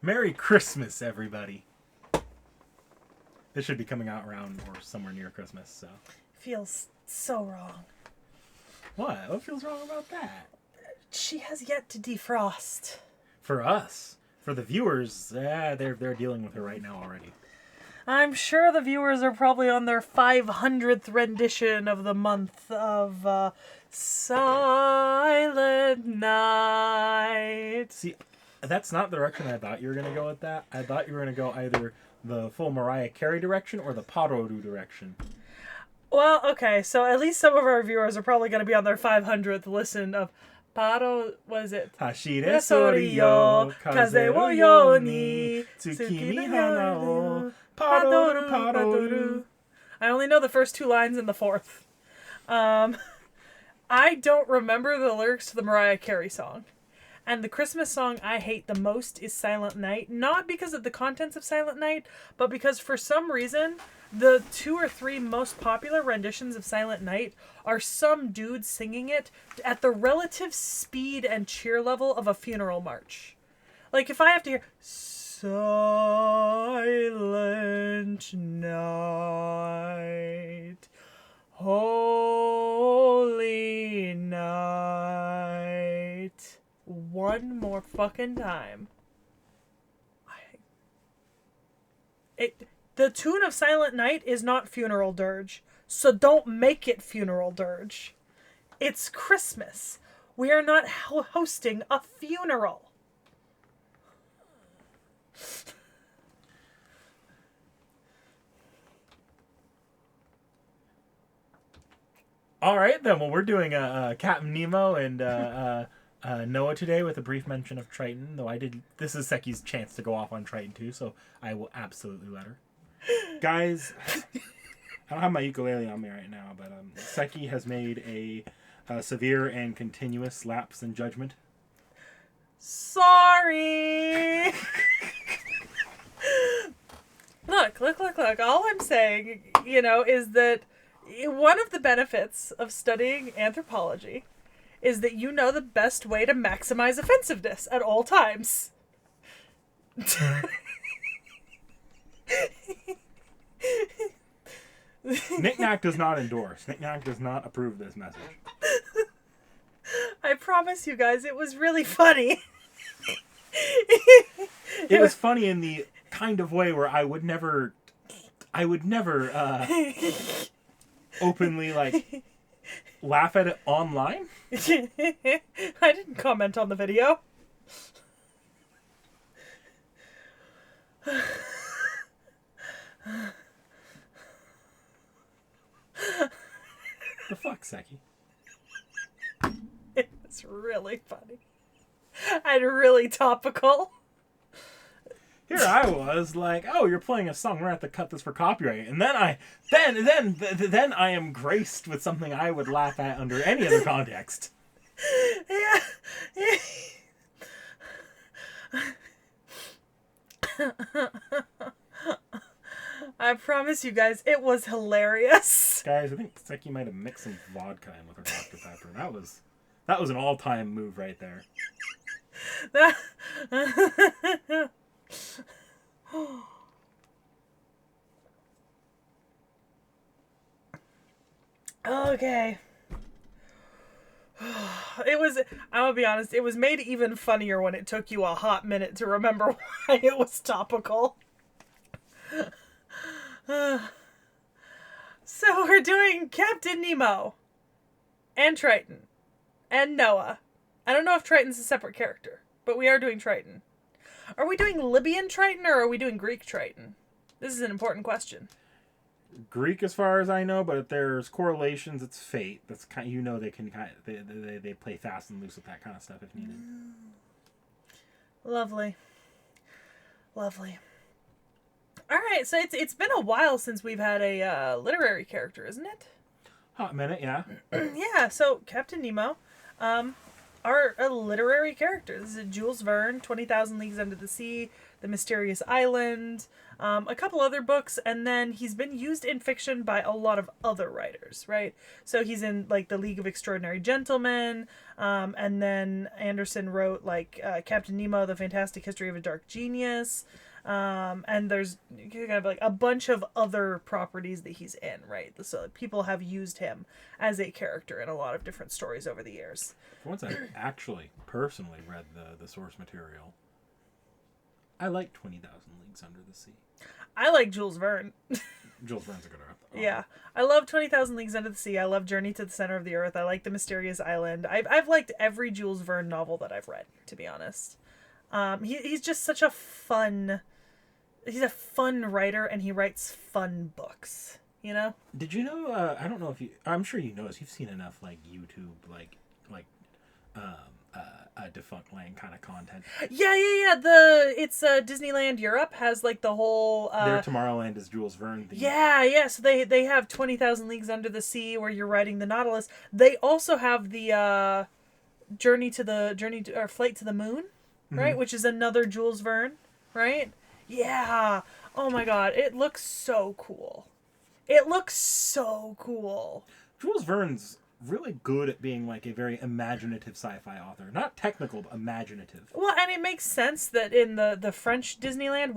Merry Christmas, everybody. This should be coming out around or somewhere near Christmas, so. Feels so wrong. What? What feels wrong about that? She has yet to defrost. For us. For the viewers, they're dealing with her right now already. I'm sure the viewers are probably on their 500th rendition of the month of Silent Night. See, that's not the direction I thought you were going to go with that. I thought you were going to go either the full Mariah Carey direction or the Paroru direction. Well, okay, so at least some of our viewers are probably going to be on their 500th listen of Paro, what is it? Hashire soriyo, kaze wo yo ni, tsukimi hana o, paroru paroru. I only know the first two lines and the fourth. I don't remember the lyrics to the Mariah Carey song. And the Christmas song I hate the most is Silent Night. Not because of the contents of Silent Night, but because for some reason, the 2 or 3 most popular renditions of Silent Night are some dude singing it at the relative speed and cheer level of a funeral march. Like, if I have to hear Silent Night, Holy Night, one more fucking time. The tune of Silent Night is not funeral dirge, so don't make it funeral dirge. It's Christmas. We are not hosting a funeral. All right, then. Well, we're doing Captain Nemo and Noah today with a brief mention of Triton. Though this is Sekhie's chance to go off on Triton too, so I will absolutely let her. Guys, I don't have my ukulele on me right now, but Sekhie has made a severe and continuous lapse in judgment. Sorry. Look. All I'm saying, is that one of the benefits of studying anthropology is that you know the best way to maximize offensiveness at all times. Knick-Knack does not endorse. Knick-Knack does not approve this message. I promise you guys, it was really funny. It was funny in the kind of way where I would never openly laugh at it online. I didn't comment on the video. The fuck, Sekhie? It was really funny. And really topical. Here I was like, oh, you're playing a song. We're gonna have to cut this for copyright. And then I am graced with something I would laugh at under any other context. Yeah. I promise you guys, it was hilarious. Guys, I think Sekhie might have mixed some vodka in with her Dr. Pepper. That was an all-time move right there. Okay. I'm gonna be honest, it was made even funnier when it took you a hot minute to remember why it was topical. So we're doing Captain Nemo and Triton and Noah. I don't know if Triton's a separate character, but we are doing Triton. Are we doing Libyan Triton or are we doing Greek Triton? This is an important question. Greek, as far as I know, but if there's correlations, it's fate. That's kind. They can they play fast and loose with that kind of stuff if needed. Lovely. All right, so it's been a while since we've had a literary character, isn't it? Hot minute, yeah. Yeah. So Captain Nemo, are a literary character. This is Jules Verne, 20,000 Leagues Under the Sea. The Mysterious Island, a couple other books, and then he's been used in fiction by a lot of other writers, right? So he's in like the League of Extraordinary Gentlemen, and then Anderson wrote like Captain Nemo: The Fantastic History of a Dark Genius. And there's kind of like a bunch of other properties that he's in, right? So people have used him as a character in a lot of different stories over the years. Once I actually personally read the source material, I like 20,000 Leagues Under the Sea. I like Jules Verne. Jules Verne's a good author. Yeah. I love 20,000 Leagues Under the Sea. I love Journey to the Center of the Earth. I like The Mysterious Island. I've liked every Jules Verne novel that I've read, to be honest. He's just such a fun... He's a fun writer, and he writes fun books, you know? Did you know, I don't know if you... I'm sure you know this. You've seen enough, like, YouTube, defunct land kind of content. Yeah. It's Disneyland Europe has like the whole Their Tomorrowland is Jules Verne. Yeah. So they have 20,000 Leagues Under the Sea where you're riding the Nautilus. They also have the Flight to the Moon, right? Mm-hmm. Which is another Jules Verne, right? Yeah. Oh my god, it looks so cool. Jules Verne's really good at being like a very imaginative sci-fi author. Not technical, but imaginative. Well, and it makes sense that in the French Disneyland,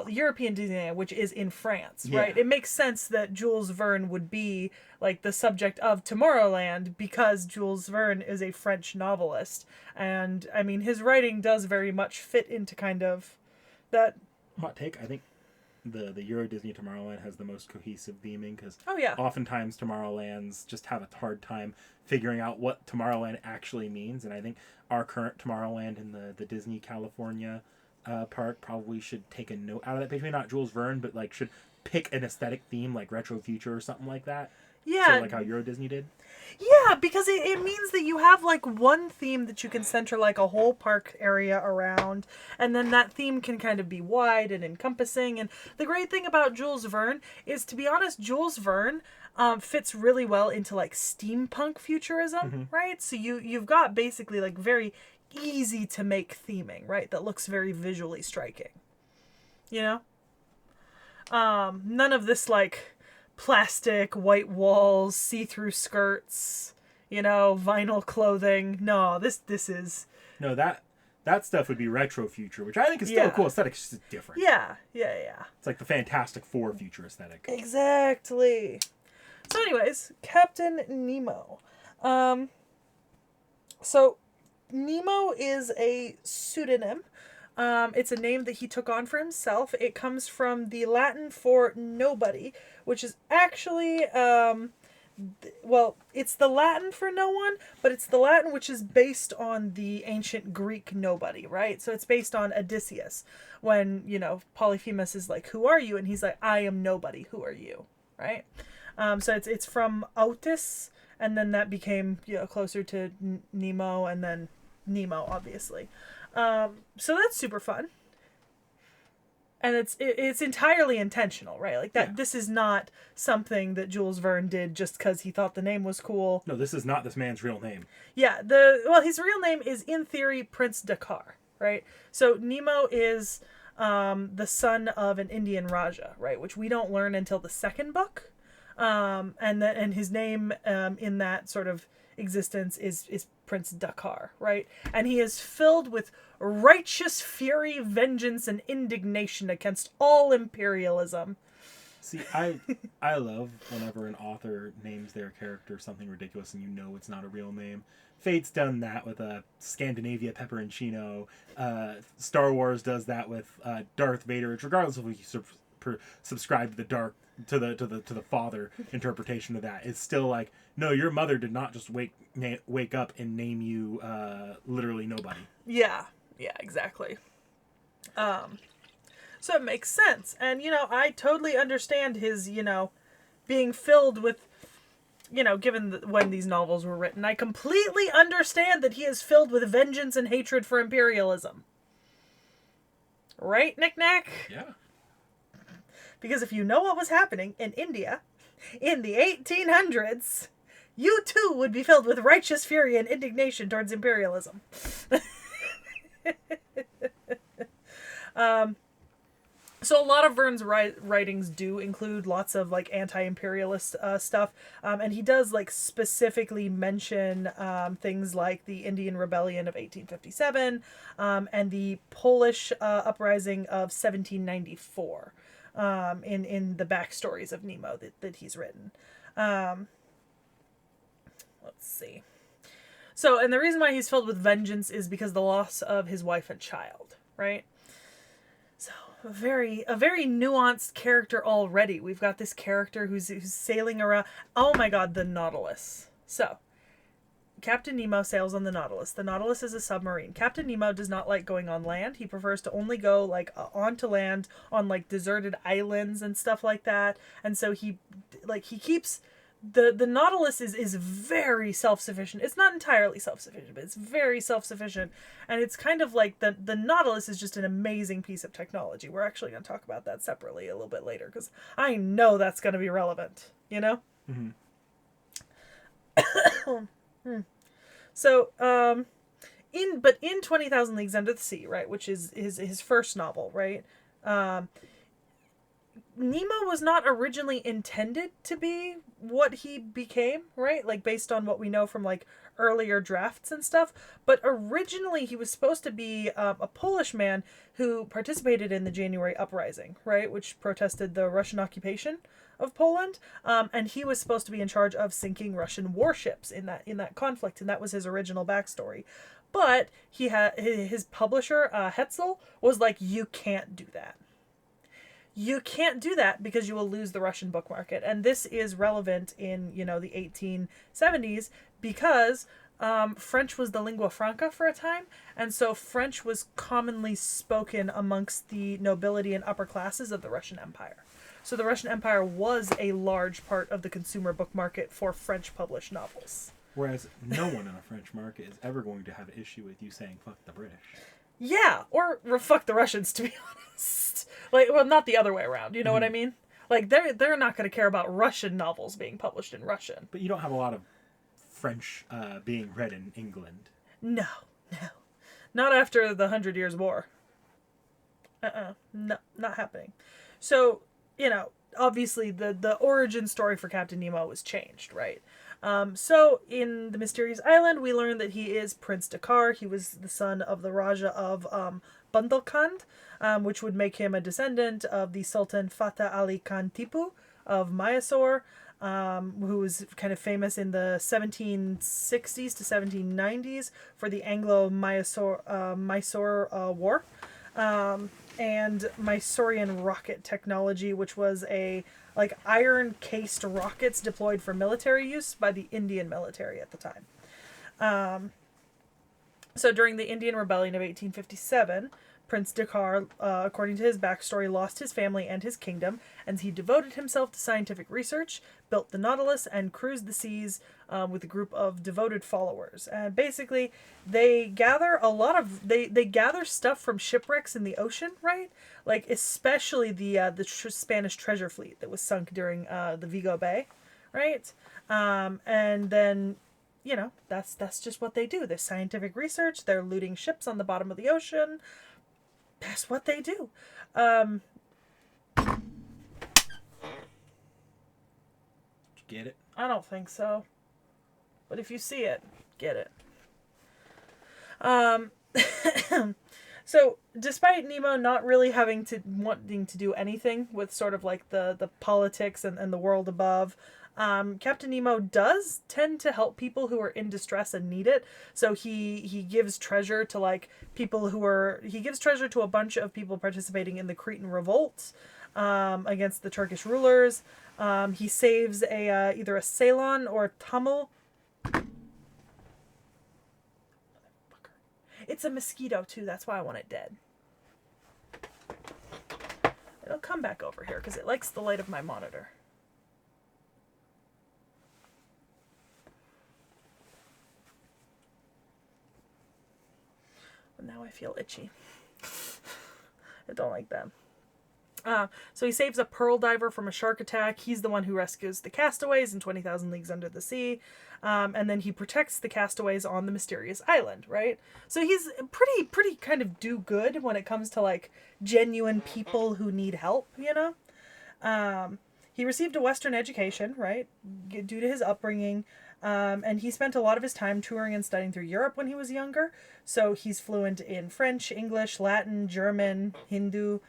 European Disneyland, which is in France, right? It makes sense that Jules Verne would be like the subject of Tomorrowland because Jules Verne is a French novelist. And I mean, his writing does very much fit into kind of that. Hot take, I think the Euro Disney Tomorrowland has the most cohesive theming because oftentimes Tomorrowlands just have a hard time figuring out what Tomorrowland actually means, and I think our current Tomorrowland in the Disney California park probably should take a note out of that. Maybe not Jules Verne, but like should pick an aesthetic theme like retro future or something like that. Yeah. Sort of like how Euro Disney did. Yeah, because it means that you have like one theme that you can center like a whole park area around, and then that theme can kind of be wide and encompassing. And the great thing about Jules Verne is, to be honest, Jules Verne fits really well into like steampunk futurism, right? So you've got basically like very easy to make theming, right? That looks very visually striking. You know? None of this like plastic, white walls, see-through skirts, vinyl clothing. No, this is... No, that stuff would be retro future, which I think is still a cool aesthetic, it's just different. Yeah. It's like the Fantastic Four future aesthetic. Exactly. So anyways, Captain Nemo. So Nemo is a pseudonym. It's a name that he took on for himself. It comes from the Latin for nobody, which is actually, it's the Latin for no one, but it's the Latin which is based on the ancient Greek nobody, right? So it's based on Odysseus, when, Polyphemus is like, who are you? And he's like, I am nobody, who are you, right? So it's from Otis, and then that became, closer to Nemo, and then Nemo, obviously. So that's super fun. And it's entirely intentional, right? Like that. Yeah. This is not something that Jules Verne did just because he thought the name was cool. No, this is not this man's real name. Yeah, his real name is, in theory, Prince Dakkar, right? So Nemo is the son of an Indian Raja, right? Which we don't learn until the second book. And his name in that sort of existence is Prince Dakkar, right? And he is filled with righteous fury, vengeance, and indignation against all imperialism. See, I love whenever an author names their character something ridiculous and it's not a real name. Fate's done that with Scandinavia Pepperoncino. Star Wars does that with Darth Vader. It's regardless of if you subscribe to the father interpretation of that. It's still like, no, your mother did not just wake up and name you literally nobody. Yeah, exactly. So it makes sense. And, I totally understand his, being filled with, given when these novels were written, I completely understand that he is filled with vengeance and hatred for imperialism. Right, Knick Knack? Yeah. Because if you know what was happening in India in the 1800s, you too would be filled with righteous fury and indignation towards imperialism. So a lot of Verne's writings do include lots of like anti-imperialist stuff, and he does like specifically mention things like the Indian Rebellion of 1857 and the Polish uprising of 1794 in the backstories of Nemo that he's written. Let's see. So, and the reason why he's filled with vengeance is because the loss of his wife and child, right? So, a very nuanced character already. We've got this character who's sailing around. Oh my god, the Nautilus. So, Captain Nemo sails on the Nautilus. The Nautilus is a submarine. Captain Nemo does not like going on land. He prefers to only go like onto land on like deserted islands and stuff like that. And so he keeps the Nautilus is very self-sufficient. It's not entirely self-sufficient, but it's very self-sufficient. And it's kind of like the Nautilus is just an amazing piece of technology. We're actually going to talk about that separately a little bit later because I know that's going to be relevant, you know? Mm-hmm. So, in 20,000 Leagues Under the Sea, right, which is his first novel, right? Nemo was not originally intended to be what he became, right? Like based on what we know from like earlier drafts and stuff. But originally he was supposed to be a Polish man who participated in the January Uprising, right, which protested the Russian occupation of Poland, and he was supposed to be in charge of sinking Russian warships in that conflict, and that was his original backstory. But he had his publisher Hetzel was like, you can't do that. You can't do that because you will lose the Russian book market, and this is relevant in the 1870s because French was the lingua franca for a time, and so French was commonly spoken amongst the nobility and upper classes of the Russian Empire. So the Russian Empire was a large part of the consumer book market for French published novels. Whereas no one in a French market is ever going to have an issue with you saying fuck the British. Yeah, or fuck the Russians, to be honest. Like, well, not the other way around. You know what I mean? Like, they're not going to care about Russian novels being published in Russian. But you don't have a lot of French being read in England. No. Not after the 100 Years' War. No, not happening. So, obviously the origin story for Captain Nemo was changed, right? So in The Mysterious Island, we learn that he is Prince Dakar. He was the son of the Raja of Bundelkhand, which would make him a descendant of the Sultan Fateh Ali Khan Tipu of Mysore, who was kind of famous in the 1760s to 1790s for the Anglo-Mysore War. And Mysorean rocket technology, which was a iron-cased rockets deployed for military use by the Indian military at the time. So during the Indian Rebellion of 1857, Prince Dakar, according to his backstory, lost his family and his kingdom, and he devoted himself to scientific research, built the Nautilus, and cruised the seas with a group of devoted followers. And basically, they gather they gather stuff from shipwrecks in the ocean, right? Like especially the Spanish treasure fleet that was sunk during the Vigo Bay, right? And then that's just what they do. They're scientific research. They're looting ships on the bottom of the ocean. That's what they do. Did you get it? I don't think so. But if you see it, get it. So, despite Nemo not really wanting to do anything with sort of like the politics and the world above, Captain Nemo does tend to help people who are in distress and need it. So he gives treasure to he gives treasure to a bunch of people participating in the Cretan revolt against the Turkish rulers. He saves either a Ceylon or a Tamil. It's a mosquito too. That's why I want it dead. It'll come back over here because it likes the light of my monitor. Now I feel itchy. I don't like that. So he saves a pearl diver from a shark attack. He's the one who rescues the castaways in 20,000 Leagues Under the Sea. And then he protects the castaways on the mysterious island, right? So he's pretty kind of do good when it comes to like genuine people who need help, you know? He received a Western education, right? Due to his upbringing. And he spent a lot of his time touring and studying through Europe when he was younger. So he's fluent in French, English, Latin, German, Hindu.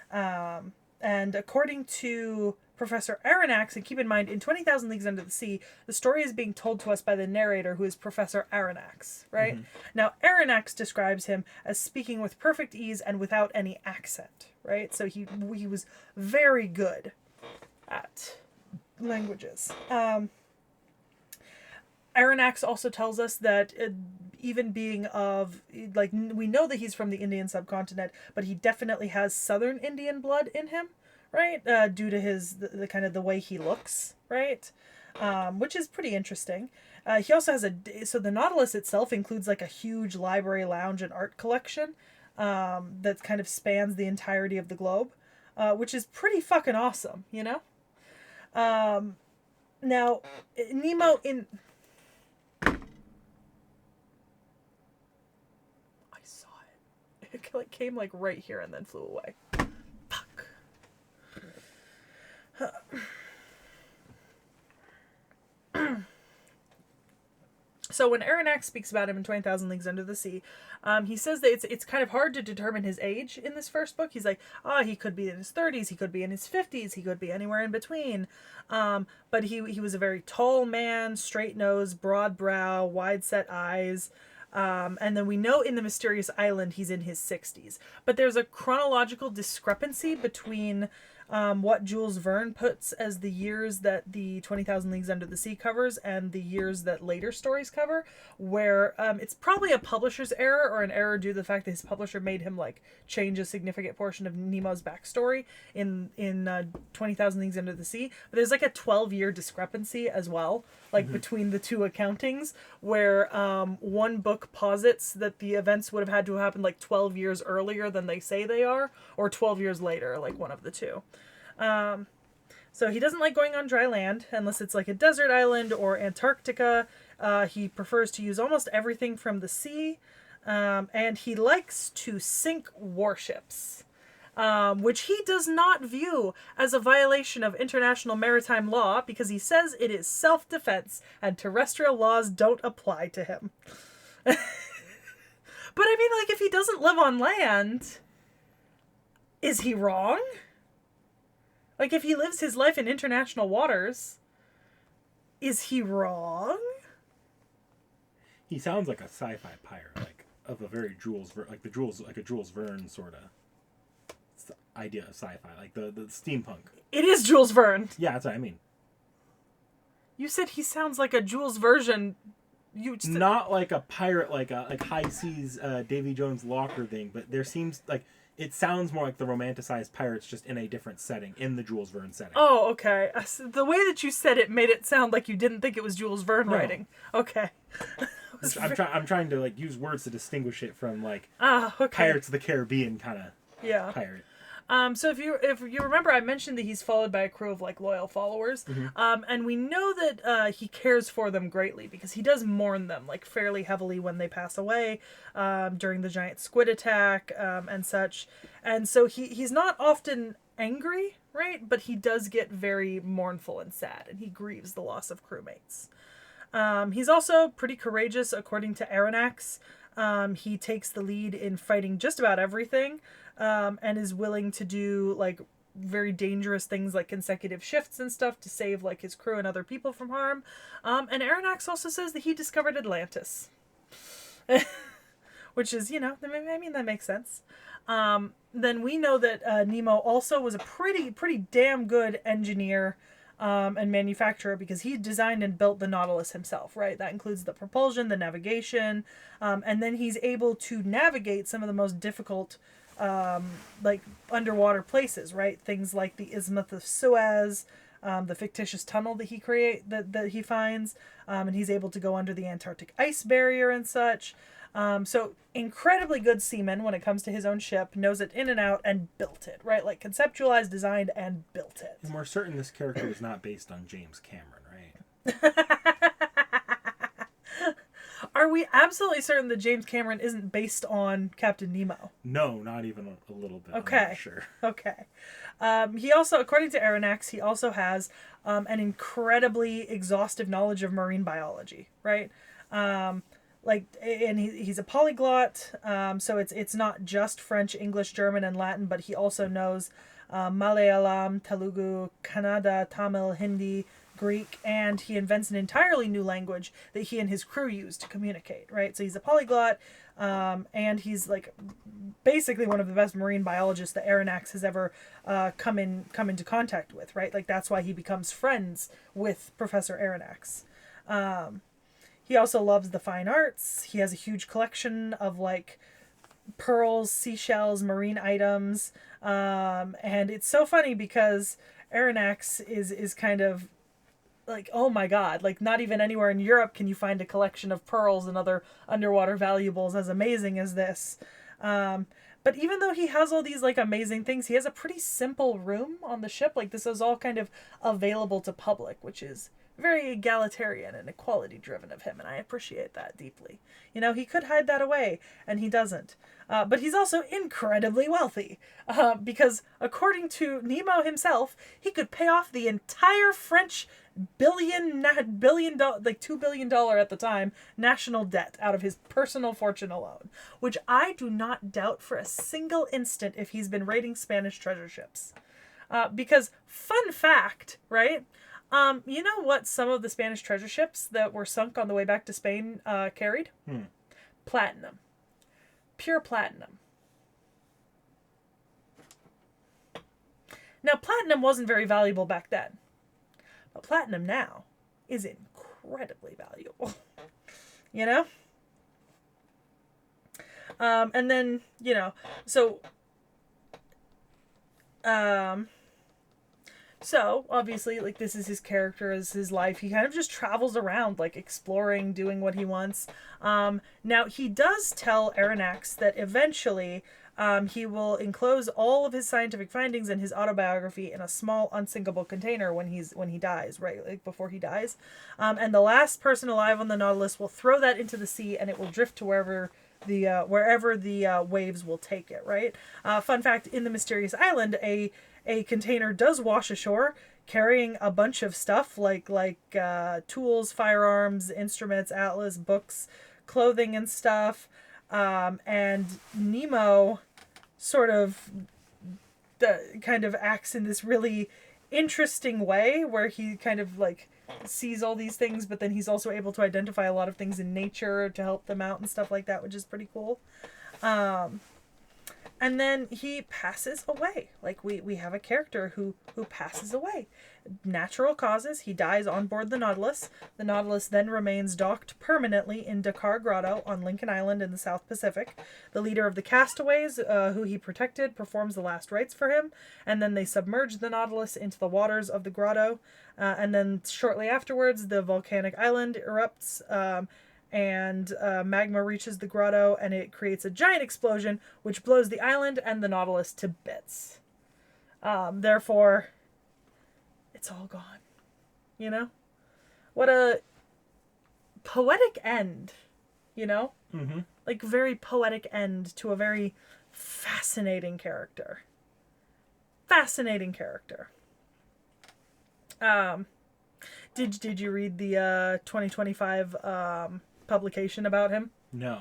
And according to Professor Aronnax, and keep in mind, in 20,000 Leagues Under the Sea, the story is being told to us by the narrator, who is Professor Aronnax, right? Mm-hmm. Now, Aronnax describes him as speaking with perfect ease and without any accent, right? So he was very good at languages. Aronnax also tells us that even being of, like, we know that he's from the Indian subcontinent, but he definitely has Southern Indian blood in him, right? Due to the kind of the way he looks, right? Which is pretty interesting. He also has so the Nautilus itself includes like a huge library, lounge, and art collection that kind of spans the entirety of the globe, which is pretty fucking awesome, you know? Now, Nemo in... It like came like right here and then flew away. Fuck. So when Aronnax speaks about him in 20,000 Leagues Under the Sea, he says that it's kind of hard to determine his age in this first book. He's like, he could be in his 30s, he could be in his 50s, he could be anywhere in between. But he was a very tall man, straight nose, broad brow, wide set eyes. And then we know in the mysterious island he's in his 60s. But there's a chronological discrepancy between what Jules Verne puts as the years that the 20,000 Leagues Under the Sea covers and the years that later stories cover, where it's probably a publisher's error or an error due to the fact that his publisher made him like change a significant portion of Nemo's backstory in 20,000 Leagues Under the Sea. But there's like a 12-year discrepancy as well, like between the two accountings, where one book posits that the events would have had to have happened like 12 years earlier than they say they are, or 12 years later, like one of the two. So he doesn't like going on dry land unless it's like a desert island or Antarctica. He prefers to use almost everything from the sea. And he likes to sink warships, which he does not view as a violation of international maritime law because he says it is self-defense and terrestrial laws don't apply to him. But I mean, like, if he doesn't live on land, is he wrong? Like, if he lives his life in international waters, is he wrong? He sounds like a sci-fi pirate, like of a very like a Jules Verne sort of idea of sci-fi, like the steampunk. It is Jules Verne. Yeah, that's what I mean. You said he sounds like a Jules version. Not like a pirate, like high seas Davy Jones locker thing, but there seems like. It sounds more like the romanticized pirates, just in a different setting, in the Jules Verne setting. Oh, okay. The way that you said it made it sound like you didn't think it was Jules Verne writing. Okay. I'm trying to like use words to distinguish it from like okay. Pirates of the Caribbean kind of pirate. So if you remember, I mentioned that he's followed by a crew of like loyal followers, and we know that he cares for them greatly because he does mourn them like fairly heavily when they pass away during the giant squid attack and such. And so he's not often angry, right? But he does get very mournful and sad, and he grieves the loss of crewmates. He's also pretty courageous, according to Aronnax. He takes the lead in fighting just about everything. And is willing to do like very dangerous things like consecutive shifts and stuff to save like his crew and other people from harm. And Aronnax also says that he discovered Atlantis, which is, you know, I mean, that makes sense. Then we know that Nemo also was a pretty damn good engineer and manufacturer because he designed and built the Nautilus himself, right? That includes the propulsion, the navigation, and then he's able to navigate some of the most difficult like underwater places, right? Things like the Isthmus of Suez, the fictitious tunnel that he finds, and he's able to go under the Antarctic ice barrier and such. So incredibly good seaman when it comes to his own ship, knows it in and out, and built it, right? Like conceptualized, designed, and built it. And we're certain this character is not based on James Cameron, right? Are we absolutely certain that James Cameron isn't based on Captain Nemo? No, not even a little bit. Okay. I'm not sure. Okay. He also, according to Aronnax, he also has an incredibly exhaustive knowledge of marine biology, right? And he's a polyglot, so it's not just French, English, German, and Latin, but he also knows Malayalam, Telugu, Kannada, Tamil, Hindi, Greek, and he invents an entirely new language that he and his crew use to communicate, right? So he's a polyglot, and he's like basically one of the best marine biologists that Aronnax has ever come into contact with, right? Like that's why he becomes friends with Professor Aronnax. He also loves the fine arts. He has a huge collection of like pearls, seashells, marine items, and it's so funny because Aronnax is kind of like, oh my god, like not even anywhere in Europe can you find a collection of pearls and other underwater valuables as amazing as this. But even though he has all these like amazing things, he has a pretty simple room on the ship. Like this is all kind of available to public, which is very egalitarian and equality driven of him, and I appreciate that deeply. You know, he could hide that away, and he doesn't. But he's also incredibly wealthy, because according to Nemo himself, he could pay off the entire French $2 billion at the time national debt out of his personal fortune alone, which I do not doubt for a single instant if he's been raiding Spanish treasure ships. Because fun fact, right? You know what some of the Spanish treasure ships that were sunk on the way back to Spain carried? Platinum. Pure platinum. Now, platinum wasn't very valuable back then. But platinum now is incredibly valuable. You know? And then, you know, so... So, obviously, like, this is his character, is his life. He kind of just travels around, like, exploring, doing what he wants. Now, he does tell Aronnax that eventually he will enclose all of his scientific findings and his autobiography in a small, unsinkable container when he dies, right? Like, before he dies. And the last person alive on the Nautilus will throw that into the sea, and it will drift to wherever the waves will take it, right? Fun fact, in the Mysterious Island, a container does wash ashore carrying a bunch of stuff like tools, firearms, instruments, atlas, books, clothing and stuff. And Nemo sort of kind of acts in this really interesting way where he kind of like sees all these things, but then he's also able to identify a lot of things in nature to help them out and stuff like that, which is pretty cool. And then he passes away. Like, we have a character who passes away. Natural causes. He dies on board the Nautilus. The Nautilus then remains docked permanently in Dakar Grotto on Lincoln Island in the South Pacific. The leader of the castaways, who he protected, performs the last rites for him. And then they submerge the Nautilus into the waters of the grotto. And then shortly afterwards, the volcanic island erupts, and magma reaches the grotto, and it creates a giant explosion which blows the island and the Nautilus to bits. Therefore, it's all gone. You know? What a poetic end, you know? Mm-hmm. Like, very poetic end to a very fascinating character. Fascinating character. Did you read the 2025 publication about him? No.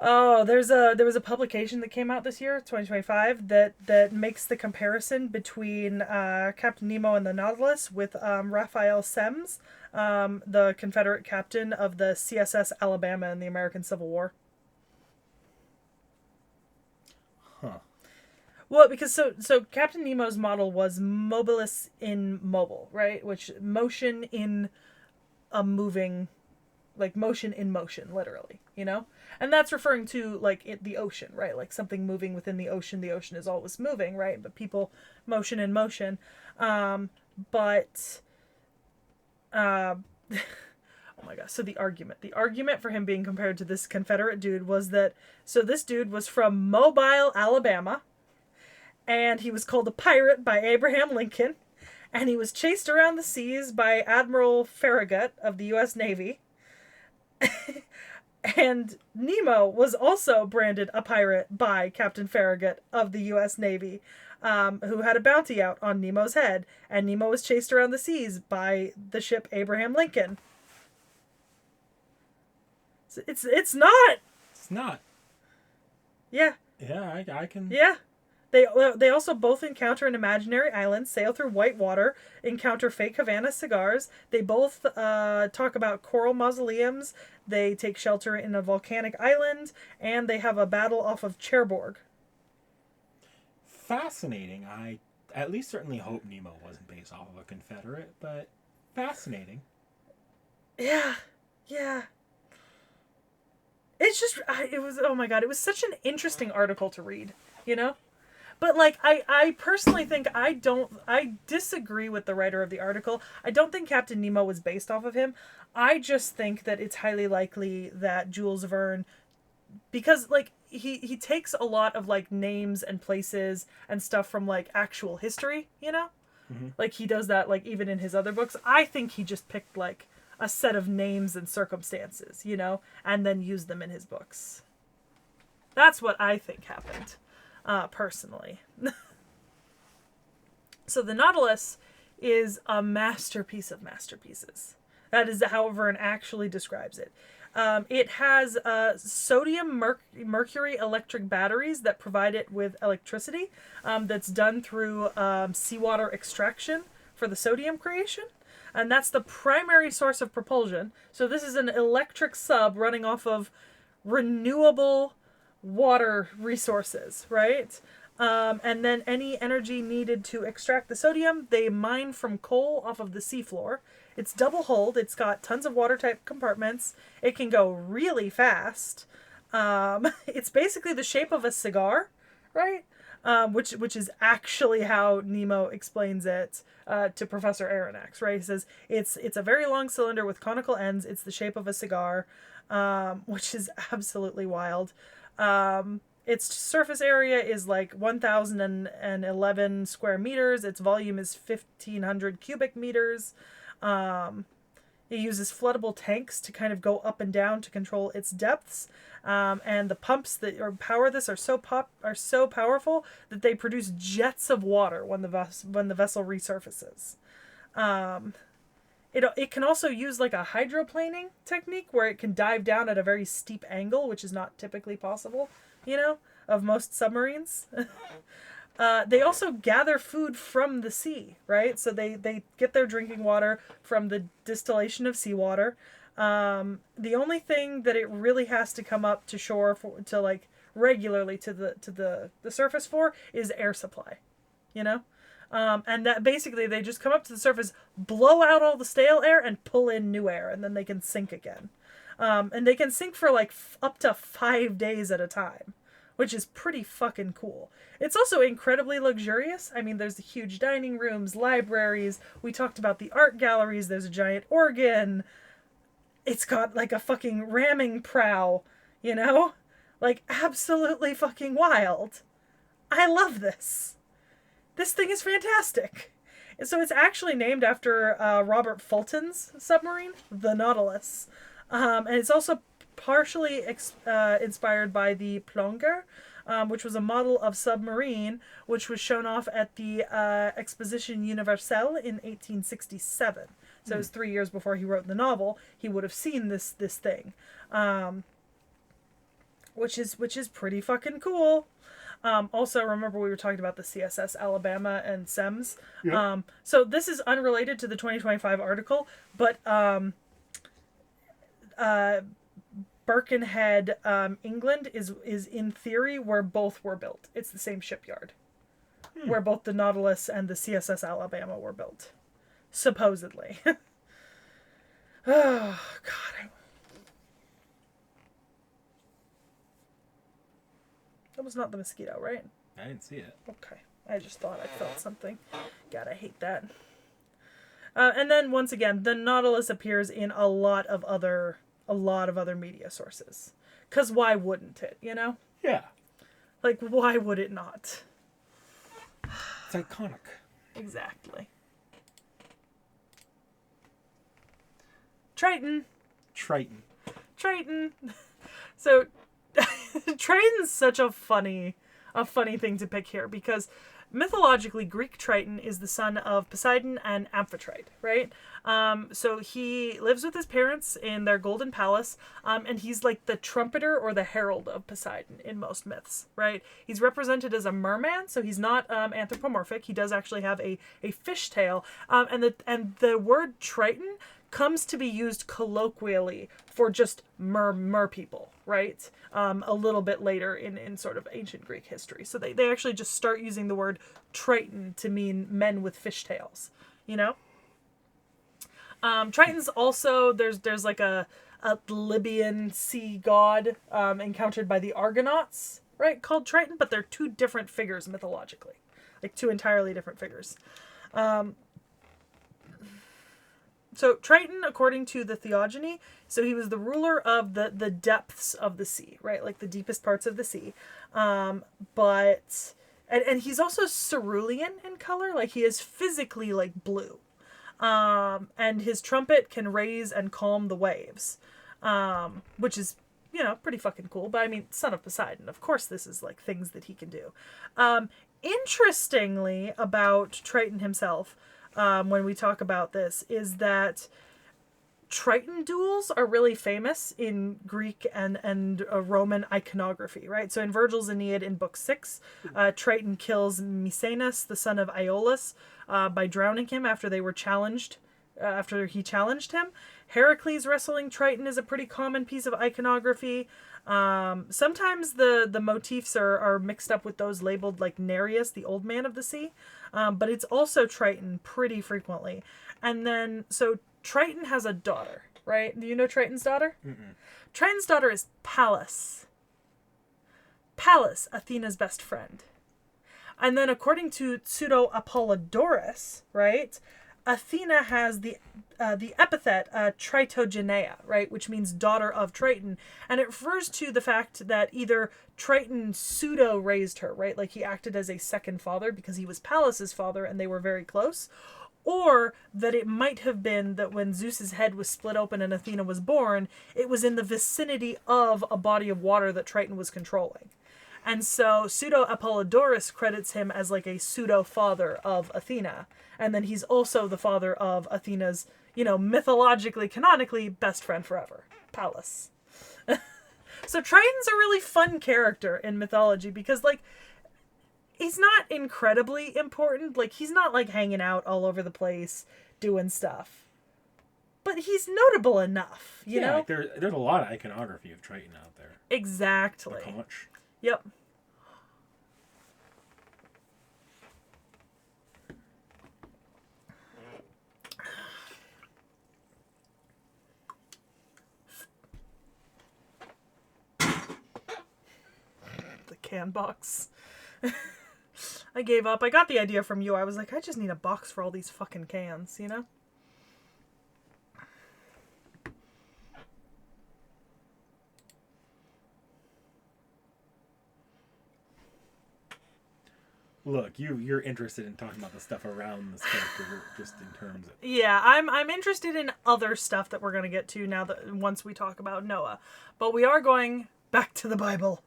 Oh, there was a publication that came out this year, 2025, that makes the comparison between Captain Nemo and the Nautilus with Raphael Semmes, the Confederate captain of the CSS Alabama in the American Civil War. Huh. Well, because so Captain Nemo's model was mobilis in mobile, right? Which motion in a moving, like motion in motion, literally, you know? And that's referring to like the ocean, right? Like something moving within the ocean is always moving, right? But people motion in motion. Oh my my gosh. So the argument for him being compared to this Confederate dude was that, so this dude was from Mobile, Alabama, and he was called a pirate by Abraham Lincoln, and he was chased around the seas by Admiral Farragut of the U.S. Navy. And Nemo was also branded a pirate by Captain Farragut of the U.S. Navy, who had a bounty out on Nemo's head, and Nemo was chased around the seas by the ship Abraham Lincoln. It's not. It's not. Yeah. Yeah, I can. Yeah. They also both encounter an imaginary island, sail through white water, encounter fake Havana cigars. They both talk about coral mausoleums. They take shelter in a volcanic island, and they have a battle off of Cherbourg. Fascinating. I at least certainly hope Nemo wasn't based off of a Confederate, but fascinating. Yeah. It's just, it was, oh my god, it was such an interesting article to read, you know? But, like, I personally think I disagree with the writer of the article. I don't think Captain Nemo was based off of him. I just think that it's highly likely that Jules Verne, because, like, he takes a lot of, like, names and places and stuff from, like, actual history, you know? Mm-hmm. Like, he does that, like, even in his other books. I think he just picked, like, a set of names and circumstances, you know? And then used them in his books. That's what I think happened. Personally. So the Nautilus is a masterpiece of masterpieces. That is how Verne actually describes it. It has sodium mercury electric batteries that provide it with electricity that's done through seawater extraction for the sodium creation. And that's the primary source of propulsion. So this is an electric sub running off of renewable water resources, right? And then any energy needed to extract the sodium, they mine from coal off of the seafloor. It's double hulled. It's got tons of watertight compartments. It can go really fast. It's basically the shape of a cigar, right? Which is actually how Nemo explains it to Professor Aronnax, right? He says it's a very long cylinder with conical ends. It's the shape of a cigar, which is absolutely wild. Its surface area is like 1,011 square meters. Its volume is 1,500 cubic meters. It uses floodable tanks to kind of go up and down to control its depths. And the pumps that power this are so powerful that they produce jets of water when the vessel resurfaces. It can also use like a hydroplaning technique where it can dive down at a very steep angle, which is not typically possible, you know, of most submarines. They also gather food from the sea, right? So they get their drinking water from the distillation of seawater. The only thing that it really has to come up to shore to like regularly to the surface for is air supply, you know? And that basically they just come up to the surface, blow out all the stale air, and pull in new air, and then they can sink again. And they can sink for like up to 5 days at a time, which is pretty fucking cool. It's also incredibly luxurious. I mean, there's the huge dining rooms, libraries. We talked about the art galleries. There's a giant organ. It's got like a fucking ramming prow, you know? Like, absolutely fucking wild. I love this. This thing is fantastic. So it's actually named after Robert Fulton's submarine, the Nautilus. And it's also partially inspired by the Plonger, which was a model of submarine, which was shown off at the Exposition Universelle in 1867. So it was 3 years before he wrote the novel. He would have seen this thing, which is pretty fucking cool. Also, remember we were talking about the CSS Alabama and SEMS. Yep. So this is unrelated to the 2025 article, but Birkenhead, England is in theory where both were built. It's the same shipyard where both the Nautilus and the CSS Alabama were built, supposedly. Oh God. That was not the mosquito, right? I didn't see it. Okay. I just thought I felt something. God, I hate that. And then once again, the Nautilus appears in a lot of other media sources. 'Cause why wouldn't it, you know? Yeah. Like, why would it not? It's iconic. Exactly. Triton. So, Triton's such a funny thing to pick here because mythologically, Greek Triton is the son of Poseidon and Amphitrite, right? So he lives with his parents in their golden palace, and he's like the trumpeter or the herald of Poseidon in most myths, right? He's represented as a merman, so he's not anthropomorphic. He does actually have a fishtail, and the word Triton comes to be used colloquially for just mer people, right? A little bit later in sort of ancient Greek history. So they actually just start using the word Triton to mean men with fishtails, you know? Triton's also, there's like a Libyan sea god encountered by the Argonauts, right? Called Triton, but they're two different figures mythologically. Like two entirely different figures. So Triton, according to the T.H.E, so he was the ruler of the depths of the sea, right? Like the deepest parts of the sea. But he's also cerulean in color. Like he is physically like blue. And his trumpet can raise and calm the waves. Which is, you know, pretty fucking cool. But I mean, son of Poseidon. Of course this is like things that he can do. Interestingly about Triton himself, when we talk about this, is that Triton duels are really famous in Greek and Roman iconography, right? So in Virgil's Aeneid in Book 6, Triton kills Misenus, the son of Iolaus, by drowning him after they were challenged, after he challenged him. Heracles wrestling Triton is a pretty common piece of iconography. Sometimes the motifs are mixed up with those labeled like Nereus, the old man of the sea. But it's also Triton pretty frequently. And then, so Triton has a daughter, right? Do you know Triton's daughter? Mm-mm. Triton's daughter is Pallas. Pallas, Athena's best friend. And then according to Pseudo-Apollodorus, right, Athena has the epithet Tritogenea, right, which means daughter of Triton, and it refers to the fact that either Triton pseudo raised her, right, like he acted as a second father because he was Pallas's father and they were very close, or that it might have been that when Zeus's head was split open and Athena was born, it was in the vicinity of a body of water that Triton was controlling. And so Pseudo-Apollodorus credits him as like a pseudo-father of Athena. And then he's also the father of Athena's, you know, mythologically, canonically, best friend forever, Pallas. So Triton's a really fun character in mythology because, like, he's not incredibly important. Like, he's not, like, hanging out all over the place doing stuff. But he's notable enough, you know? Like there's a lot of iconography of Triton out there. Exactly. A bunch. Yep. The can box. I gave up. I got the idea from you. I was like, I just need a box for all these fucking cans, you know? Look, you're interested in talking about the stuff around this character, just in terms of... Yeah, I'm interested in other stuff that we're gonna get to now that once we talk about Noah, but we are going back to the Bible,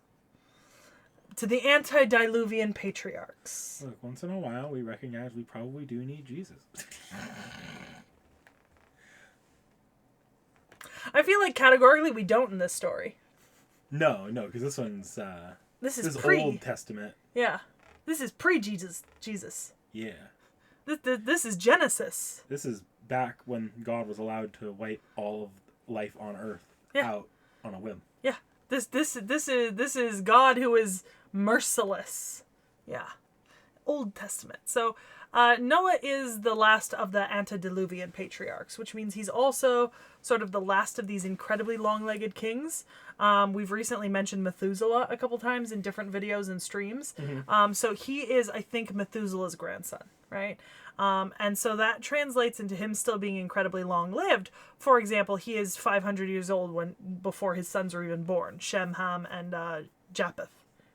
to the antediluvian patriarchs. Look, once in a while, we recognize we probably do need Jesus. I feel like categorically we don't in this story. No, because this one's This is Old Testament. Yeah. This is pre-Jesus. Jesus. Yeah. This is Genesis. This is back when God was allowed to wipe all of life on Earth out on a whim. Yeah. This is God who is merciless. Yeah. Old Testament. So Noah is the last of the antediluvian patriarchs, which means he's also sort of the last of these incredibly long-legged kings. We've recently mentioned Methuselah a couple times in different videos and streams. Mm-hmm. So he is, I think, Methuselah's grandson, right? And so that translates into him still being incredibly long-lived. For example, he is 500 years old before his sons are even born, Shem, Ham, and Japheth,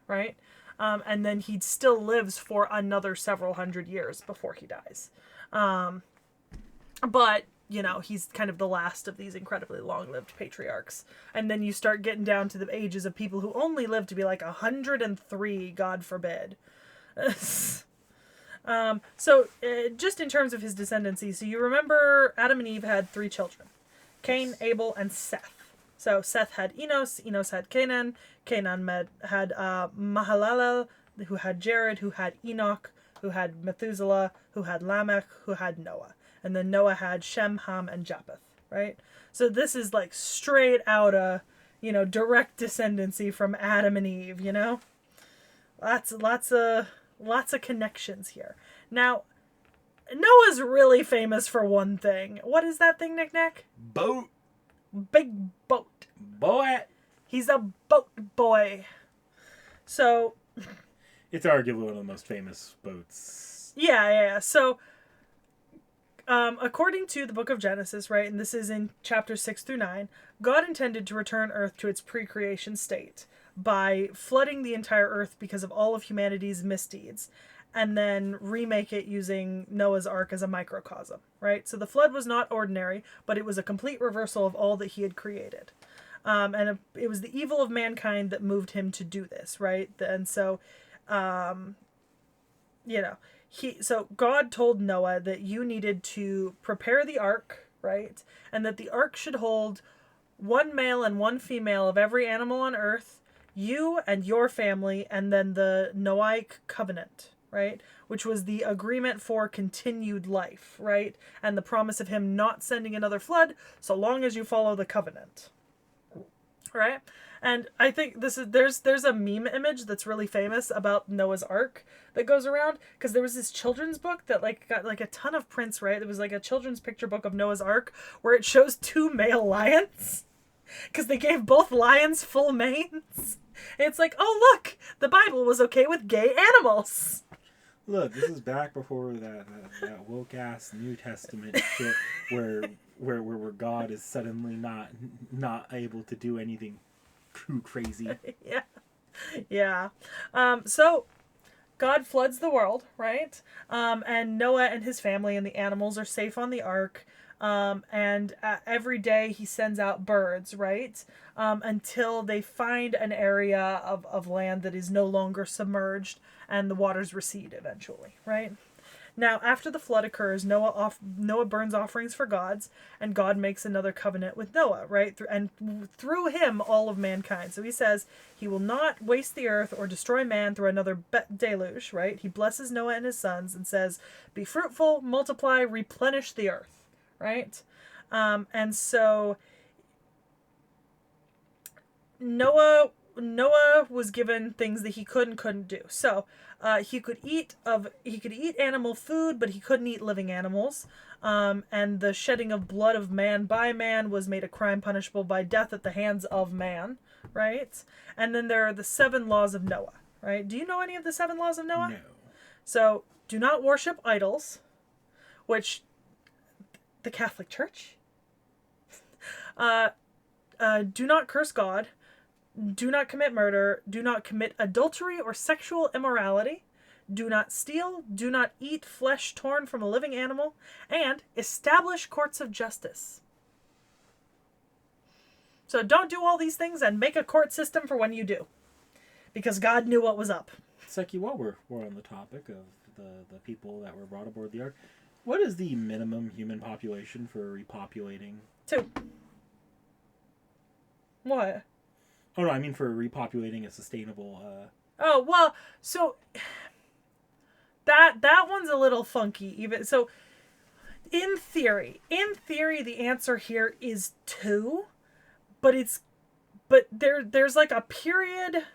right? And then he still lives for another several hundred years before he dies. But, you know, he's kind of the last of these incredibly long-lived patriarchs. And then you start getting down to the ages of people who only live to be like 103, God forbid. Just in terms of his descendancy, so you remember Adam and Eve had 3 children. Cain, Abel, and Seth. So Seth had Enos, Enos had Canaan, Canaan had Mahalalel, who had Jared, who had Enoch, who had Methuselah, who had Lamech, who had Noah. And then Noah had Shem, Ham, and Japheth, right? So this is like straight out a, you know, direct descendancy from Adam and Eve, you know? Lots of connections here. Now, Noah's really famous for one thing. What is that thing, Nick Nack? Boat. Big boat. Boy. He's a boat boy. So... It's arguably one of the most famous boats. Yeah. So, according to the book of Genesis, right, and this is in chapters 6 through 9, God intended to return Earth to its pre-creation state by flooding the entire Earth because of all of humanity's misdeeds, and then remake it using Noah's Ark as a microcosm, right? So the flood was not ordinary, but it was a complete reversal of all that he had created. And it was the evil of mankind that moved him to do this, right? And so, so God told Noah that you needed to prepare the ark, right? And that the ark should hold 1 male and 1 female of every animal on earth, you and your family, and then the Noahic covenant, right? Which was the agreement for continued life, right? And the promise of him not sending another flood so long as you follow the covenant, right? And I think there's a meme image that's really famous about Noah's Ark that goes around, because there was this children's book that like got like a ton of prints, right? It was like a children's picture book of Noah's Ark where it shows 2 male lions because they gave both lions full manes. And it's like, oh look, the Bible was okay with gay animals. Look, this is back before that woke ass New Testament shit where God is suddenly not able to do anything too crazy. Yeah. So God floods the world, right? And Noah and his family and the animals are safe on the ark. And every day he sends out birds, right? Until they find an area of land that is no longer submerged and the waters recede eventually, right? Now, after the flood occurs, Noah burns offerings for gods, and God makes another covenant with Noah, right? And through him, all of mankind. So he says he will not waste the earth or destroy man through another deluge, right? He blesses Noah and his sons and says, be fruitful, multiply, replenish the earth, right? And so Noah was given things that he could and couldn't do. So he could eat animal food, but he couldn't eat living animals. And the shedding of blood of man by man was made a crime punishable by death at the hands of man, right? And then there are the 7 laws of Noah, right? Do you know any of the 7 laws of Noah? No. So do not worship idols, which the Catholic Church. Do not curse God. Do not commit murder. Do not commit adultery or sexual immorality. Do not steal. Do not eat flesh torn from a living animal. And establish courts of justice. So don't do all these things and make a court system for when you do. Because God knew what was up. Sekhie, while we're on the topic of the people that were brought aboard the ark, what is the minimum human population for repopulating? 2. What? Oh no, I mean for repopulating a sustainable. Oh well, so that one's a little funky. Even so, in theory, the answer here is 2, but there's like a period.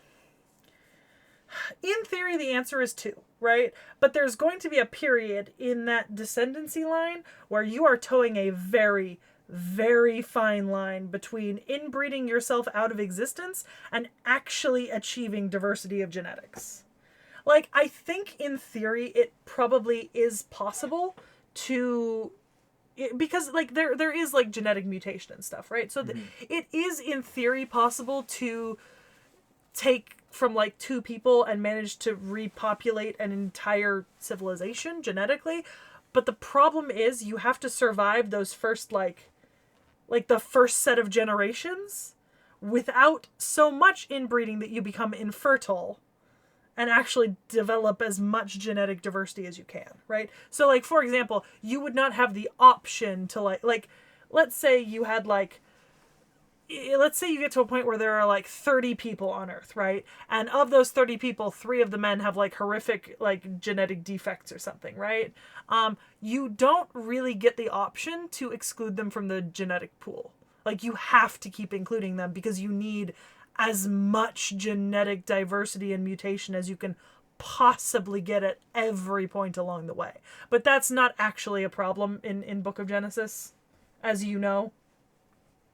In theory, the answer is 2, right? But there's going to be a period in that descendancy line where you are towing a very, very fine line between inbreeding yourself out of existence and actually achieving diversity of genetics. like, I think in theory it probably is possible to, because like there is like genetic mutation and stuff, right? So it is in theory possible to take from like two people and manage to repopulate an entire civilization genetically, but the problem is you have to survive those first like the first set of generations without so much inbreeding that you become infertile and actually develop as much genetic diversity as you can, right? So like, for example, you would not have the option to like let's say you had like, let's say you get to a point where there are like 30 people on Earth, right? And of those 30 people, 3 of the men have like horrific like genetic defects or something, right? You don't really get the option to exclude them from the genetic pool. Like, you have to keep including them because you need as much genetic diversity and mutation as you can possibly get at every point along the way. But that's not actually a problem in Book of Genesis, as you know.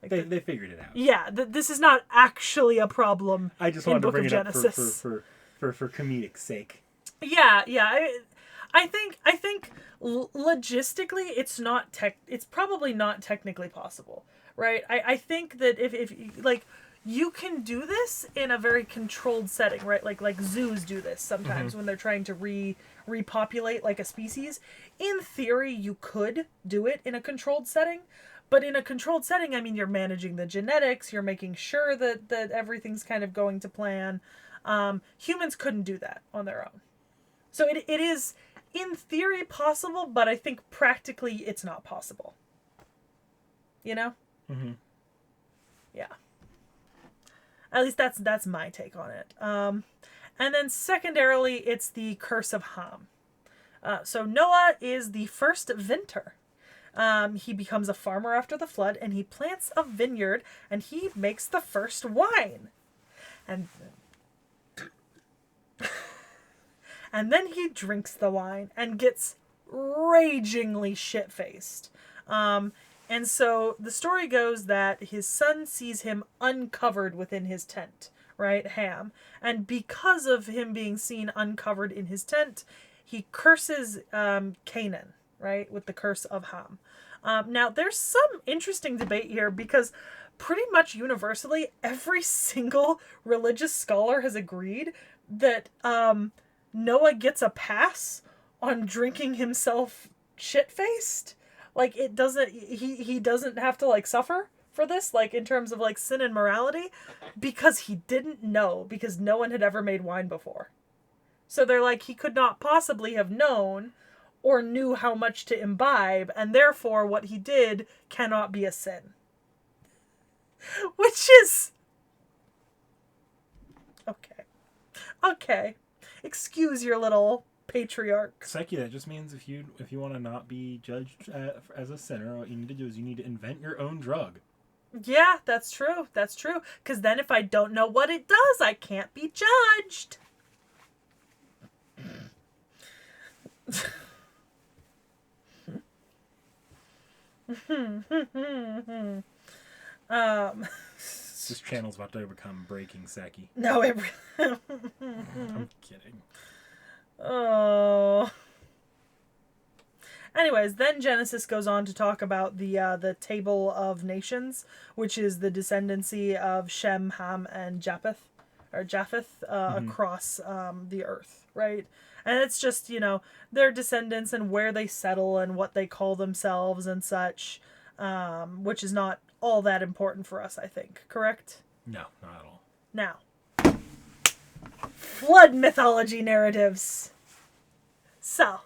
Like they figured it out. Yeah, this is not actually a problem. I just wanted to bring it up for comedic sake. Yeah. I think logistically it's not it's probably not technically possible, right? I think that if like, you can do this in a very controlled setting, right? Like zoos do this sometimes when they're trying to repopulate like a species. In theory, you could do it in a controlled setting. But in a controlled setting, I mean, you're managing the genetics, you're making sure that everything's kind of going to plan. Humans couldn't do that on their own. So it is, in theory, possible, but I think practically it's not possible. You know? Mm-hmm. Yeah. At least that's my take on it. And then secondarily, it's the curse of Ham. So Noah is the first vintner. He becomes a farmer after the flood, and he plants a vineyard, and he makes the first wine. And then he drinks the wine and gets ragingly shit-faced. And so the story goes that his son sees him uncovered within his tent, right, Ham. And because of him being seen uncovered in his tent, he curses Canaan, right, with the curse of Ham. Now, there's some interesting debate here because pretty much universally, every single religious scholar has agreed that Noah gets a pass on drinking himself shit-faced. Like, it doesn't, he doesn't have to, like, suffer for this, like, in terms of, like, sin and morality, because he didn't know, because no one had ever made wine before. So they're like, he could not possibly have known or knew how much to imbibe, and therefore what he did cannot be a sin. Which is... Okay. Excuse your little patriarch. Sekhie, that just means if you want to not be judged as a sinner, what you need to do is you need to invent your own drug. Yeah, that's true. Because then if I don't know what it does, I can't be judged. This channel's about to become breaking, Sekhie. No, it. I'm kidding. Oh. Anyways, then Genesis goes on to talk about the Table of Nations, which is the descendancy of Shem, Ham, and Japheth across the earth, right? And it's just, their descendants and where they settle and what they call themselves and such, which is not all that important for us, I think. Correct? No, not at all. Now, flood mythology narratives. So,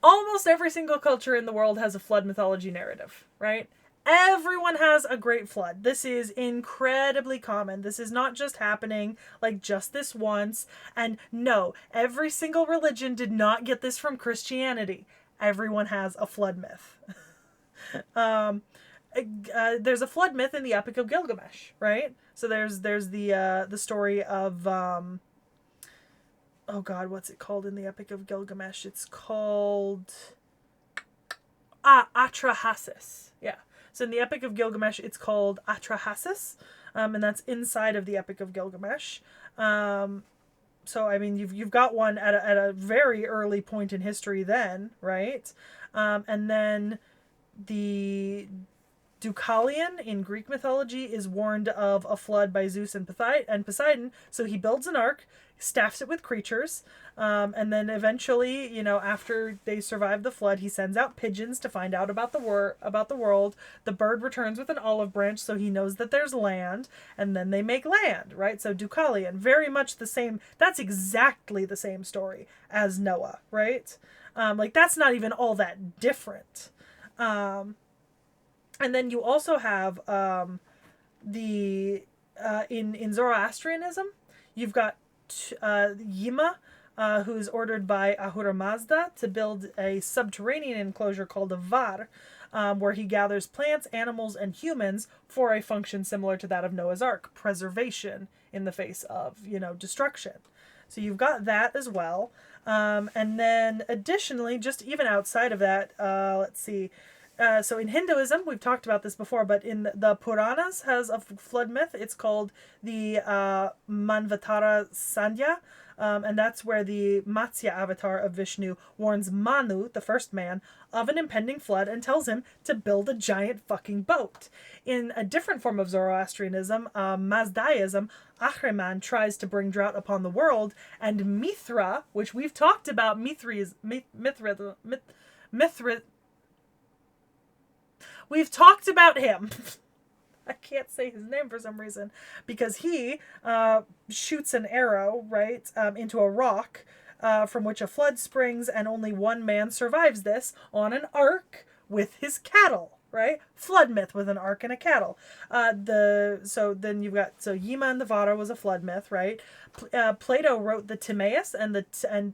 almost every single culture in the world has a flood mythology narrative, right? Everyone has a great flood. This is incredibly common. This is not just happening like just this once. And no, every single religion did not get this from Christianity. Everyone has a flood myth. There's a flood myth in the Epic of Gilgamesh, right? So there's the story of oh god, what's it called in the Epic of Gilgamesh? It's called Atrahasis. Yeah. So in the Epic of Gilgamesh, it's called Atrahasis, and that's inside of the Epic of Gilgamesh. So I mean, you've got one at a very early point in history, then, right? And then the Deucalion in Greek mythology is warned of a flood by Zeus and Poseidon, so he builds an ark, staffs it with creatures, and then eventually, after they survive the flood, he sends out pigeons to find out about the world. The bird returns with an olive branch, so he knows that there's land, and then they make land, right? So Deucalion, very much the same. That's exactly the same story as Noah, right? That's not even all that different. And then you also have in Zoroastrianism, you've got Yima, who's ordered by Ahura Mazda to build a subterranean enclosure called a Var, where he gathers plants, animals, and humans for a function similar to that of Noah's Ark, preservation in the face of, destruction. So you've got that as well. And then additionally, just even outside of that, let's see. So in Hinduism, we've talked about this before, but in the Puranas has a flood myth. It's called the Manvatara Sandhya, and that's where the Matsya avatar of Vishnu warns Manu, the first man, of an impending flood and tells him to build a giant fucking boat. In a different form of Zoroastrianism, Mazdaism, Ahriman tries to bring drought upon the world, and Mithra, which we've talked about, we've talked about him. I can't say his name for some reason. Because he shoots an arrow, right, into a rock from which a flood springs, and only one man survives this on an ark with his cattle, right? Flood myth with an ark and a cattle. So Yima and the Vara was a flood myth, right? Plato wrote the Timaeus, and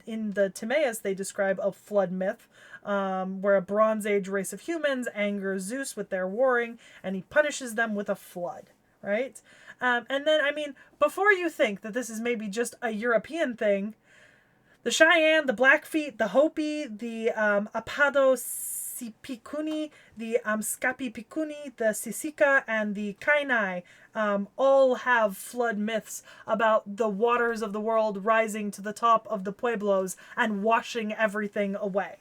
in the Timaeus they describe a flood myth, where a Bronze Age race of humans angers Zeus with their warring, and he punishes them with a flood, right? And then, I mean, before you think that this is maybe just a European thing, the Cheyenne, the Blackfeet, the Hopi, the Apadosipikuni, the Amskapipikuni, the Sisika, and the Kainai all have flood myths about the waters of the world rising to the top of the pueblos and washing everything away.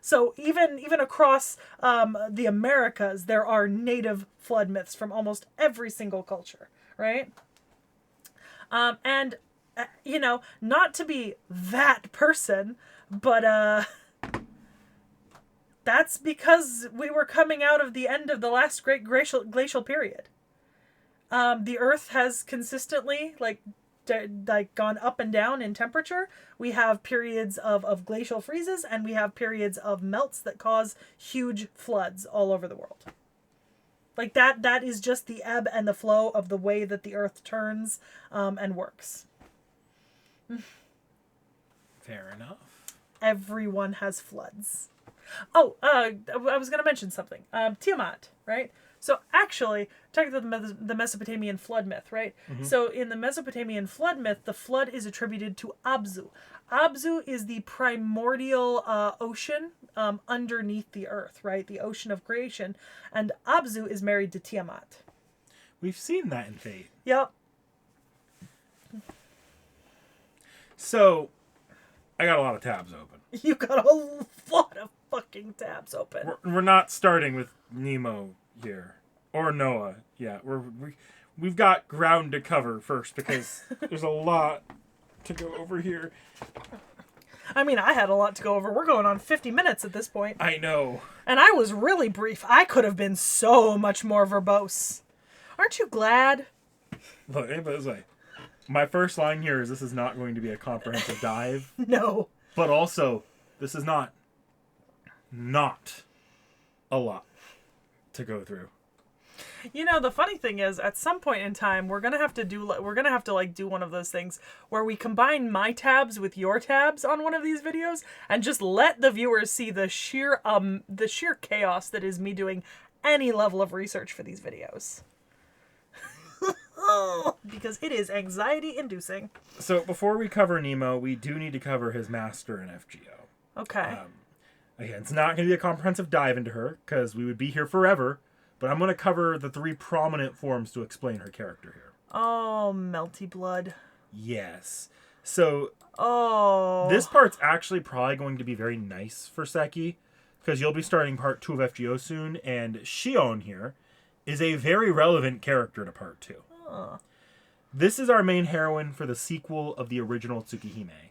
So even across the Americas, there are native flood myths from almost every single culture, right? And not to be that person, but that's because we were coming out of the end of the last great glacial period. The Earth has consistently gone up and down in temperature. We have periods of glacial freezes, and we have periods of melts that cause huge floods all over the world. That is just the ebb and the flow of the way that the Earth turns and works. Fair enough. Everyone has floods. Oh, I was going to mention something. Tiamat, right? So actually, talking about the Mesopotamian flood myth, right? Mm-hmm. So in the Mesopotamian flood myth, the flood is attributed to Abzu. Abzu is the primordial ocean underneath the earth, right? The ocean of creation. And Abzu is married to Tiamat. We've seen that in Fate. Yep. So, I got a lot of tabs open. You got a lot of fucking tabs open. We're not starting with Nemo here, or Noah. Yeah, we've got ground to cover first, because there's a lot to go over here. I mean, I had a lot to go over. We're going on 50 minutes at this point. I know. And I was really brief. I could have been so much more verbose. Aren't you glad? Look, put it this way. My first line here is this is not going to be a comprehensive dive. No. But also, this is not a lot to go through. The funny thing is, at some point in time, we're gonna have to do one of those things where we combine my tabs with your tabs on one of these videos, and just let the viewers see the sheer chaos that is me doing any level of research for these videos. Because it is anxiety inducing. So before we cover Nemo, we do need to cover his master in FGO. Okay. Again, it's not going to be a comprehensive dive into her, because we would be here forever, but I'm going to cover the 3 prominent forms to explain her character here. Oh, melty blood. Yes. So Oh. this part's actually probably going to be very nice for Sekhie, because you'll be starting part 2 of FGO soon, and Shion here is a very relevant character to part 2. Oh. This is our main heroine for the sequel of the original Tsukihime,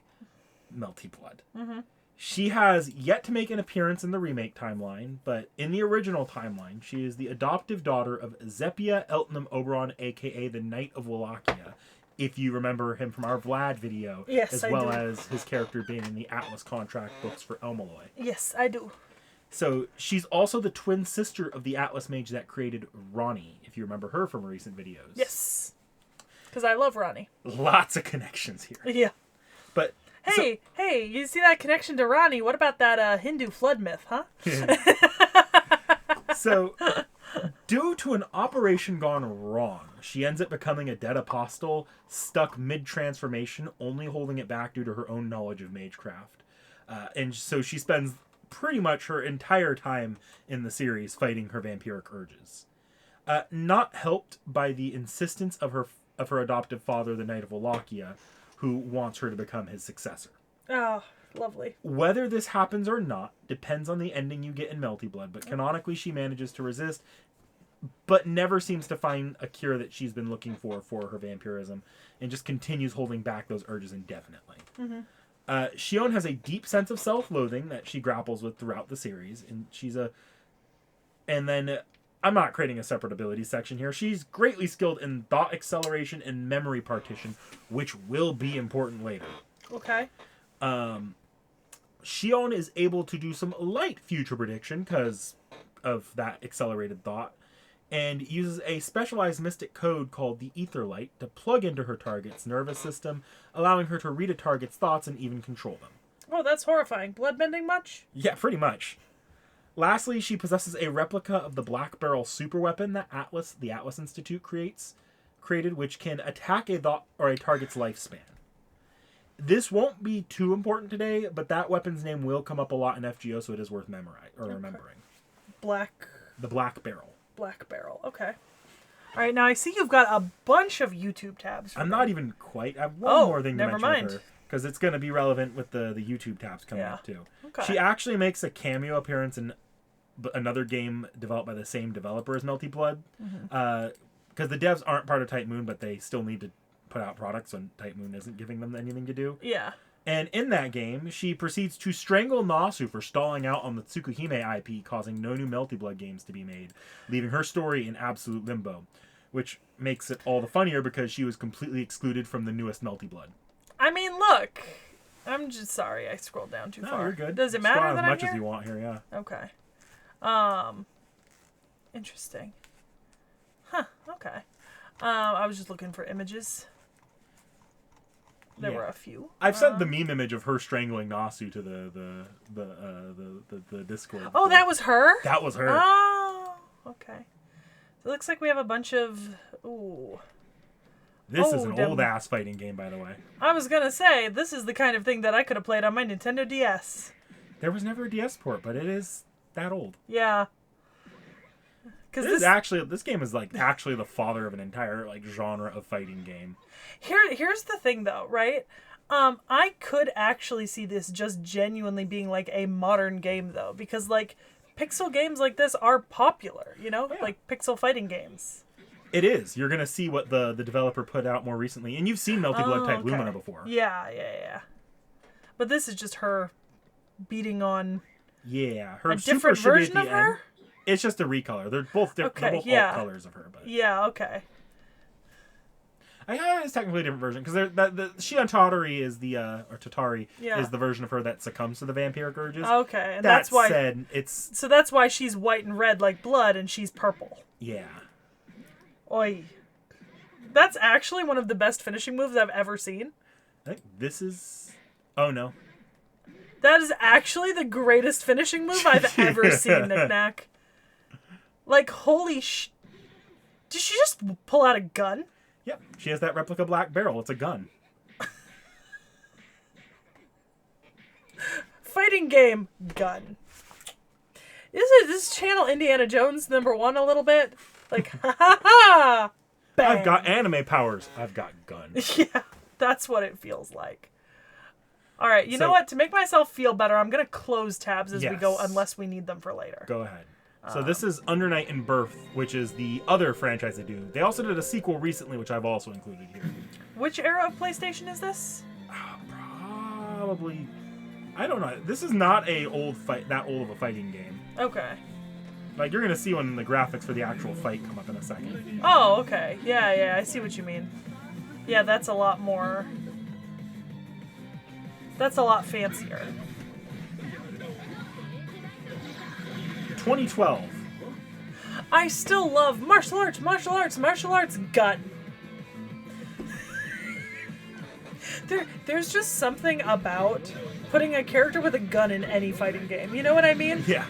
Melty Blood. Mm-hmm. She has yet to make an appearance in the remake timeline, but in the original timeline, she is the adoptive daughter of Zepia Eltnam Oberon, aka the Knight of Wallachia, if you remember him from our Vlad video, Yes, as I well do. as his character being in the Atlas contract books for Elmaloy. Yes, I do. So she's also the twin sister of the Atlas mage that created Ronnie, if you remember her from recent videos. Yes. Because I love Ronnie. Lots of connections here. Yeah. But Hey, you see that connection to Ronnie? What about that Hindu flood myth, huh? So, due to an operation gone wrong, she ends up becoming a dead apostle, stuck mid-transformation, only holding it back due to her own knowledge of magecraft. And so she spends pretty much her entire time in the series fighting her vampiric urges. Not helped by the insistence of her adoptive father, the Knight of Wallachia, who wants her to become his successor. Oh, lovely. Whether this happens or not depends on the ending you get in Melty Blood, but canonically she manages to resist, but never seems to find a cure that she's been looking for her vampirism, and just continues holding back those urges indefinitely. Mm-hmm. Shion has a deep sense of self-loathing that she grapples with throughout the series, and then I'm not creating a separate ability section here. She's greatly skilled in thought acceleration and memory partition, which will be important later. Okay. Shion is able to do some light future prediction because of that accelerated thought, and uses a specialized mystic code called the Ether Light to plug into her target's nervous system, allowing her to read a target's thoughts and even control them. Oh, that's horrifying. Bloodbending much? Yeah, pretty much. Lastly, she possesses a replica of the Black Barrel superweapon that the Atlas Institute created, which can attack a thought or a target's lifespan. This won't be too important today, but that weapon's name will come up a lot in FGO, so it is worth remembering. The Black Barrel. Black Barrel. Okay. All right, now I see you've got a bunch of YouTube tabs. I'm not even quite. I have one more thing to never mention mind. with her, because it's going to be relevant with the YouTube tabs coming up too. Okay. She actually makes a cameo appearance in another game developed by the same developer as Melty Blood, because the devs aren't part of Type Moon, but they still need to put out products when Type Moon isn't giving them anything to do. Yeah. And in that game, she proceeds to strangle Nasu for stalling out on the Tsukihime IP, causing no new Melty Blood games to be made, leaving her story in absolute limbo, which makes it all the funnier because she was completely excluded from the newest Melty Blood. I mean, look. I'm just sorry I scrolled down too far. No, you're good. Does it Scroll matter as that much I'm as here? you want here, yeah. Okay. Interesting. Huh, okay. I was just looking for images. There were a few. I've sent the meme image of her strangling Nasu to the Discord. Oh, before. that was her? That was her. Oh, okay. So it looks like we have a bunch of... Ooh. This is an old-ass fighting game, by the way. I was going to say, this is the kind of thing that I could have played on my Nintendo DS. There was never a DS port, but it is that old. Yeah. This game is actually the father of an entire genre of fighting game. Here's the thing though, right? I could actually see this just genuinely being like a modern game though, because pixel games like this are popular, like pixel fighting games. It is. You're gonna see what the developer put out more recently, and you've seen Melty Blood Type Lumina before. Yeah. But this is just her beating on. Yeah, her a different super version of her. End. It's just a recolor. They're both different. Okay, They're both alt colors of her. But yeah, okay. I know it's technically a different version because the Shion Tatari is Tatari is the version of her that succumbs to the vampiric urges. Okay, and that's why it's that's why she's white and red like blood, and she's purple. Yeah. Oi. That's actually one of the best finishing moves I've ever seen. I think this is. Oh no. That is actually the greatest finishing move I've ever seen, Knick-Knack. Holy Did she just pull out a gun? Yep, she has that replica Black Barrel. It's a gun. Fighting game, gun. Is this channel Indiana Jones #1 a little bit? Ha ha ha! Bang. I've got anime powers. I've got gun. Yeah. That's what it feels like. All right, you know So- what? To make myself feel better, I'm going to close tabs as we go Yes. unless we need them for later. Go ahead. So this is Under Night in Birth, which is the other franchise they do. They also did a sequel recently, which I've also included here. Which era of PlayStation is this? Probably, I don't know. This is not that old of a fighting game. Okay. Like, you're gonna see when the graphics for the actual fight come up in a second. Oh, okay. Yeah, I see what you mean. Yeah, that's a lot more... That's a lot fancier. 2012. I still love martial arts, gun. There's just something about putting a character with a gun in any fighting game. You know what I mean? Yeah.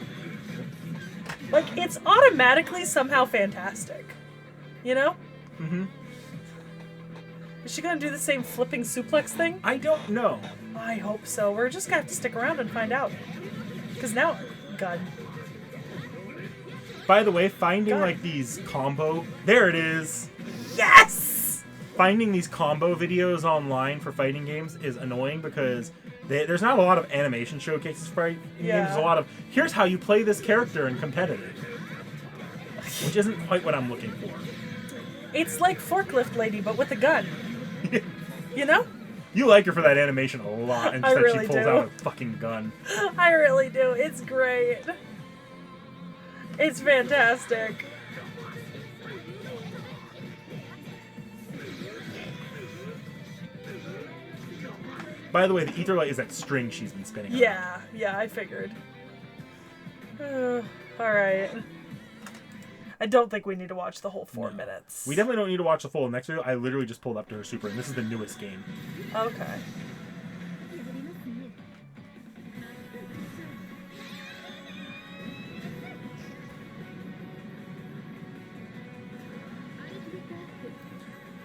Like, it's automatically somehow fantastic. You know? Mm-hmm. Is she gonna do the same flipping suplex thing? I don't know. I hope so. We're just gonna have to stick around and find out. Because now... Gun. By the way, finding God. like these combo... There it is! Yes! Finding these combo videos online for fighting games is annoying because there's not a lot of animation showcases for fighting games. There's a lot of, here's how you play this character in competitive. Which isn't quite what I'm looking for. It's like Forklift Lady, but with a gun. You know? You like her for that animation a lot, and I instead really she pulls do. out a fucking gun. I really do. It's great. It's fantastic. By the way, the ether light is that string she's been spinning. Yeah, I figured. Alright. I don't think we need to watch the whole 4 minutes. We definitely don't need to watch the full next video. I literally just pulled up to her super, and this is the newest game. Okay.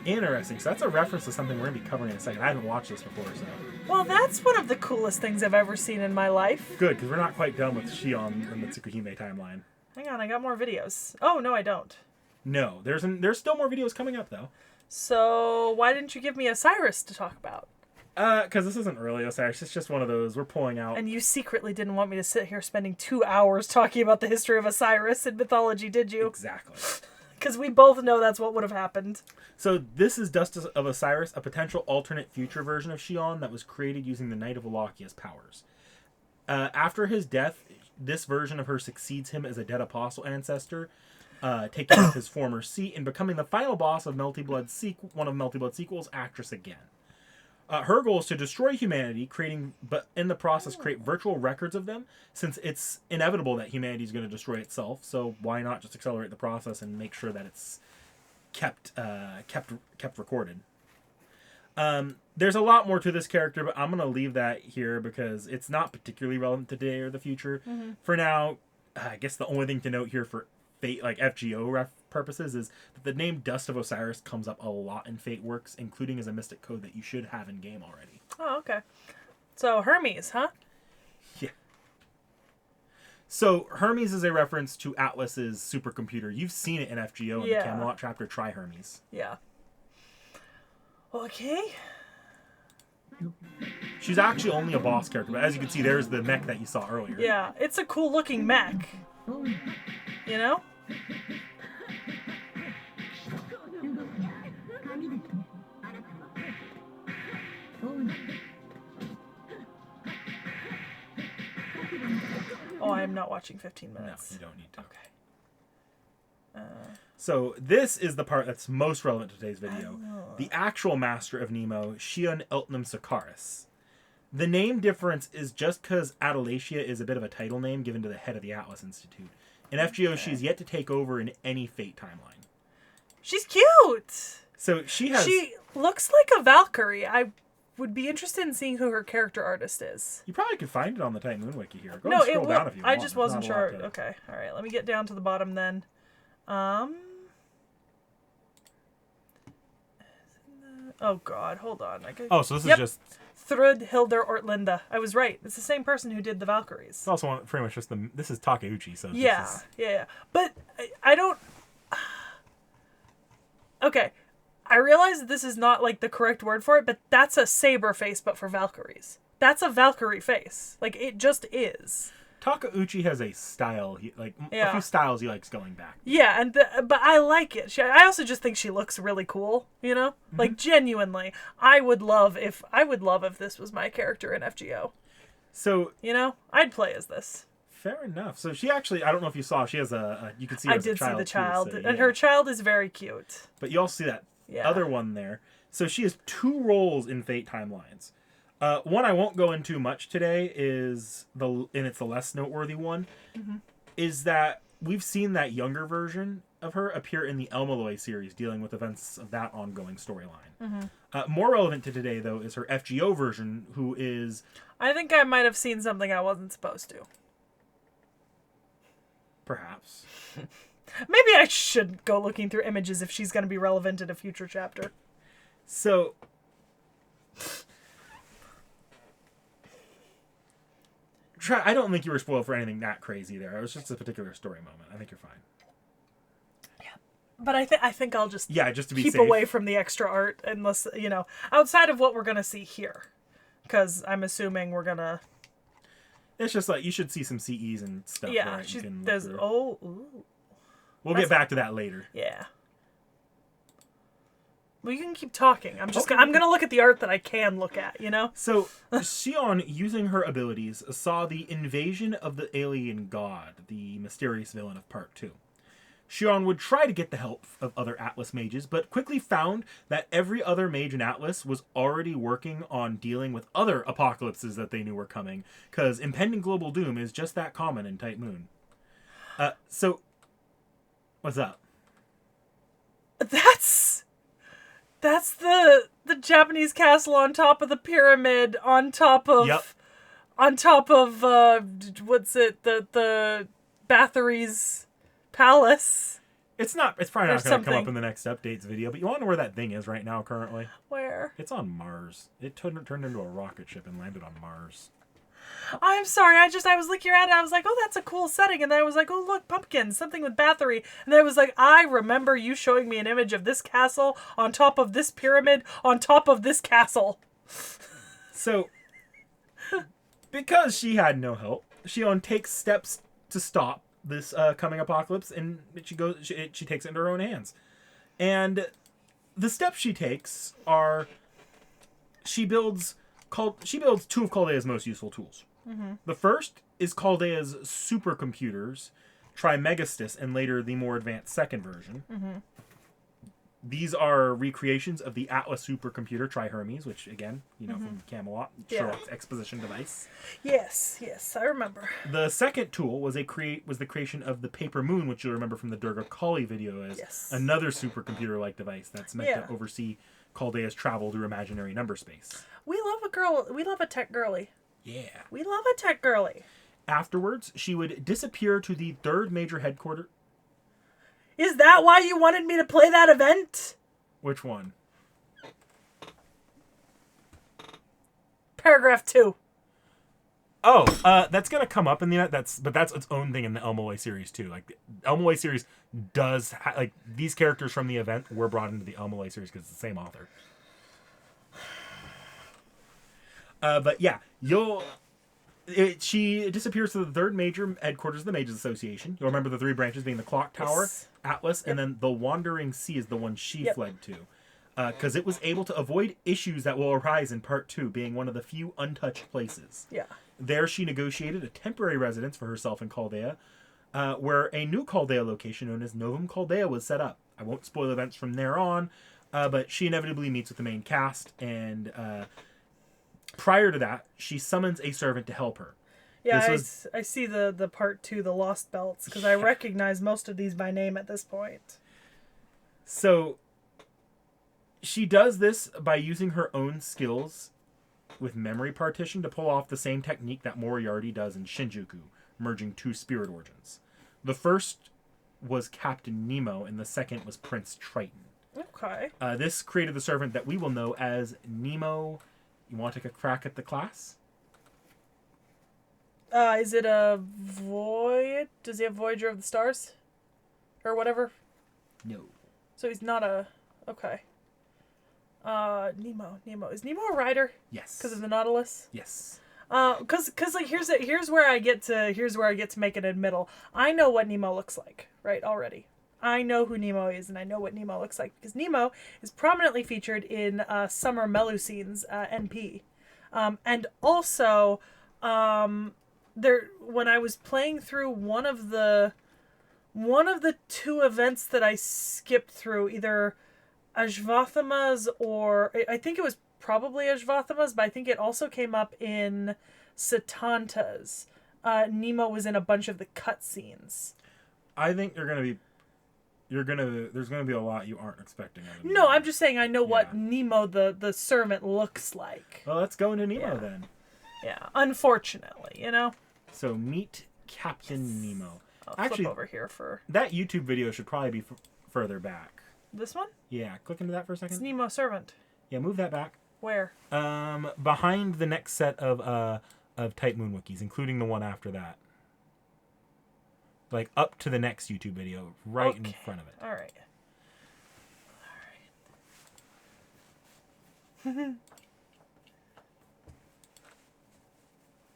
Interesting. So that's a reference to something we're going to be covering in a second. I haven't watched this before, so... Well, that's one of the coolest things I've ever seen in my life. Good, because we're not quite done with Shion and the Tsukuhime timeline. Hang on, I got more videos. Oh, no, I don't. No, there's still more videos coming up, though. So, why didn't you give me Osiris to talk about? Because this isn't really Osiris. It's just one of those. We're pulling out... And you secretly didn't want me to sit here spending 2 hours talking about the history of Osiris in mythology, did you? Exactly. Because we both know that's what would have happened. So this is Dust of Osiris, a potential alternate future version of Shion that was created using the Knight of Wallachia powers. After his death, this version of her succeeds him as a dead apostle ancestor, taking up his former seat and becoming the final boss of one of Melty Blood sequels, Actress Again. Her goal is to destroy humanity, but in the process create virtual records of them, since it's inevitable that humanity is going to destroy itself. So why not just accelerate the process and make sure that it's kept recorded? There's a lot more to this character, but I'm going to leave that here because it's not particularly relevant today or the future. Mm-hmm. For now, I guess the only thing to note here for Fate, like FGO purposes, is that the name Dust of Osiris comes up a lot in Fate works, including as a mystic code that you should have in game already. Oh, okay. So Hermes, huh? Yeah. So Hermes is a reference to Atlas's supercomputer. You've seen it in FGO in the Camelot chapter. Try Hermes. Yeah. Okay. She's actually only a boss character, but as you can see, there's the mech that you saw earlier. Yeah, it's a cool looking mech. You know? Oh, I am not watching 15 minutes. No, you don't need to. Okay. So this is the part that's most relevant to today's video. The actual master of Nemo, Shion Eltnam Sakaris. The name difference is just because Adalacia is a bit of a title name given to the head of the Atlas Institute. In FGO, she's yet to take over in any Fate timeline. She's cute! So she looks like a Valkyrie. I would be interested in seeing who her character artist is. You probably could find it on the Titan Moon Wiki here. Go No, and scroll down if you want. I just wasn't There's not a lot sure. to- Okay, all right. Let me get down to the bottom then. Oh God, hold on. Oh, so this is just... Thrud Hilder Ortlinda. I was right. It's the same person who did the Valkyries. It's also pretty much just the... This is Takeuchi, so... Yeah, this is, yeah. But I don't... Okay. I realize that this is not like the correct word for it, but that's a saber face, but for Valkyries. That's a Valkyrie face. Like, it just is. Takeuchi has a style, a Yeah. few styles he likes going back. Yeah, but I like it. I also just think she looks really cool, you know? Like, genuinely. I would love if this was my character in FGO. So, You know? I'd play as this. fair enough. So she actually, I don't know if you saw, she has you can see her I as a did see child the child, too, so, and yeah. her child is very cute. But you also see that other one there. So she has 2 roles in Fate timelines. One I won't go into much today is it's the less noteworthy one, is that we've seen that younger version of her appear in the Elmaloy series, dealing with events of that ongoing storyline. More relevant to today, though, is her FGO version, who is... I think I might have seen something I wasn't supposed to. Perhaps. Maybe I should go looking through images if she's going to be relevant in a future chapter. So... I don't think you were spoiled for anything that crazy there. It was just a particular story moment. I think you're fine. But I think I'll just just to be keep safe. away from the extra art unless, outside of what we're going to see here. Because I'm assuming we're going to... It's just like, you should see some CEs and stuff. Yeah, right? there's... Oh, ooh. We'll get back to that later. Yeah. Well, you can keep talking. I'm going to look at the art that I can look at, you know? So, Xion, using her abilities, saw the invasion of the alien god, the mysterious villain of Part 2. Xion would try to get the help of other Atlas mages, but quickly found that every other mage in Atlas was already working on dealing with other apocalypses that they knew were coming, because impending global doom is just that common in Type Moon. So, what's up? That's the Japanese castle on top of the pyramid, on top of what's it, the Bathory's palace. It's probably not going to come something. up in the next updates video, but you want to know where that thing is right now currently? Where? It's on Mars. It turned into a rocket ship and landed on Mars. I'm sorry, I was looking at it, I was like, oh, that's a cool setting, and then I was like, oh, look, pumpkins, something with Bathory, and then I was like, I remember you showing me an image of this castle on top of this pyramid on top of this castle. So, because she had no help, Xion takes steps to stop this coming apocalypse, and she takes it into her own hands. And the steps she takes are, she builds 2 of Caldea's most useful tools. The first is Caldea's supercomputers, Trimegastus, and later the more advanced second version. These are recreations of the Atlas supercomputer Tri-Hermes, which, again, from Camelot, Sherlock's exposition device. Yes, I remember. The second tool was the creation of the Paper Moon, which you'll remember from the Durga Kali video as another supercomputer-like device that's meant to oversee Caldea's travel through imaginary number space. We love a tech girly. Yeah. We love a tech girly. Afterwards, she would disappear to the 3rd major headquarters. Is that why you wanted me to play that event? Which one? Paragraph 2. Oh, that's gonna come up in the that's its own thing in the Elmaloy series too. Like the Elmaloy series does these characters from the event were brought into the Elmaloy series because it's the same author. But yeah, she disappears to the 3rd major headquarters of the Mages Association. You'll remember the 3 branches being the Clock Tower, Atlas, and then the Wandering Sea is the one she fled to. Because it was able to avoid issues that will arise in Part 2, being one of the few untouched places. Yeah. There she negotiated a temporary residence for herself in Chaldea, where a new Chaldea location known as Novum Chaldea was set up. I won't spoil events from there on, but she inevitably meets with the main cast, and prior to that, she summons a servant to help her. Yeah, I see the Part 2, the Lost Belts, because I recognize most of these by name at this point. So, she does this by using her own skills with memory partition to pull off the same technique that Moriarty does in Shinjuku, merging 2 spirit origins. The first was Captain Nemo, and the second was Prince Triton. Okay. This created the servant that we will know as Nemo. You want to take a crack at the class? Is it a Void? Does he have Voyager of the Stars? Or whatever? No. So he's not a... Okay. Nemo. Is Nemo a rider? Yes. Because of the Nautilus? Yes. Cause like here's where I get to make an admittal. I know what Nemo looks like, right, already. I know who Nemo is, and I know what Nemo looks like, because Nemo is prominently featured in Summer Melusine's NP. And also, when I was playing through one of the two events that I skipped through, either Ashvatthama's or I think it was probably Ashvatthama's, but I think it also came up in Satanta's. Nemo was in a bunch of the cutscenes. I think there's gonna be a lot you aren't expecting. No, I'm just saying I know what Nemo the servant looks like. Well, let's go into Nemo then. Yeah, unfortunately, you know. So meet Captain Nemo. I'll Actually, flip over here for that YouTube video should probably be further back. this one. Yeah, click into that for a second. It's Nemo servant. Yeah, move that back. Where? Behind the next set of Type Moon wikis, including the one after that. Like up to the next YouTube video, right in front of it. All right.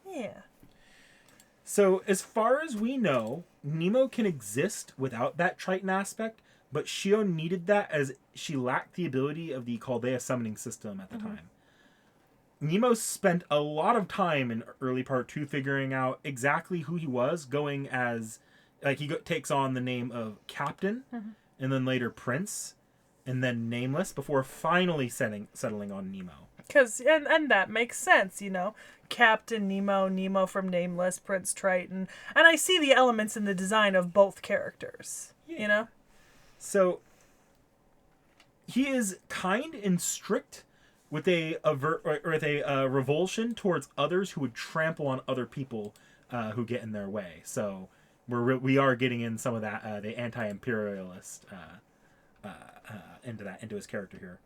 Yeah. So, as far as we know, Nemo can exist without that Triton aspect, but Shio needed that as she lacked the ability of the Chaldea summoning system at the time. Nemo spent a lot of time in early part 2 figuring out exactly who he was, going as, like, he takes on the name of Captain, and then later Prince, and then Nameless, before finally settling on Nemo. Because, and that makes sense, you know. Captain Nemo, Nemo from Nameless, Prince Triton. And I see the elements in the design of both characters, you know? So, he is kind and strict with a revulsion towards others who would trample on other people who get in their way. So, we are getting in some of that, the anti-imperialist into his character here.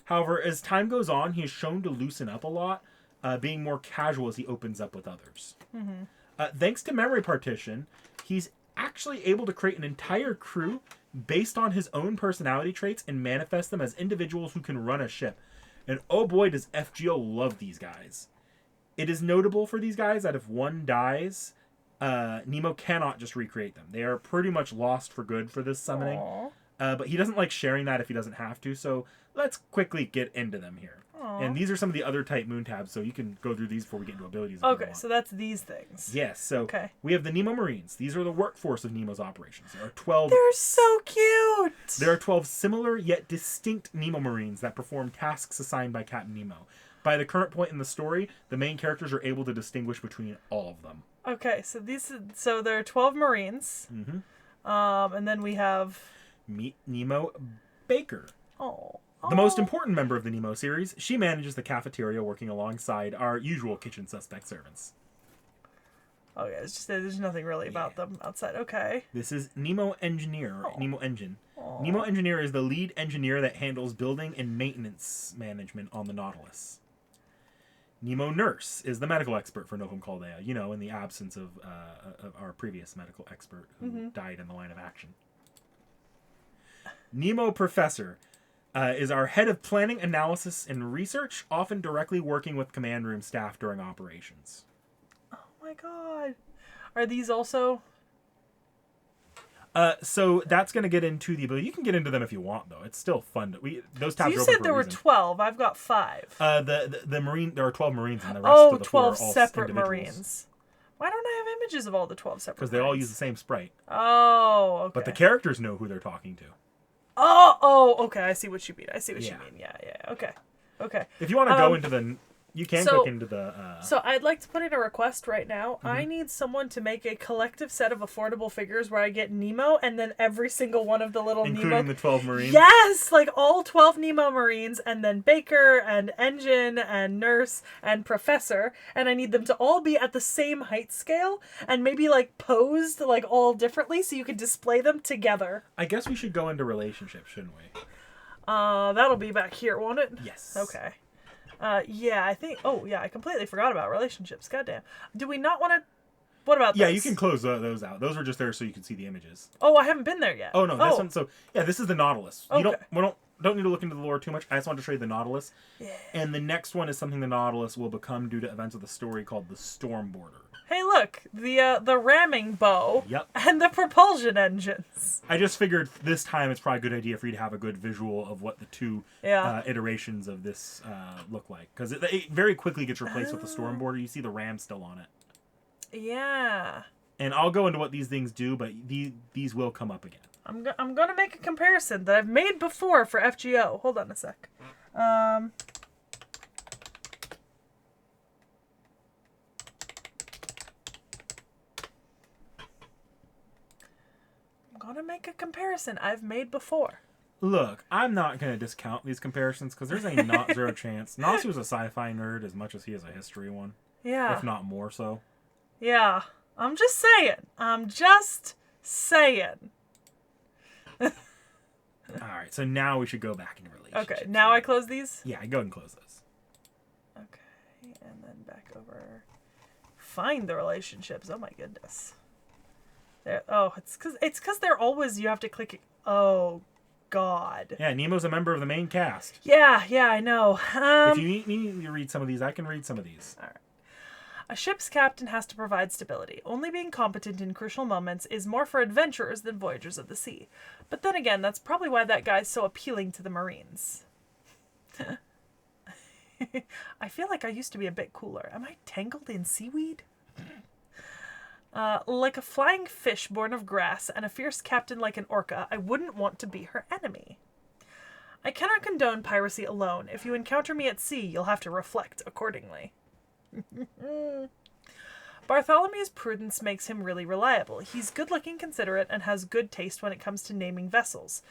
However, as time goes on, he is shown to loosen up a lot, being more casual as he opens up with others. Thanks to memory partition, he's actually able to create an entire crew based on his own personality traits and manifest them as individuals who can run a ship. And oh boy, does FGO love these guys. It is notable for these guys that if one dies, Nemo cannot just recreate them. They are pretty much lost for good for this summoning. But he doesn't like sharing that if he doesn't have to, so let's quickly get into them here. And these are some of the other Type Moon tabs, so you can go through these before we get into abilities. Okay, so that's these things. Yes, so we have the Nemo Marines. These are the workforce of Nemo's operations. There are 12... They're so cute! There are 12 similar yet distinct Nemo Marines that perform tasks assigned by Captain Nemo. By the current point in the story, the main characters are able to distinguish between all of them. Okay, so there are 12 Marines. And then we have... Meet Nemo Baker. Oh. The most important member of the Nemo series, she manages the cafeteria working alongside our usual kitchen suspect servants. Okay, it's just there's nothing really about them outside. Okay. This is Nemo Engineer, or Nemo Engine. Nemo Engineer is the lead engineer that handles building and maintenance management on the Nautilus. Nemo Nurse is the medical expert for Novum Chaldea, you know, in the absence of our previous medical expert who died in the line of action. Nemo Professor is our head of planning, analysis, and research, often directly working with command room staff during operations. Oh my god. Are these also... So that's going to get into the ability. You can get into them if you want, though. It's still fun. Those tabs so you are open said there were 12. I've got 5. The Marine... There are 12 Marines, and the rest of the 12 4 are all separate individuals. Marines. Why don't I have images of all the 12 separate Because they all use the same sprite. Oh, okay. But the characters know who they're talking to. Oh, okay. I see what you mean. Yeah, okay. If you want to go into the... You can click into the... So I'd like to put in a request right now. I need someone to make a collective set of affordable figures where I get Nemo and then every single one of the little including Nemo... the 12 Marines? Yes! Like all 12 Nemo Marines and then Baker and Engine and Nurse and Professor. And I need them to all be at the same height scale and maybe like posed like all differently so you can display them together. I guess we should go into relationships, shouldn't we? That'll be back here, won't it? Yes. Okay. Yeah, I think... Oh, yeah, I completely forgot about relationships. Goddamn. Do we not want to... What about Yeah, this? you can close those out. Those are just there so you can see the images. Oh, I haven't been there yet. Oh, no, this one... So, yeah, this is the Nautilus. Okay. don't need to look into the lore too much. I just wanted to show you the Nautilus. Yeah. And the next one is something the Nautilus will become due to events of the story called the Storm Border. Hey, look, the ramming bow Yep. and the propulsion engines. I just figured this time it's probably a good idea for you to have a good visual of what the two iterations of this look like. Because it very quickly gets replaced with the Storm Border. You see the ram still on it. Yeah. And I'll go into what these things do, but these will come up again. I'm going to make a comparison that I've made before for FGO. Hold on a sec. I'm going to make a comparison I've made before. Look, I'm not going to discount these comparisons because there's a not zero chance. Nasu's a sci-fi nerd as much as he is a history one. Yeah. If not more so. Yeah. I'm just saying. Alright, so now we should go back into relationships. Okay, now I close these? Yeah, go ahead and close those. Okay, and then back over. Find the relationships. Oh my goodness. There. Oh, it's because they're always, you have to click it. Oh, God. Yeah, Nemo's a member of the main cast. Yeah, I know. If you need me to read some of these, I can read some of these. All right. A ship's captain has to provide stability. Only being competent in crucial moments is more for adventurers than voyagers of the sea. But then again, that's probably why that guy's so appealing to the Marines. I feel like I used to be a bit cooler. Am I tangled in seaweed? Like a flying fish born of grass and a fierce captain like an orca, I wouldn't want to be her enemy. I cannot condone piracy alone. If you encounter me at sea, you'll have to reflect accordingly. Bartholomew's prudence makes him really reliable. He's good-looking, considerate, and has good taste when it comes to naming vessels.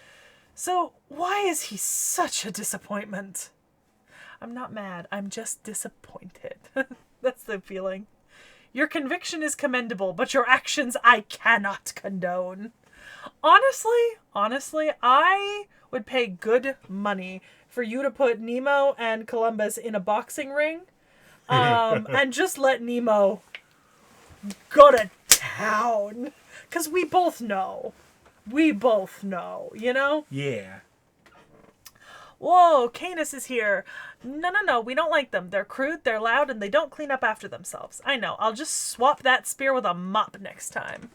So, why is he such a disappointment? I'm not mad, I'm just disappointed. That's the feeling. Your conviction is commendable, but your actions I cannot condone. Honestly, I would pay good money for you to put Nemo and Columbus in a boxing ring. And just let Nemo go to town. Because we both know, you know? Yeah. Whoa, Canis is here. No, we don't like them. They're crude, they're loud, and they don't clean up after themselves. I know, I'll just swap that spear with a mop next time.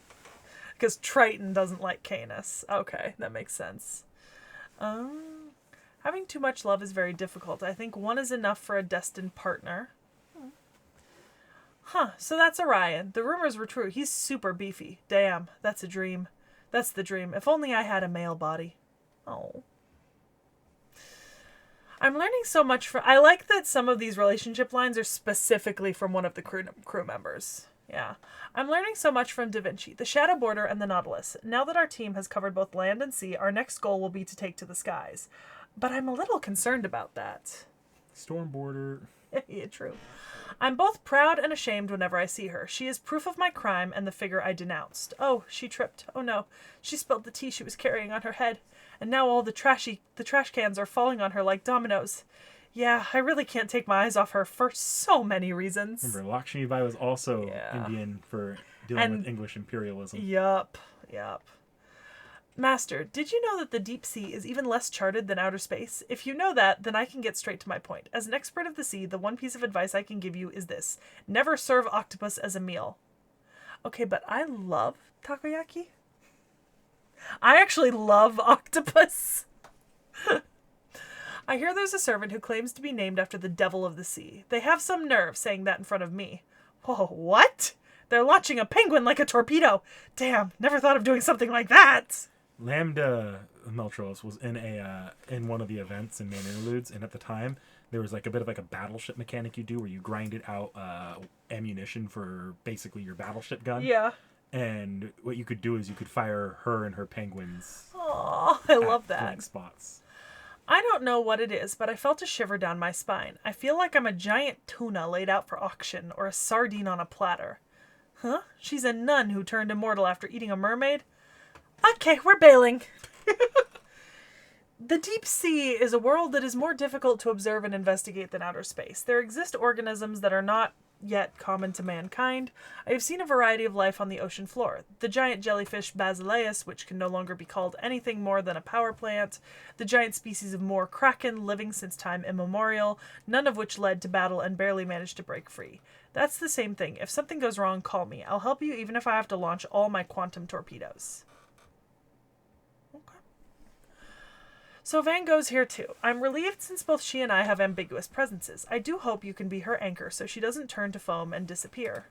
Because Triton doesn't like Canis. Okay, that makes sense. Having too much love is very difficult. I think one is enough for a destined partner. Huh, so that's Orion. The rumors were true. He's super beefy. Damn, that's a dream. That's the dream. If only I had a male body. Oh. I'm learning so much from... I like that some of these relationship lines are specifically from one of the crew members. Yeah. I'm learning so much from Da Vinci, the Shadow Border, and the Nautilus. Now that our team has covered both land and sea, our next goal will be to take to the skies. But I'm a little concerned about that. Storm Border. Yeah, true. I'm both proud and ashamed whenever I see her. She is proof of my crime and the figure I denounced. Oh, she tripped. Oh no. She spilled the tea she was carrying on her head. And now all the trash cans are falling on her like dominoes. Yeah, I really can't take my eyes off her for so many reasons. Remember, Lakshmi Bai was also Indian for dealing with English imperialism. Yup. Master, did you know that the deep sea is even less charted than outer space? If you know that, then I can get straight to my point. As an expert of the sea, the one piece of advice I can give you is this. Never serve octopus as a meal. Okay, but I love takoyaki. I actually love octopus. I hear there's a servant who claims to be named after the devil of the sea. They have some nerve saying that in front of me. Whoa, what? They're launching a penguin like a torpedo. Damn, never thought of doing something like that. Lambda Meltros was in one of the events in main interludes, and at the time there was like a bit of like a battleship mechanic you do where you grinded out ammunition for basically your battleship gun. Yeah. And what you could do is you could fire her and her penguins. Oh, I love that. Blank spots. I don't know what it is, but I felt a shiver down my spine. I feel like I'm a giant tuna laid out for auction or a sardine on a platter. Huh? She's a nun who turned immortal after eating a mermaid? Okay, we're bailing. The deep sea is a world that is more difficult to observe and investigate than outer space. There exist organisms that are not yet common to mankind. I have seen a variety of life on the ocean floor. The giant jellyfish Basileus, which can no longer be called anything more than a power plant. The giant species of Moor kraken living since time immemorial, none of which led to battle and barely managed to break free. That's the same thing. If something goes wrong, call me. I'll help you even if I have to launch all my quantum torpedoes. Okay. So Van Gogh's here too. I'm relieved since both she and I have ambiguous presences. I do hope you can be her anchor so she doesn't turn to foam and disappear.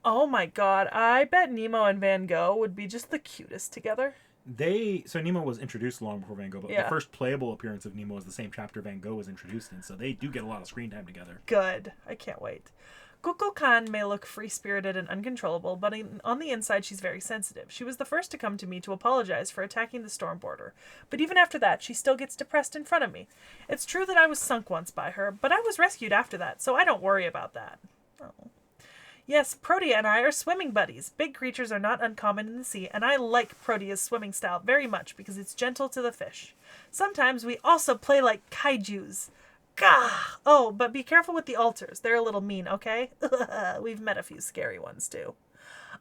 Oh my god, I bet Nemo and Van Gogh would be just the cutest together. So Nemo was introduced long before Van Gogh, but the first playable appearance of Nemo was the same chapter Van Gogh was introduced in, so they do get a lot of screen time together. Good. I can't wait. Kukulkan may look free-spirited and uncontrollable, but on the inside she's very sensitive. She was the first to come to me to apologize for attacking the storm border, but even after that she still gets depressed in front of me. It's true that I was sunk once by her, but I was rescued after that, so I don't worry about that. Oh. Yes, Protea and I are swimming buddies. Big creatures are not uncommon in the sea, and I like Protea's swimming style very much because it's gentle to the fish. Sometimes we also play like kaijus. Gah! Oh, but be careful with the altars. They're a little mean, okay? We've met a few scary ones, too.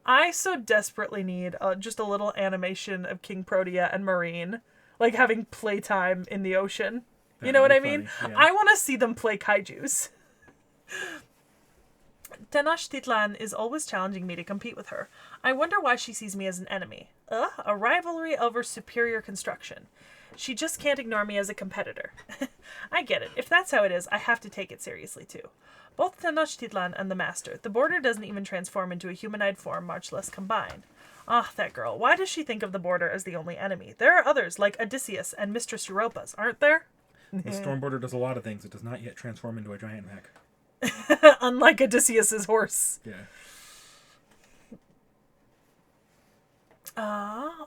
I so desperately need just a little animation of King Protea and Marine, like having playtime in the ocean. You know what I mean? Funny, yeah. I want to see them play kaijus. Tenochtitlan is always challenging me to compete with her. I wonder why she sees me as an enemy. A rivalry over superior construction. She just can't ignore me as a competitor. I get it. If that's how it is, I have to take it seriously too. Both Tenochtitlan and the Master. The border doesn't even transform into a humanoid form, much less combine. Ah, that girl. Why does she think of the border as the only enemy? There are others, like Odysseus and Mistress Europa's, aren't there? The storm border does a lot of things. It does not yet transform into a giant mech. Unlike Odysseus's horse. Yeah.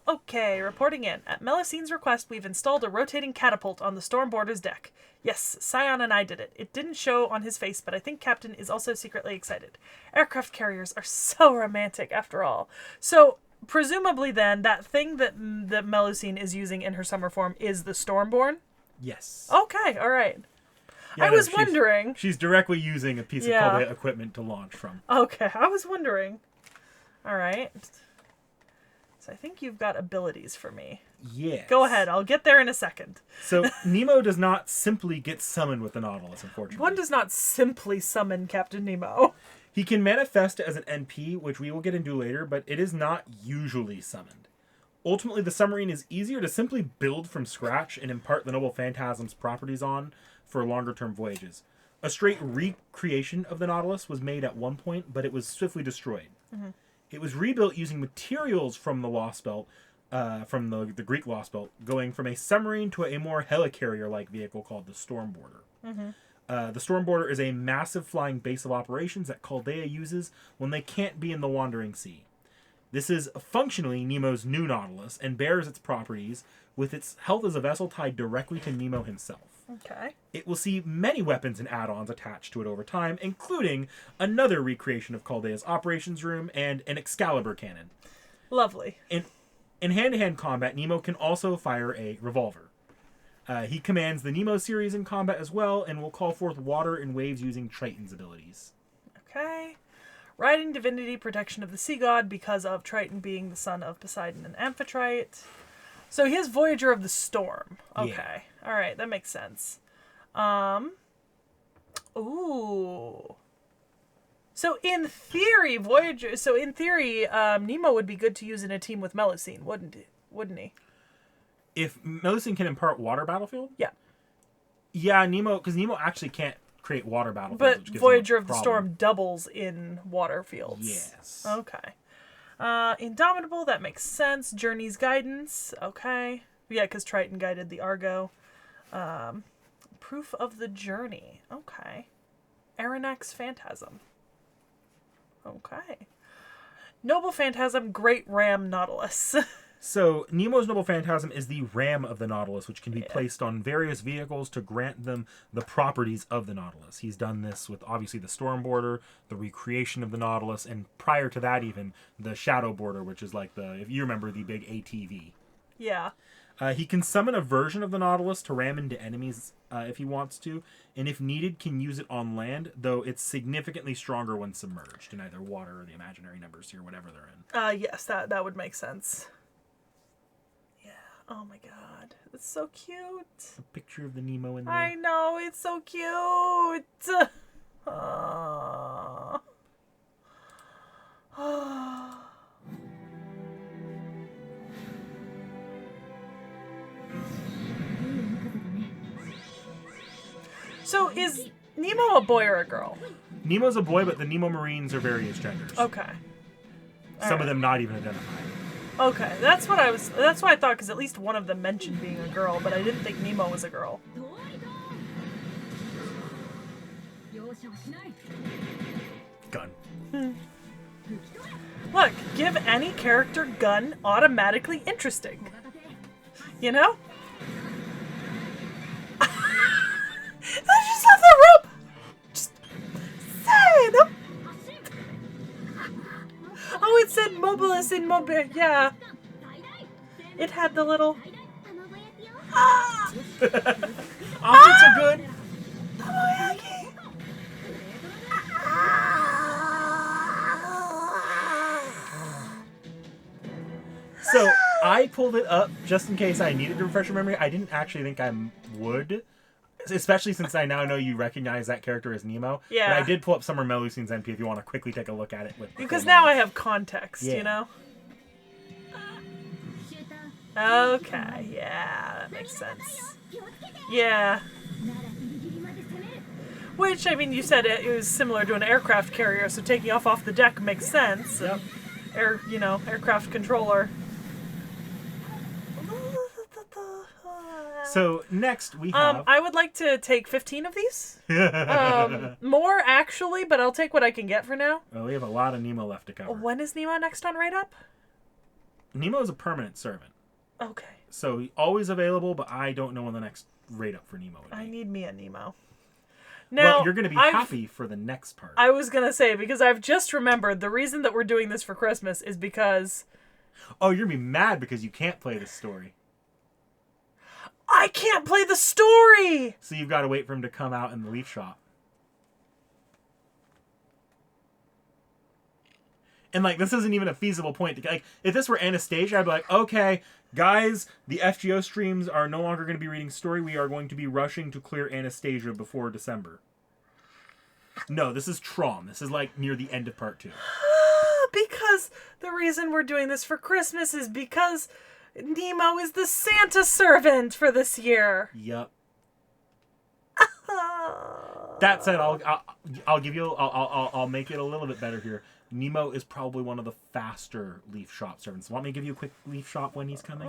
Okay, reporting in. At Melusines' request, we've installed a rotating catapult on the storm border's deck. Yes, Scion and I did it. It didn't show on his face, but I think Captain is also secretly excited. Aircraft carriers are so romantic, after all. So, presumably then, that thing that Melusine is using in her summer form is the Stormborn? Yes. Okay, alright. Yeah, I was wondering. She's directly using a piece of Chaldea equipment to launch from. Okay, I was wondering. Alright. So I think you've got abilities for me. Yes. Go ahead, I'll get there in a second. So, Nemo does not simply get summoned with the Nautilus, unfortunately. One does not simply summon Captain Nemo. He can manifest as an NP, which we will get into later, but it is not usually summoned. Ultimately, the submarine is easier to simply build from scratch and impart the Noble Phantasm's properties on for longer-term voyages. A straight recreation of the Nautilus was made at one point, but it was swiftly destroyed. Mm-hmm. It was rebuilt using materials from the Lost Belt, from the Greek Lost Belt, going from a submarine to a more helicarrier-like vehicle called the Stormborder. Mm-hmm. The Stormborder is a massive flying base of operations that Chaldea uses when they can't be in the Wandering Sea. This is functionally Nemo's new Nautilus and bears its properties, with its health as a vessel tied directly to Nemo himself. Okay. It will see many weapons and add-ons attached to it over time, including another recreation of Chaldea's operations room and an Excalibur cannon. Lovely. In hand-to-hand combat, Nemo can also fire a revolver. He commands the Nemo series in combat as well, and will call forth water and waves using Triton's abilities. Okay. Riding divinity, protection of the sea god, because of Triton being the son of Poseidon and Amphitrite. So he has Voyager of the Storm. Okay. Yeah. Alright, that makes sense. Ooh. So in theory, Nemo would be good to use in a team with Melusine, wouldn't he? If Melusine can impart water battlefield? Yeah. Yeah, because Nemo actually can't create water battlefields. But Voyager of the Storm doubles in water fields. Yes. Okay. Indomitable, that makes sense. Journey's Guidance, okay. Yeah, because Triton guided the Argo. Proof of the Journey, okay. Aronnax Phantasm. Okay. Noble Phantasm, Great Ram Nautilus. So, Nemo's Noble Phantasm is the ram of the Nautilus, which can be placed on various vehicles to grant them the properties of the Nautilus. He's done this with, obviously, the Stormborder, the recreation of the Nautilus, and prior to that even, the Shadow Border, which is like if you remember, the big ATV. Yeah. He can summon a version of the Nautilus to ram into enemies if he wants to, and if needed, can use it on land, though it's significantly stronger when submerged in either water or the imaginary numbers here, whatever they're in. Yes, that would make sense. Yeah. Oh my god. It's so cute. A picture of the Nemo in there. I know, it's so cute. So is Nemo a boy or a girl? Nemo's a boy, but the Nemo Marines are various genders. Okay. Some of them not even identified. Okay, that's what I thought, because at least one of them mentioned being a girl, but I didn't think Nemo was a girl. Gun. Look, give any character gun automatically interesting. You know? I just have the rope! Just say them! Oh, it said mobilis in mobile. Yeah. It had the little... Ah! It's a good. So I pulled it up just in case I needed to refresh your memory. I didn't actually think I would, especially since I now know you recognize that character as Nemo. Yeah. But I did pull up Summer Melusine's NP if you want to quickly take a look at it. Because now I have context, you know? Okay, yeah, that makes sense. Yeah. Which, I mean, you said it was similar to an aircraft carrier, so taking off the deck makes sense. Yep. Aircraft controller. So next we have... I would like to take 15 of these. More, actually, but I'll take what I can get for now. Well, we have a lot of Nemo left to cover. When is Nemo next on Rate Up? Nemo is a permanent servant. Okay. So always available, but I don't know when the next rate up for Nemo would be. I need me a Nemo. Now, well, you're going to be happy for the next part. I was going to say, because I've just remembered the reason that we're doing this for Christmas is because... Oh, you're going to be mad because you can't play this story. I can't play the story! So you've got to wait for him to come out in the Leaf Shop. And, like, this isn't even a feasible point. Like, if this were Anastasia, I'd be like, okay, guys, the FGO streams are no longer going to be reading story. We are going to be rushing to clear Anastasia before December. No, this is Trom. This is, like, near the end of part 2. Because the reason we're doing this for Christmas is because Nemo is the Santa servant for this year. Yep. That said, I'll give you I'll make it a little bit better here. Nemo is probably one of the faster Leaf Shop servants. Want me to give you a quick Leaf Shop when he's coming?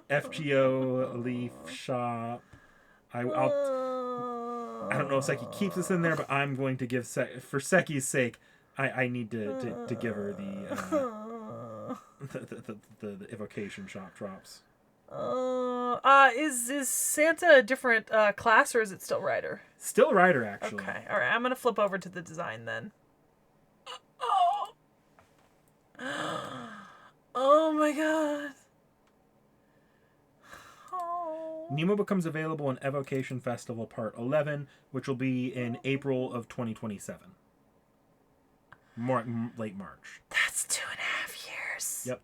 FGO Leaf Shop. I don't know if Sekhie keeps this in there, but I'm going to give for Sekhie's sake. I need to give her the evocation shop drops. Is Santa a different class, or is it still Rider? Still Rider, actually. Okay, all right. I'm gonna flip over to the design then. Oh my god. Oh. Nemo becomes available in Evocation Festival Part 11, which will be in April of 2027. Late March. That's 2.5 years. Yep.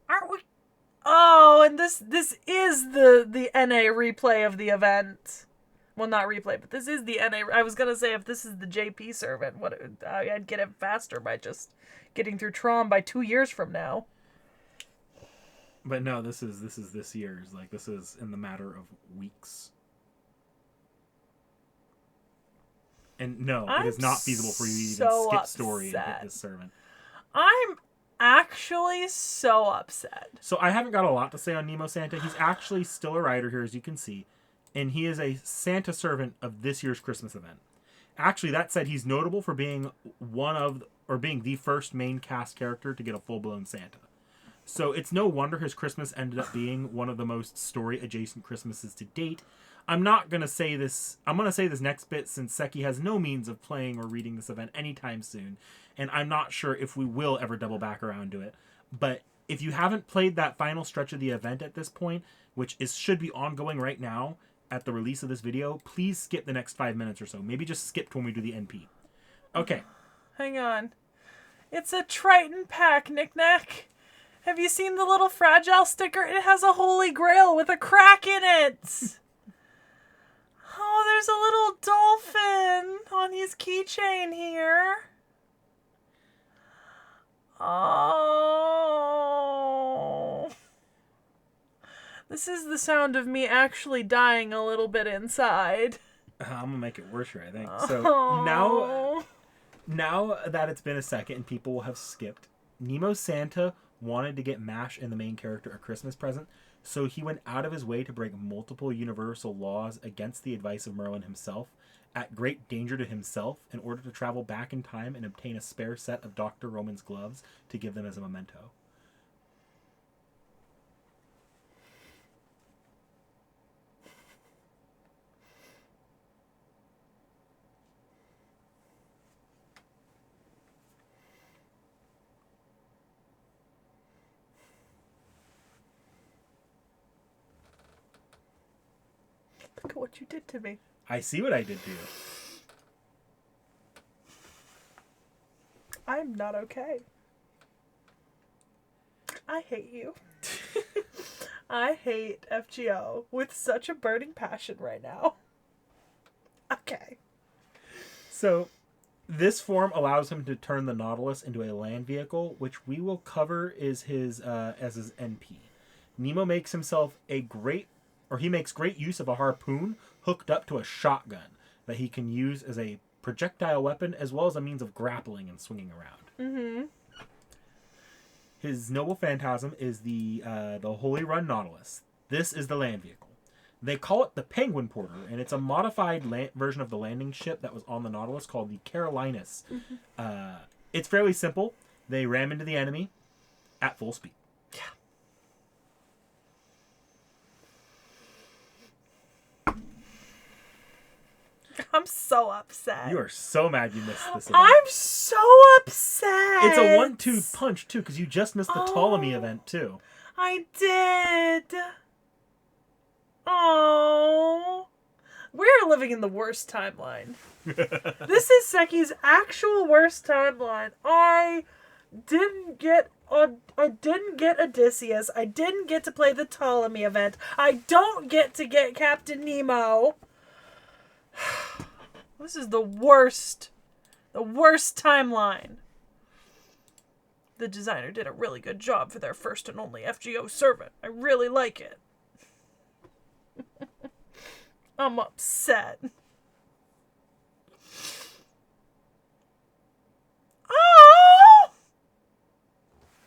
Aren't we? Oh, and this is the NA replay of the event. Well, not replay, but this is the NA. I was gonna say if this is the JP servant, I'd get it faster by just getting through Trom by 2 years from now. But no, this is this year's. Like, this is in the matter of weeks. And no, it is not feasible for you to even skip story and hit this servant. I'm actually so upset. So I haven't got a lot to say on Nemo Santa. He's actually still a rider here, as you can see. And he is a Santa servant of this year's Christmas event. Actually, that said, he's notable for being being the first main cast character to get a full-blown Santa. So it's no wonder his Christmas ended up being one of the most story-adjacent Christmases to date. I'm not going to say this... I'm going to say this next bit since Sekhie has no means of playing or reading this event anytime soon. And I'm not sure if we will ever double back around to it. But if you haven't played that final stretch of the event at this point, which should be ongoing right now at the release of this video, please skip the next 5 minutes or so. Maybe just skip to when we do the NP. Okay. Hang on. It's a Triton pack, Knick-Knack. Have you seen the little fragile sticker? It has a holy grail with a crack in it. Oh, there's a little dolphin on his keychain here. Oh. This is the sound of me actually dying a little bit inside. I'm gonna make it worse here, I think. So now that it's been a second and people will have skipped, Nemo's Santa wanted to get MASH and the main character a Christmas present, so he went out of his way to break multiple universal laws against the advice of Merlin himself, at great danger to himself, in order to travel back in time and obtain a spare set of Dr. Roman's gloves to give them as a memento. Look at what you did to me. I see what I did to you. I'm not okay. I hate you. I hate FGO with such a burning passion right now. Okay. So, this form allows him to turn the Nautilus into a land vehicle, which we will cover is his as his NP. Nemo makes great use of a harpoon hooked up to a shotgun that he can use as a projectile weapon as well as a means of grappling and swinging around. Mm-hmm. His noble phantasm is the Holy Run Nautilus. This is the land vehicle. They call it the Penguin Porter, and it's a modified version of the landing ship that was on the Nautilus called the Carolinus. Mm-hmm. It's fairly simple. They ram into the enemy at full speed. Yeah. I'm so upset. You are so mad you missed this event. I'm so upset. It's a 1-2 punch, too, because you just missed the Ptolemy event, too. I did. Oh. We're living in the worst timeline. This is Sekhie's actual worst timeline. I didn't get Odysseus. I didn't get to play the Ptolemy event. I don't get to get Captain Nemo. This is the worst timeline. The designer did a really good job for their first and only FGO servant. I really like it. I'm upset. Oh!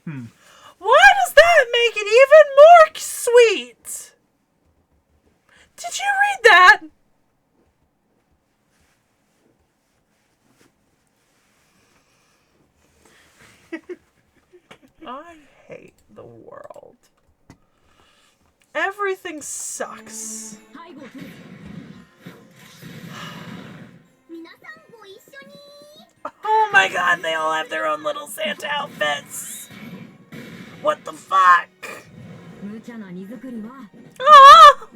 Why does that make it even more sweet? Did you read that? I hate the world. Everything sucks. Oh my god, they all have their own little Santa outfits. What the fuck? Ah!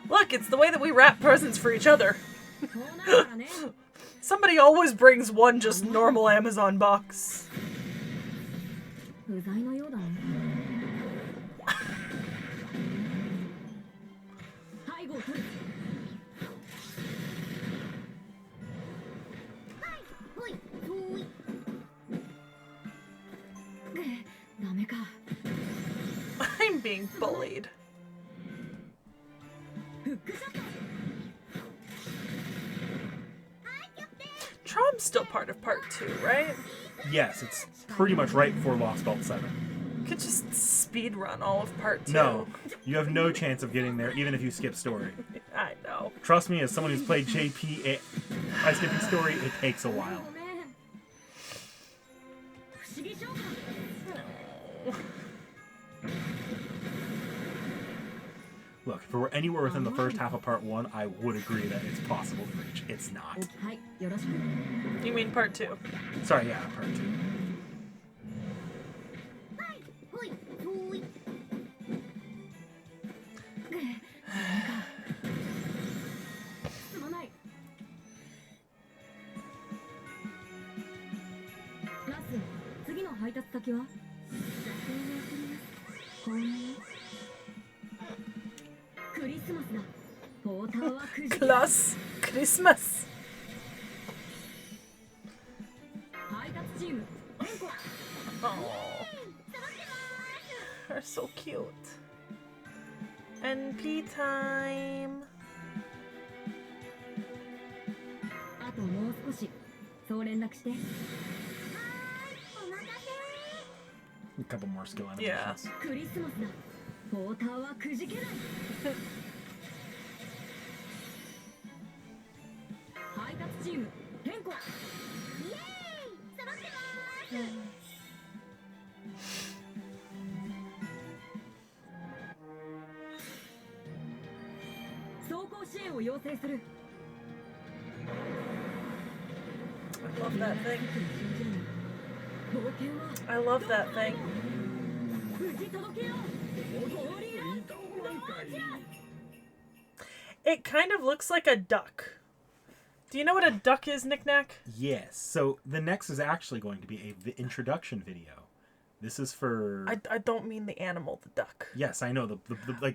Look, it's the way that we wrap presents for each other. Somebody always brings one just normal Amazon box. I'm being bullied. Trom's still part of part 2, right? Yes, it's pretty much right before Lost Belt 7. You could just speed run all of part 2. No, you have no chance of getting there, even if you skip story. I know. Trust me, as someone who's played JP by skipping story, it takes a while. look, if it were anywhere within the first half of part 1, I would agree that it's possible to reach. It's not. You mean part 2? Sorry, yeah, part 2. Class Christmas. Oh, they're so cute. NP time. A couple more skill Yeah. animations. I love that thing. I love that thing. It kind of looks like a duck. Do you know what a duck is, Knick-Knack? Yes. So the next is actually going to be a introduction video. This is for... I don't mean the animal, the duck. Yes, I know. The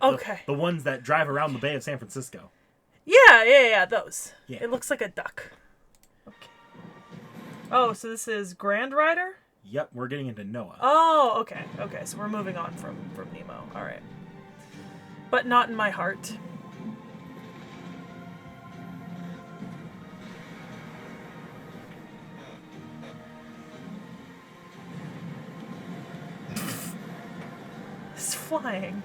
Okay. the ones that drive around the Bay of San Francisco. Yeah, those. Yeah. It looks like a duck. Okay. Oh, so this is Grand Rider? Yep, we're getting into Noah. Oh, okay. Okay, so we're moving on from Nemo. All right. But not in my heart. It's flying.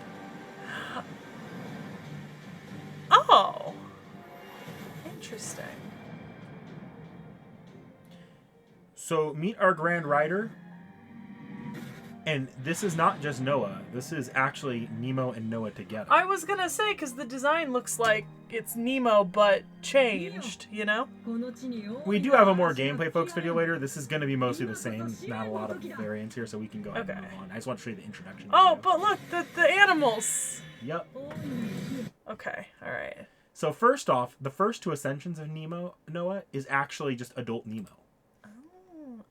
Oh. Interesting. So meet our Grand Rider. And this is not just Noah. This is actually Nemo and Noah together. I was gonna say, because the design looks like it's Nemo, but changed, you know? We do have a more gameplay focused video later. This is going to be mostly the same. Not a lot of variants here, so we can go ahead and Okay. move on. I just want to show you the introduction. Oh, video. but look, the animals. Yep. Okay, alright. So first off, the first two ascensions of Noah is actually just adult Nemo.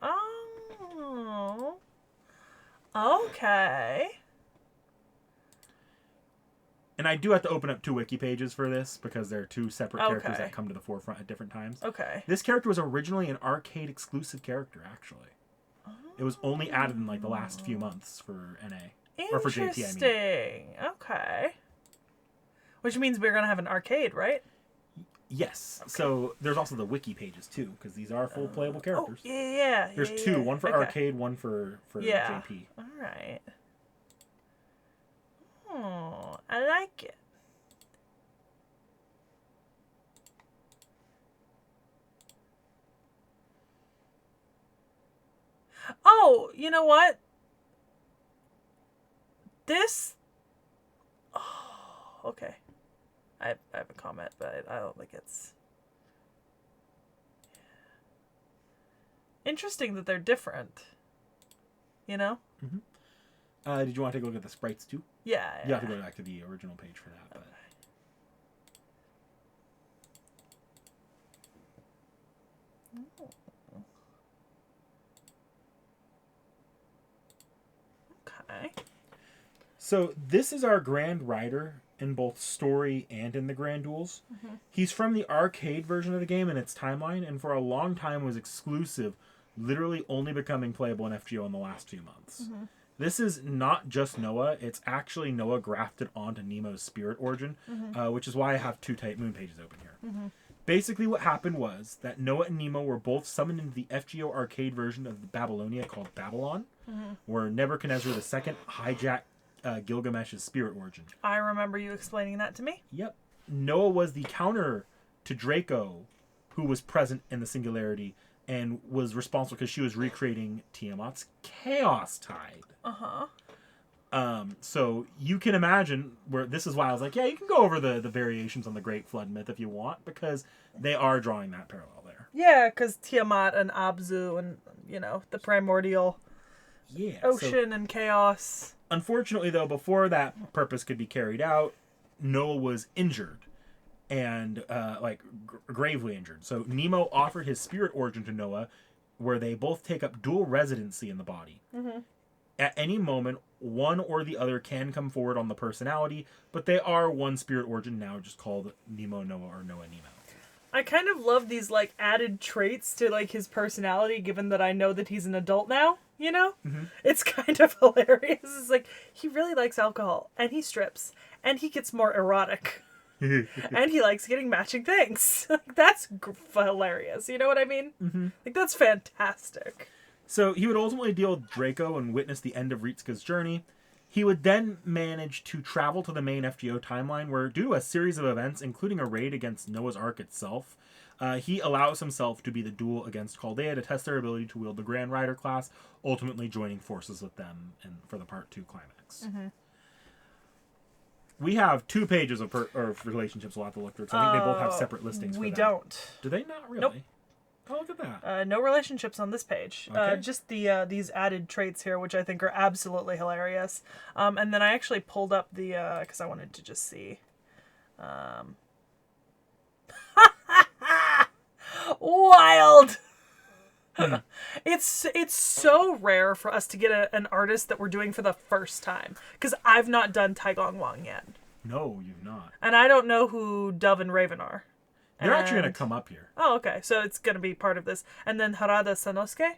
Oh. Okay. And I do have to open up 2 wiki pages for this because there are 2 separate characters Okay. that come to the forefront at different times. Okay. This character was originally an arcade exclusive character, actually. It was only added in like the last few months for NA. Or for JP, I mean. Interesting. Okay. Which means we're going to have an arcade, right? Yes. Okay. So there's also the wiki pages too, because these are full playable characters. Oh, yeah. There's 2, one for arcade, one for JP. All right. Oh, I like it. Oh, you know what? This... Oh, okay. I have a comment, but I don't think it's... Interesting that they're different. You know? Mm-hmm. Did you want to take a look at the sprites too? Yeah. You have to go back to the original page for that. But... Okay. So this is our Grand Rider in both story and in the Grand Duels. Mm-hmm. He's from the arcade version of the game in its timeline, and for a long time was exclusive, literally only becoming playable in FGO in the last few months. Mm-hmm. This is not just Noah, it's actually Noah grafted onto Nemo's spirit origin, which is why I have 2 Type Moon pages open here. Mm-hmm. Basically what happened was that Noah and Nemo were both summoned into the FGO arcade version of the Babylonia called Babylon, where Nebuchadnezzar II hijacked Gilgamesh's spirit origin. I remember you explaining that to me. Yep. Noah was the counter to Draco, who was present in the Singularity and was responsible because she was recreating Tiamat's Chaos Tide. So you can imagine where this is why I was like, yeah, you can go over the variations on the Great Flood myth if you want, because they are drawing that parallel there. Yeah, because Tiamat and Abzu and, the primordial ocean and chaos. Unfortunately, though, before that purpose could be carried out, Noah was injured and gravely injured. So Nemo offered his spirit origin to Noah, where they both take up dual residency in the body. Mm-hmm. At any moment, one or the other can come forward on the personality, but they are one spirit origin now, just called Nemo Noah or Noah Nemo. I kind of love these added traits to his personality, given that I know that he's an adult now. Mm-hmm. It's kind of hilarious. It's he really likes alcohol, and he strips, and he gets more erotic, and he likes getting matching things. That's hilarious. You know what I mean? Mm-hmm. That's fantastic. So he would ultimately deal with Draco and witness the end of Ritska's journey. He would then manage to travel to the main FGO timeline, where, due to a series of events, including a raid against Noah's Ark itself, he allows himself to be the duel against Chaldea to test their ability to wield the Grand Rider class, ultimately joining forces with them for the Part 2 climax. Mm-hmm. We have 2 pages of relationships we'll have to look through, because I think they both have separate listings for that. We don't. Do they not really? Nope. Oh, look at that. No relationships on this page. Okay. Just these added traits here, which I think are absolutely hilarious. And then I actually pulled up the because I wanted to just see. Wild. It's so rare for us to get an artist that we're doing for the first time, because I've not done Taigong Wang yet. No, you've not. And I don't know who Dove and Raven are. They're actually going to come up here. Oh, okay. So it's going to be part of this. And then Harada Sanosuke?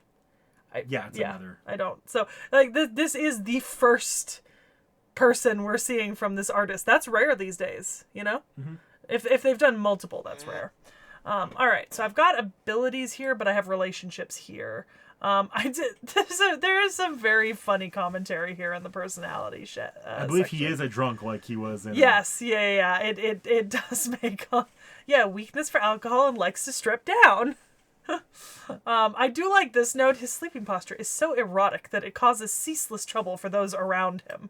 Another. I don't. So, this is the first person we're seeing from this artist. That's rare these days, Mm-hmm. If they've done multiple, that's rare. All right. So I've got abilities here, but I have relationships here. There is some very funny commentary here in the personality I believe section. he is a drunk, like he was in. Yes, yeah. It does make weakness for alcohol and likes to strip down. I do like this note. His sleeping posture is so erotic that it causes ceaseless trouble for those around him.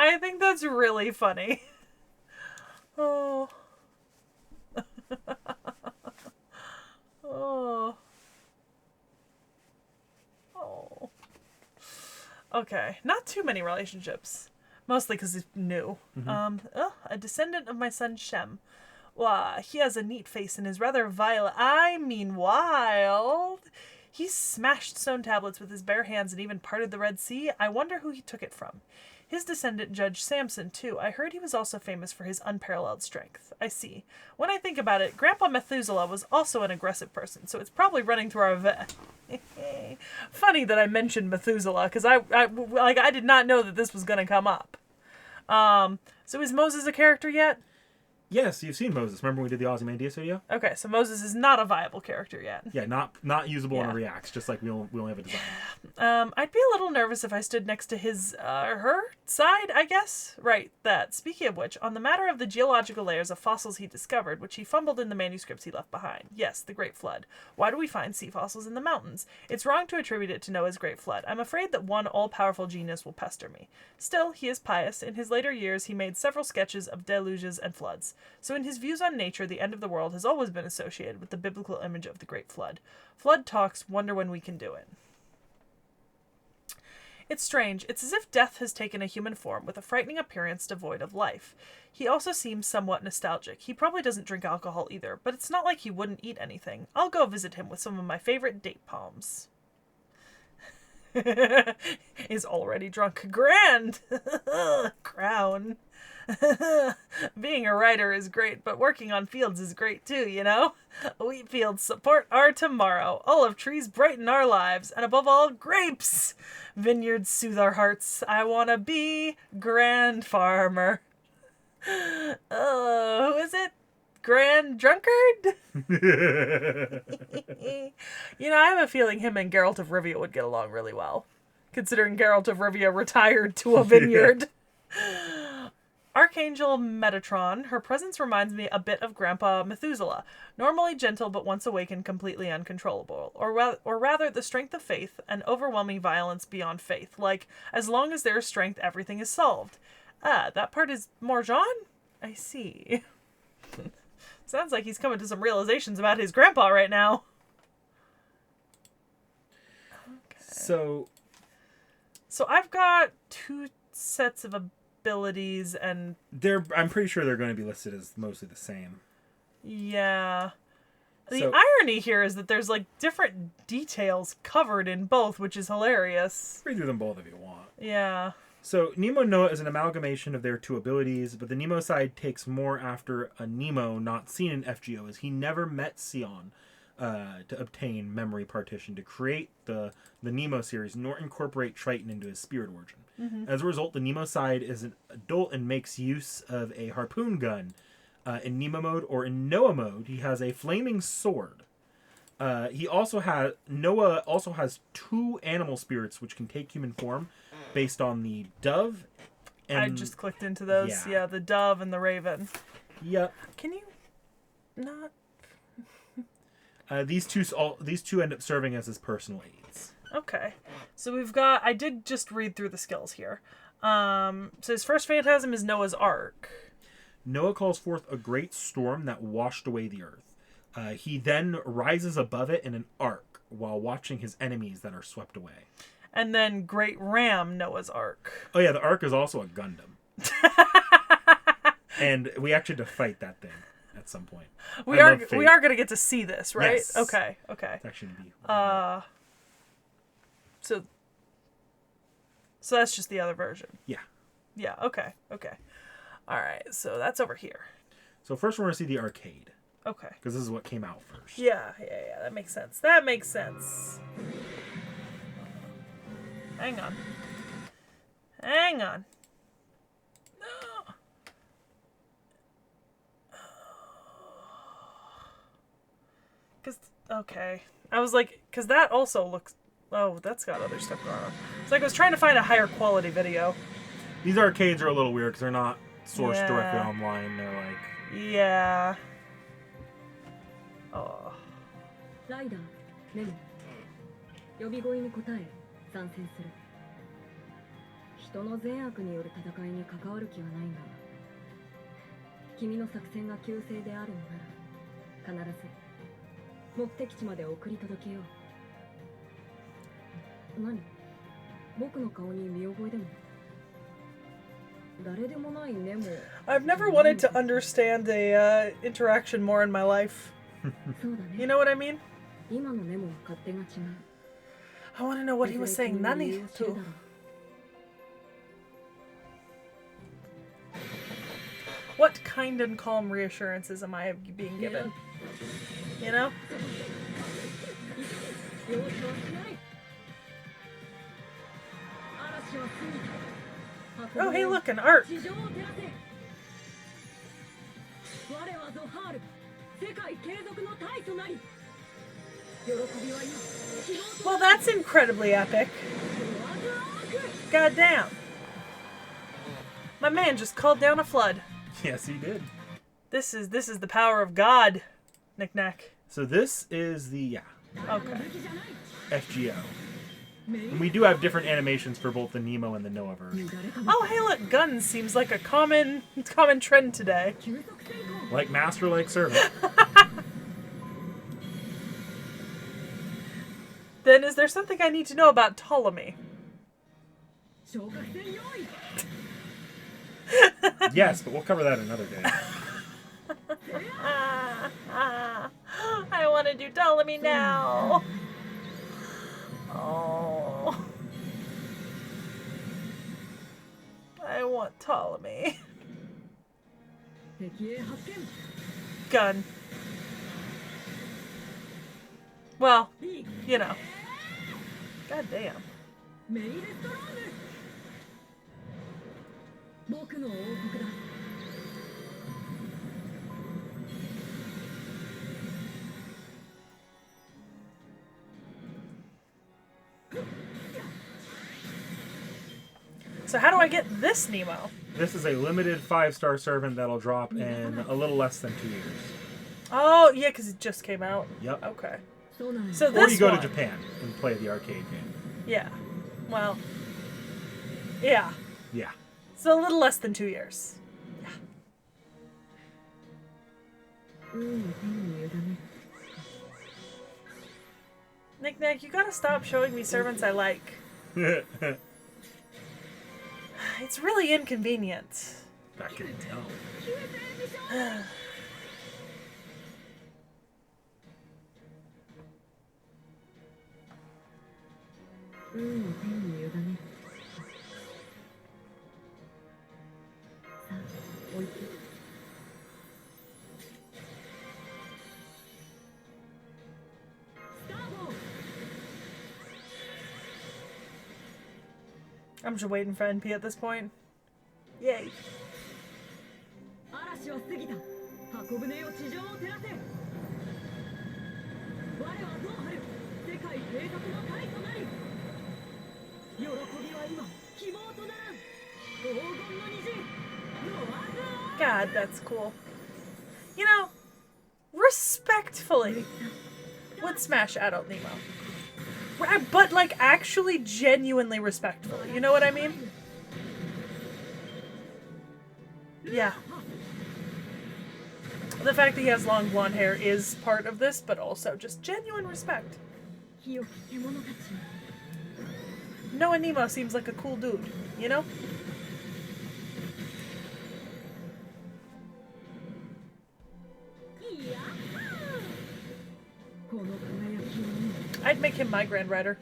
I think that's really funny. Oh. Oh. Okay, not too many relationships. Mostly because he's new. Mm-hmm. A descendant of my son Shem. Why, he has a neat face and is rather vile. I mean wild. He smashed stone tablets with his bare hands and even parted the Red Sea. I wonder who he took it from. His descendant, Judge Samson, too. I heard he was also famous for his unparalleled strength. I see. When I think about it, Grandpa Methuselah was also an aggressive person, so it's probably running through our Funny that I mentioned Methuselah, because I did not know that this was going to come up. So is Moses a character yet? Yes, you've seen Moses. Remember when we did the Ozymandias video? Okay, so Moses is not a viable character yet. Yeah, not usable in Reacts, just like we only have a design. I'd be a little nervous if I stood next to his, her side, I guess. Right, that. Speaking of which, on the matter of the geological layers of fossils he discovered, which he fumbled in the manuscripts he left behind. Yes, the Great Flood. Why do we find sea fossils in the mountains? It's wrong to attribute it to Noah's Great Flood. I'm afraid that one all-powerful genius will pester me. Still, he is pious. In his later years, he made several sketches of deluges and floods. So in his views on nature, the end of the world has always been associated with the biblical image of the Great Flood. Flood talks, wonder when we can do it. It's strange. It's as if death has taken a human form with a frightening appearance devoid of life. He also seems somewhat nostalgic. He probably doesn't drink alcohol either, but it's not like he wouldn't eat anything. I'll go visit him with some of my favorite date palms. Is already drunk. Grand! Crown. Being a writer is great, but working on fields is great too, you know? Wheat fields support our tomorrow. Olive trees brighten our lives. And above all, grapes! Vineyards soothe our hearts. I wanna be Grand Farmer. Oh, who is it? Grand Drunkard? You know, I have a feeling him and Geralt of Rivia would get along really well. Considering Geralt of Rivia retired to a vineyard. Archangel Metatron. Her presence reminds me a bit of Grandpa Methuselah. Normally gentle, but once awakened, completely uncontrollable. Or rather, the strength of faith and overwhelming violence beyond faith. Like, as long as there is strength, everything is solved. Ah, that part is Morjan? I see. Sounds like he's coming to some realizations about his grandpa right now. Okay. So I've got 2 sets of abilities and... I'm pretty sure they're going to be listed as mostly the same. Yeah. The irony here is that there's, like, different details covered in both, which is hilarious. Read through them both if you want. Yeah. So, Nemo and Noah is an amalgamation of their 2 abilities, but the Nemo side takes more after a Nemo not seen in FGO, as he never met Sion to obtain memory partition to create the Nemo series, nor incorporate Triton into his spirit origin. Mm-hmm. As a result, the Nemo side is an adult and makes use of a harpoon gun. In Nemo mode, or in Noah mode, he has a flaming sword. Noah also has 2 animal spirits which can take human form, based on the dove. And I just clicked into those. Yeah, the dove and the raven. Yep. Can you not? These two end up serving as his personal aids. Okay, so we've got. I did just read through the skills here. So his first phantasm is Noah's Ark. Noah calls forth a great storm that washed away the earth. He then rises above it in an arc while watching his enemies that are swept away. And then Great Ram, Noah's Ark. Oh yeah, the Ark is also a Gundam. And we actually had to fight that thing at some point. We are going to get to see this, right? Yes. Okay. It's actually going to be... So that's just the other version. Yeah. Yeah, okay. All right, so that's over here. So first we're going to see the arcade. Okay. Because this is what came out first. Yeah, that makes sense. Hang on. No. Okay. I was like, because that also looks... Oh, that's got other stuff going on. It's like I was trying to find a higher quality video. These arcades are a little weird because they're not sourced Yeah. directly online. They're like... Yeah. Oh. ライダー、ネモ。呼び声に応え、参戦する。人の善悪による戦いに関わる気はないが、君の作戦が急性であるのなら、必ず目的地まで送り届けよう。何？僕の顔に見覚えでも？誰でもないネモ。I've never wanted to understand a interaction more in my life. そうだね。 You know what I mean? 今のネモは勝手が違う。 I want to know what he was saying. Nani to. What kind and calm reassurances am I being given? You know? Oh, hey, look, an art. Well, that's incredibly epic. Goddamn. My man just called down a flood. Yes, he did. This is the power of God, Knick-Knack. So this is the, Okay. FGO. And we do have different animations for both the Nemo and the Noah version. Oh, hey, look, guns seems like a common trend today. Like master, like servant. Then is there something I need to know about Ptolemy? Yes, but we'll cover that another day. I want to do Ptolemy now. Oh. I want Ptolemy. Gun. Well, you know. God damn. So how do I get this Nemo? This is a limited 5-star servant that'll drop in a little less than 2 years. Oh, yeah, because it just came out. Yep. Okay. そうなんや So Or this you go one, to Japan and play the arcade game. Yeah. Well, yeah. Yeah. So a little less than 2 years. 運を天に委ねる Nick, you gotta stop showing me servants I like. It's really inconvenient. I can tell. 運を天に委ねるさあ置いて I'm just waiting for NP at this point. Yay. 嵐は過ぎた箱舟よ地上を照らせ我はどう張る世界継続の神となり喜びは今希望とならん黄金の虹ノアズ God, that's cool. You know, respectfully, would smash Adult Nemo. But, like, actually genuinely respectfully. You know what I mean? Yeah. The fact that he has long blonde hair is part of this, but also just genuine respect. 清き獣たち Noah Nemo seems like a cool dude, you know? いやこの輝きを見 I'd make him my Grand Rider.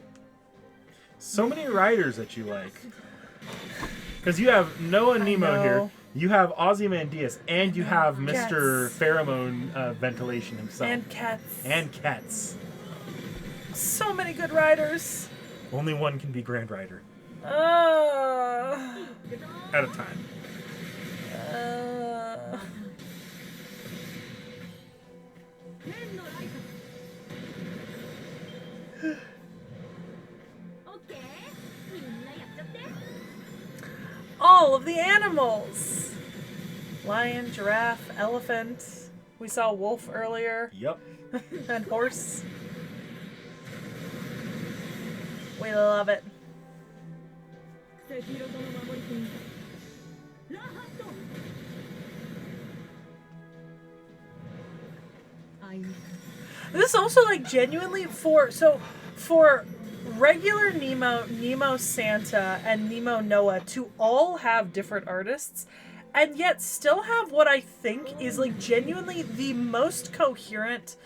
So many writers that you like. Because you have Noah Nemo know. here, you have Ozymandias, and you have Mr. Cats. Pheromone Ventilation himself. And cats. And Cats. So many good riders. Only one can be Grand Rider. At a time. Uh, 天のライトオッケーみんなやっちゃって all of the animals. Lion, giraffe, elephant. We saw wolf earlier. Yep. And horse. We love it. 赤色との守り手ラハットあいにく This also like genuinely for regular Nemo Santa, and Nemo Noah to all have different artists and yet still have what I think is like genuinely the most coherent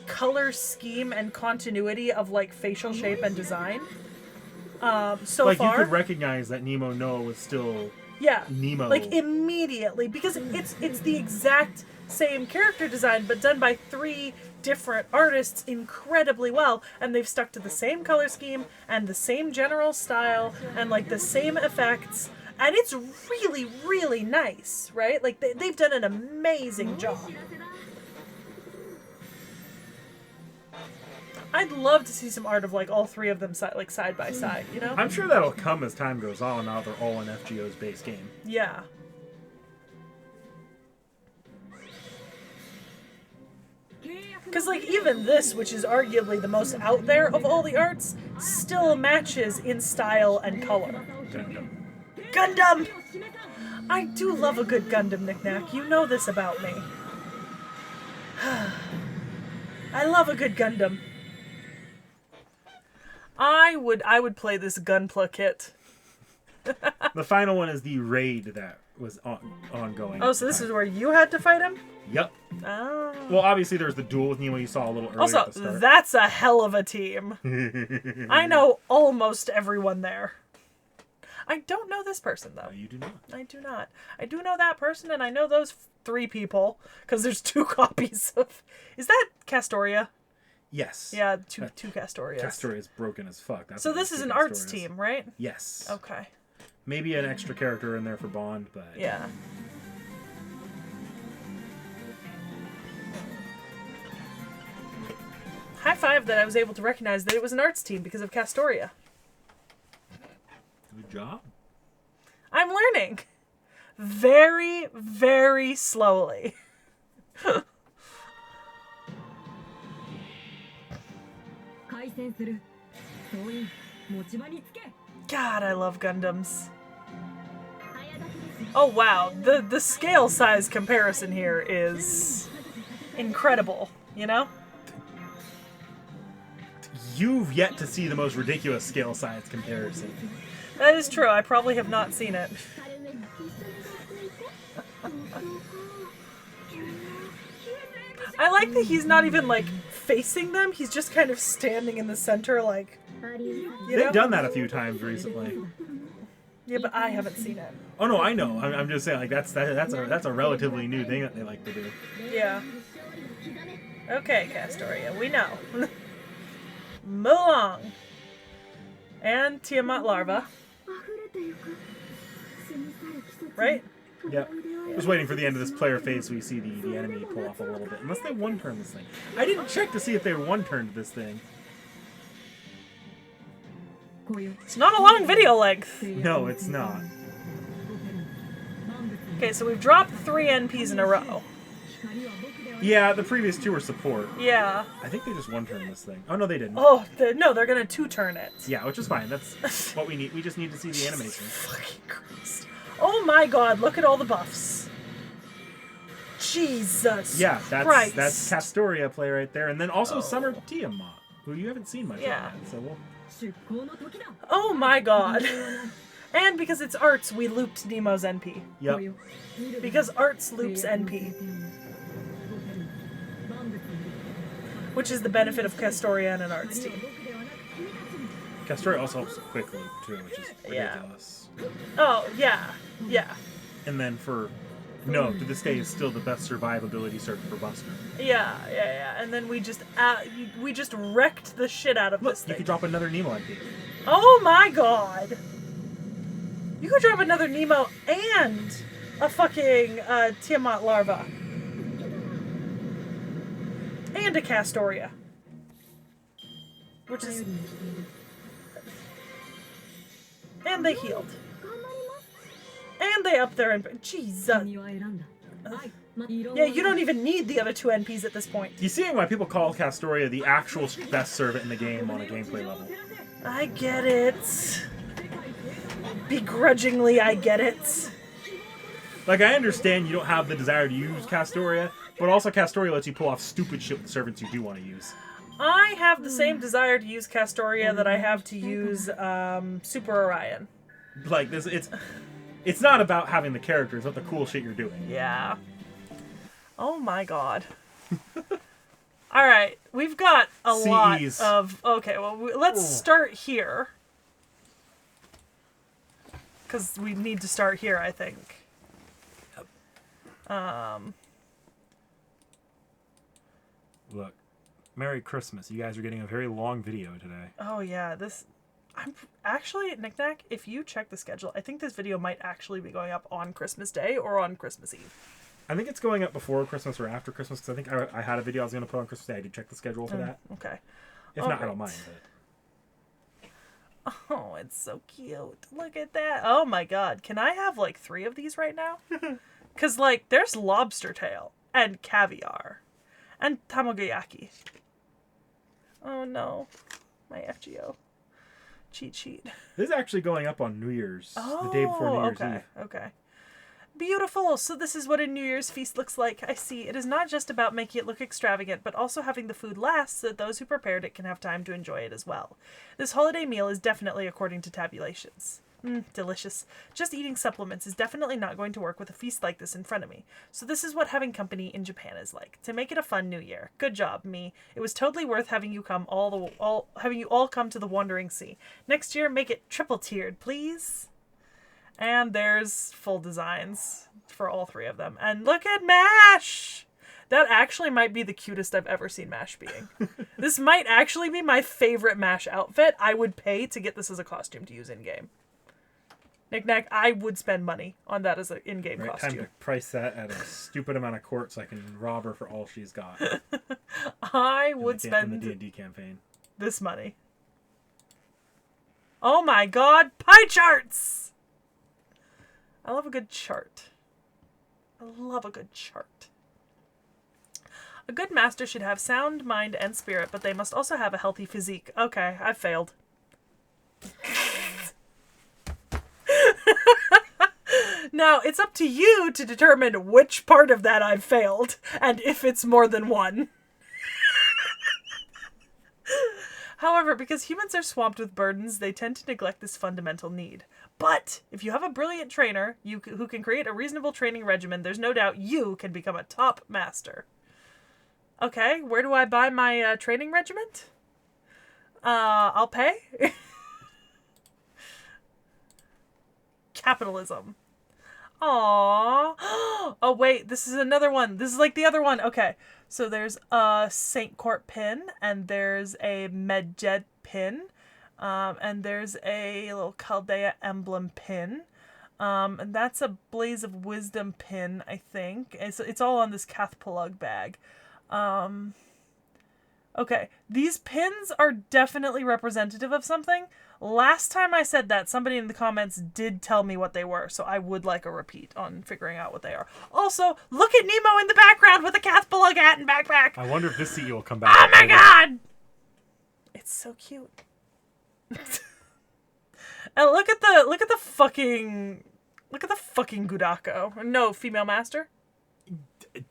color scheme and continuity of like facial shape and design. So Like, far, you could recognize that Nemo Noah was still yeah, Nemo. like immediately, because it's the exact same character design but done by 3 different artists incredibly well, and they've stuck to the same color scheme and the same general style and like the same effects, and it's really, really nice, right? Like they've done an amazing job. I'd love to see some art of like all 3 of them side by side, you know? I'm sure that'll come as time goes on now they're all in FGO's base game. Yeah. Because, like, even this, which is arguably the most out there of all the arts, still matches in style and color. Gundam. Gundam! I do love a good Gundam, Knick-Knack. You know this about me. I love a good Gundam. I would play this Gunpla kit. The final one is the raid that was ongoing. Oh, so this is where you had to fight him? Yep. Oh. Well, obviously there's the duel with Nemo you saw a little earlier Also, at the start. that's a hell of a team. I know almost everyone there. I don't know this person, though. You do not. I do not. I do know that person, and I know those 3 people, because there's 2 copies of... Is that Castoria? Yes. Yeah, two Castorias. Castoria's broken as fuck. That's So what this those is two an arts Castorias. team, right? Yes. Okay. Maybe an extra character in there for Bond, but... Yeah. High five that I was able to recognize that it was an arts team because of Castoria. Good job. I'm learning. very, very slowly. God, I love Gundams. Oh wow, the scale size comparison here is incredible, you know? You've yet to see the most ridiculous scale size comparison. That is true, I probably have not seen it. I like that he's not even, like, facing them, he's just kind of standing in the center, like, you know? They've done that a few times recently. Yeah, but I haven't seen it. Oh no, I know. I'm just saying, like that's a relatively new thing that they like to do. Yeah. Okay, Castoria, we know. Mulong. And Tiamat larva. Right? Yep. Just waiting for the end of this player phase so we see the enemy pull off a little bit. Unless they one-turn this thing. I didn't check to see if they one-turned this thing. It's not a long video length. No, it's not. Okay, so we've dropped 3 NPs in a row. Yeah, the previous 2 were support. Yeah. I think they just one-turned this thing. Oh, no, they didn't. Oh, no, they're gonna 2-turn it. Yeah, which is fine. That's what we need. We just need to see the animation. Fucking Christ. Oh my god, look at all the buffs. Jesus Yeah, Christ. that's Castoria play right there. And then also Summer Tiamat, who you haven't seen much of Yeah. yet. So we'll... Oh my god. And because it's Arts, we looped Nemo's NP. Yep. Because Arts loops NP. Which is the benefit of Castoria and an Arts team. Castoria also helps quick loop, too, which is ridiculous. Oh, yeah. Yeah. And then for... No, to this day is still the best survivability circuit for Buster. Yeah. And then we just wrecked the shit out of Look, this thing. you could drop another Nemo NP. Oh my god! You could drop another Nemo and a fucking Tiamat larva. And a Castoria. Which is... And they healed. And they up their... Jesus. Yeah, you don't even need the other 2 NPs at this point. You see why people call Castoria the actual best servant in the game on a gameplay level. I get it. Begrudgingly, I get it. Like, I understand you don't have the desire to use Castoria, but also Castoria lets you pull off stupid shit with servants you do want to use. I have the same desire to use Castoria that I have to use Super Orion. Like, it's not about having the character, it's about the cool shit you're doing. Yeah. Oh my god. Alright, we've got a lot CEs. of... Okay, well, let's start here. Because we need to start here, I think. Look, Merry Christmas. You guys are getting a very long video today. Oh yeah, I'm actually, Knick-Knack, if you check the schedule, I think this video might actually be going up on Christmas Day or on Christmas Eve. I think it's going up before Christmas or after Christmas, because I think I had a video I was going to put on Christmas Day. I did check the schedule for that. Okay. If not, I don't mind. But... Oh, it's so cute. Look at that. Oh my god. Can I have like 3 of these right now? Because like, there's lobster tail and caviar and tamagoyaki. Oh no. My FGO. Cheat sheet. This is actually going up on New Year's, the day before New Year's Eve. Okay. Beautiful. So this is what a New Year's feast looks like. I see. It is not just about making it look extravagant, but also having the food last so that those who prepared it can have time to enjoy it as well. This holiday meal is definitely according to tabulations. Delicious. Just eating supplements is definitely not going to work with a feast like this in front of me. So this is what having company in Japan is like. To make it a fun New Year. Good job, me. It was totally worth having you come having you all come to the Wandering Sea. Next year, make it triple tiered, please. And there's full designs for all 3 of them. And look at MASH! That actually might be the cutest I've ever seen MASH being. This might actually be my favorite MASH outfit. I would pay to get this as a costume to use in-game. Knick-Knack, I would spend money on that as an in-game costume. Time to price that at a stupid amount of court so I can rob her for all she's got. I would spend in the D&D campaign. This money. Oh my god, pie charts! I love a good chart. I love a good chart. A good master should have sound mind and spirit, but they must also have a healthy physique. Okay, I failed. Now, it's up to you to determine which part of that I've failed, and if it's more than one. However, because humans are swamped with burdens, they tend to neglect this fundamental need. But if you have a brilliant trainer who can create a reasonable training regimen, there's no doubt you can become a top master. Okay, where do I buy my training regiment? I'll pay. Capitalism. Aww. Oh, wait, this is another one. This is like the other one. Okay, so there's a Saint Court pin, and there's a Medjed pin, and there's a little Chaldea emblem pin, and that's a Blaze of Wisdom pin, I think. It's all on this Cathpalug bag. Okay, these pins are definitely representative of something. Last time I said that, somebody in the comments did tell me what they were, so I would like a repeat on figuring out what they are. Also, look at Nemo in the background with a Cathpalug hat and backpack. I wonder if this CE will come back. Oh my god! It's so cute. And look at the fucking Gudako. No, female master.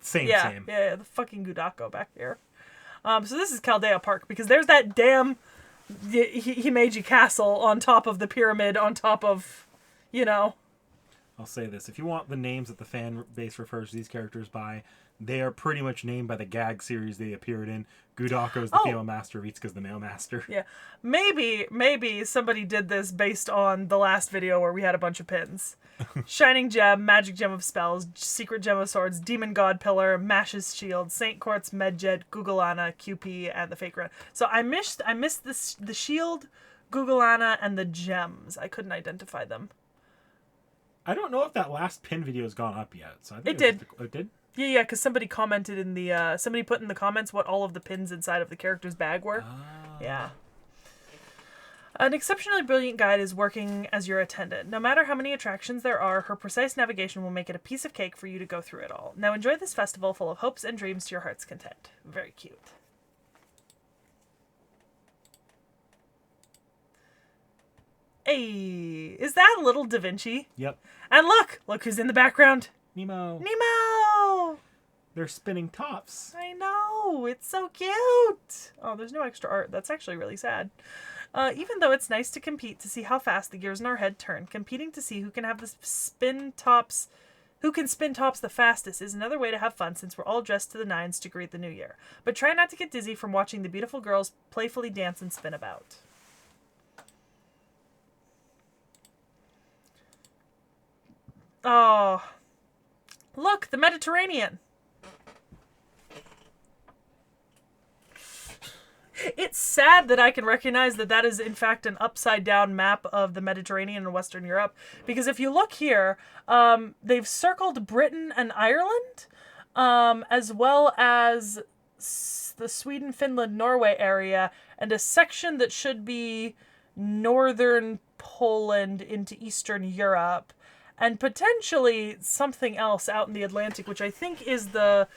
Same. Yeah, the fucking Gudako back here. So this is Chaldea Park, because there's that damn Himeji castle on top of the pyramid, on top of, you know. I'll say this. If you want the names that the fan base refers to these characters by, they are pretty much named by the gag series they appeared in. Gudako is the female master, Ritsuka is the male master. Yeah. Maybe somebody did this based on the last video where we had a bunch of pins. Shining Gem, Magic Gem of Spells, Secret Gem of Swords, Demon God Pillar, Mash's Shield, Saint Court's Medjed, Gugalana, QP, and the Fake Run. So I missed the Shield, Gugalana, and the Gems. I couldn't identify them. I don't know if that last pin video has gone up yet. So I think it did. It did? Yeah, because somebody commented in the, somebody put in the comments what all of the pins inside of the character's bag were. Yeah. An exceptionally brilliant guide is working as your attendant. No matter how many attractions there are, her precise navigation will make it a piece of cake for you to go through it all. Now enjoy this festival full of hopes and dreams to your heart's content. Very cute. Hey, is that little Da Vinci? Yep. And look who's in the background. Nemo. They're spinning tops. I know, it's so cute. Oh, there's no extra art. That's actually really sad. Even though it's nice to compete to see how fast the gears in our head turn, competing to see who can spin tops the fastest is another way to have fun, since we're all dressed to the nines to greet the new year. But try not to get dizzy from watching the beautiful girls playfully dance and spin about. Oh, look, the Mediterranean. It's sad that I can recognize that that is, in fact, an upside-down map of the Mediterranean and Western Europe. Because if you look here, they've circled Britain and Ireland, as well as the Sweden, Finland, Norway area, and a section that should be northern Poland into Eastern Europe, and potentially something else out in the Atlantic, which I think is the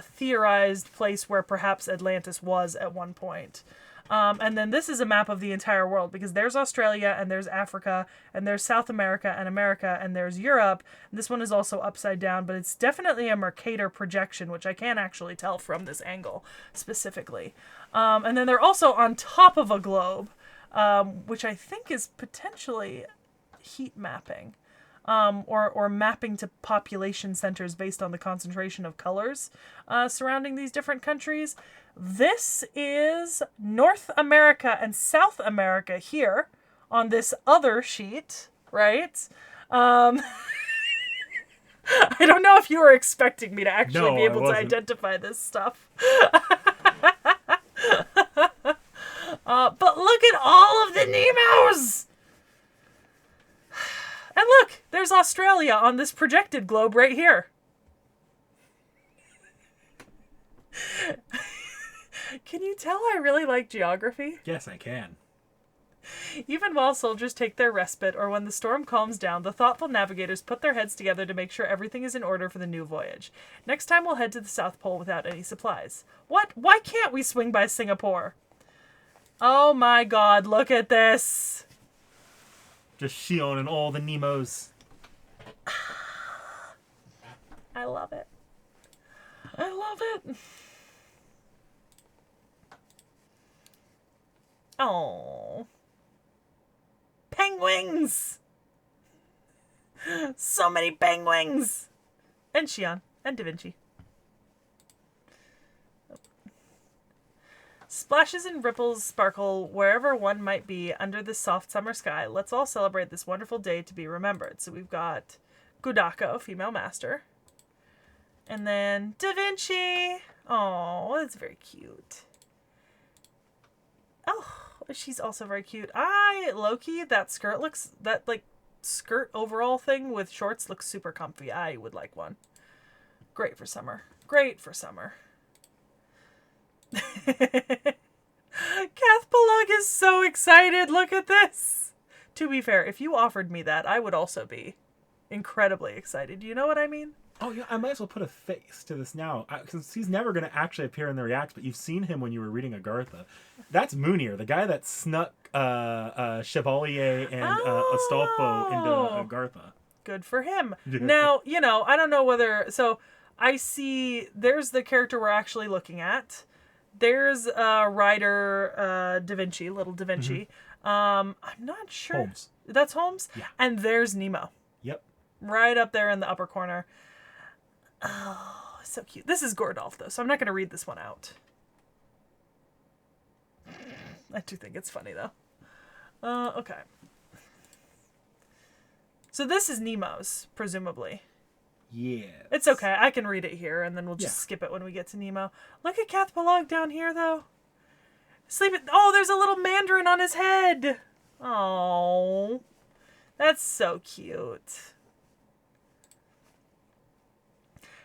theorized place where perhaps Atlantis was at one point. And then this is a map of the entire world, because there's Australia, and there's Africa, and there's South America, and there's Europe. And this one is also upside down, but it's definitely a Mercator projection, which I can't actually tell from this angle specifically. And then they're also on top of a globe, which I think is potentially heat mapping. Or mapping to population centers based on the concentration of colors surrounding these different countries. This is North America and South America here on this other sheet, right? I don't know if you were expecting me to actually be able to identify this stuff. But look at all of the Nemos! And look, there's Australia on this projected globe right here. Can you tell I really like geography? Yes, I can. Even while soldiers take their respite or when the storm calms down, the thoughtful navigators put their heads together to make sure everything is in order for the new voyage. Next time we'll head to the South Pole without any supplies. What? Why can't we swing by Singapore? Oh my god, look at this. Just Shion and all the Nemos. I love it. I love it. Oh. Penguins! So many penguins! And Shion. And Da Vinci. Splashes and ripples sparkle wherever one might be under the soft summer sky. Let's all celebrate this wonderful day to be remembered. So we've got Kudako, female master. And then Da Vinci. Oh, that's very cute. Oh, she's also very cute. Loki, that skirt looks, that like skirt overall thing with shorts looks super comfy. I would like one. Great for summer. Great for summer. Kath Palug is so excited. Look at this. To be fair, if you offered me that, I would also be incredibly excited. Do you know what I mean? Oh, yeah, I might as well put a face to this now, since he's never going to actually appear in the Reacts, but you've seen him when you were reading Agartha. That's Moonier, the guy that snuck Chevalier and Astolfo into Agartha. Good for him. Now, I don't know whether... So, I see... There's the character we're actually looking at. There's Ryder Da Vinci, little Da Vinci. I'm not sure... Holmes. That's Holmes? Yeah. And there's Nemo. Yep. Right up there in the upper corner. Oh, so cute. This is Gordolf, though, so I'm not going to read this one out. I do think it's funny, though. Okay. So this is Nemo's, presumably. Yeah. It's okay. I can read it here, and then we'll just skip it when we get to Nemo. Look at Kath Palug down here, though. Sleeping. Oh, there's a little mandarin on his head. Oh, that's so cute.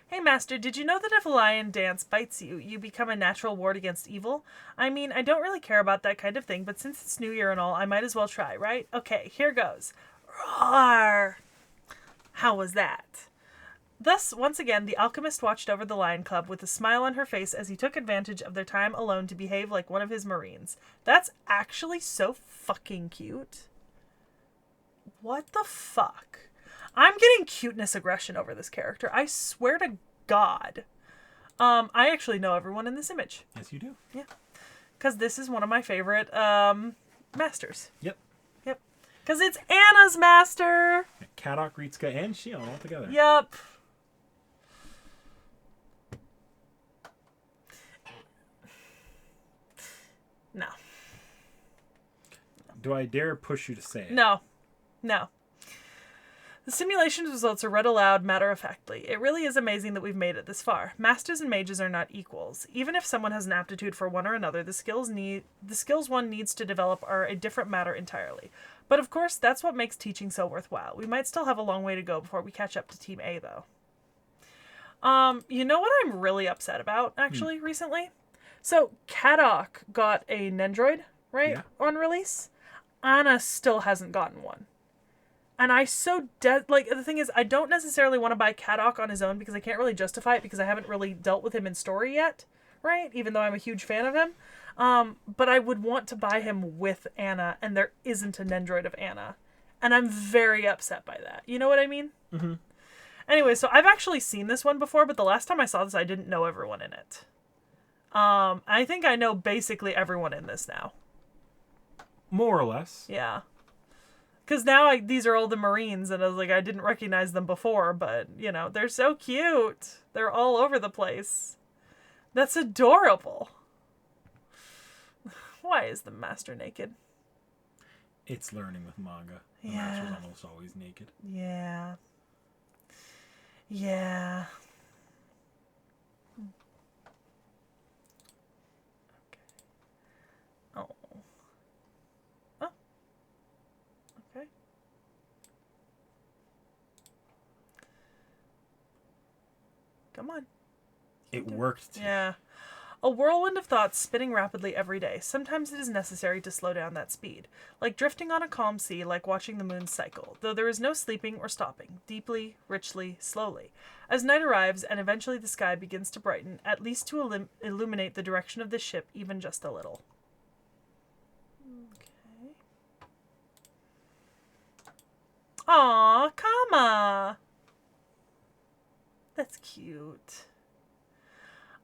Hey, Master, did you know that if a lion dance bites you, you become a natural ward against evil? I mean, I don't really care about that kind of thing, but since it's New Year and all, I might as well try, right? Okay, here goes. Roar! How was that? Thus, once again, the alchemist watched over the Lion Cub with a smile on her face as he took advantage of their time alone to behave like one of his marines. That's actually so fucking cute. What the fuck? I'm getting cuteness aggression over this character. I swear to God. I actually know everyone in this image. Yes, you do. Yeah. Because this is one of my favorite masters. Yep. Yep. Because it's Anna's master. Kadok, Ritsuka, and Shion all together. Yep. No. Do I dare push you to say it? No. No. The simulation's results are read aloud matter-of-factly. It really is amazing that we've made it this far. Masters and mages are not equals. Even if someone has an aptitude for one or another, the skills one needs to develop are a different matter entirely. But of course, that's what makes teaching so worthwhile. We might still have a long way to go before we catch up to Team A, though. You know what I'm really upset about, actually, recently? So, Kadok got a Nendroid, right, on release. Anna still hasn't gotten one. And the thing is, I don't necessarily want to buy Kadok on his own because I can't really justify it because I haven't really dealt with him in story yet, right? Even though I'm a huge fan of him. But I would want to buy him with Anna, and there isn't a Nendroid of Anna. And I'm very upset by that. You know what I mean? Mm-hmm. Anyway, so I've actually seen this one before, but the last time I saw this, I didn't know everyone in it. I think I know basically everyone in this now. More or less. Yeah. Because now these are all the Marines, and I was like, I didn't recognize them before, but, they're so cute. They're all over the place. That's adorable. Why is the master naked? It's learning with manga. The Yeah. master's almost always naked. Yeah. Yeah. Okay. Oh. Oh. Okay. Come on. It worked. Yeah. A whirlwind of thoughts spinning rapidly every day. Sometimes it is necessary to slow down that speed. Like drifting on a calm sea, like watching the moon cycle, though there is no sleeping or stopping, deeply, richly, slowly. As night arrives and eventually the sky begins to brighten, at least to illuminate the direction of the ship even just a little. Okay. Aw, Kama! That's cute.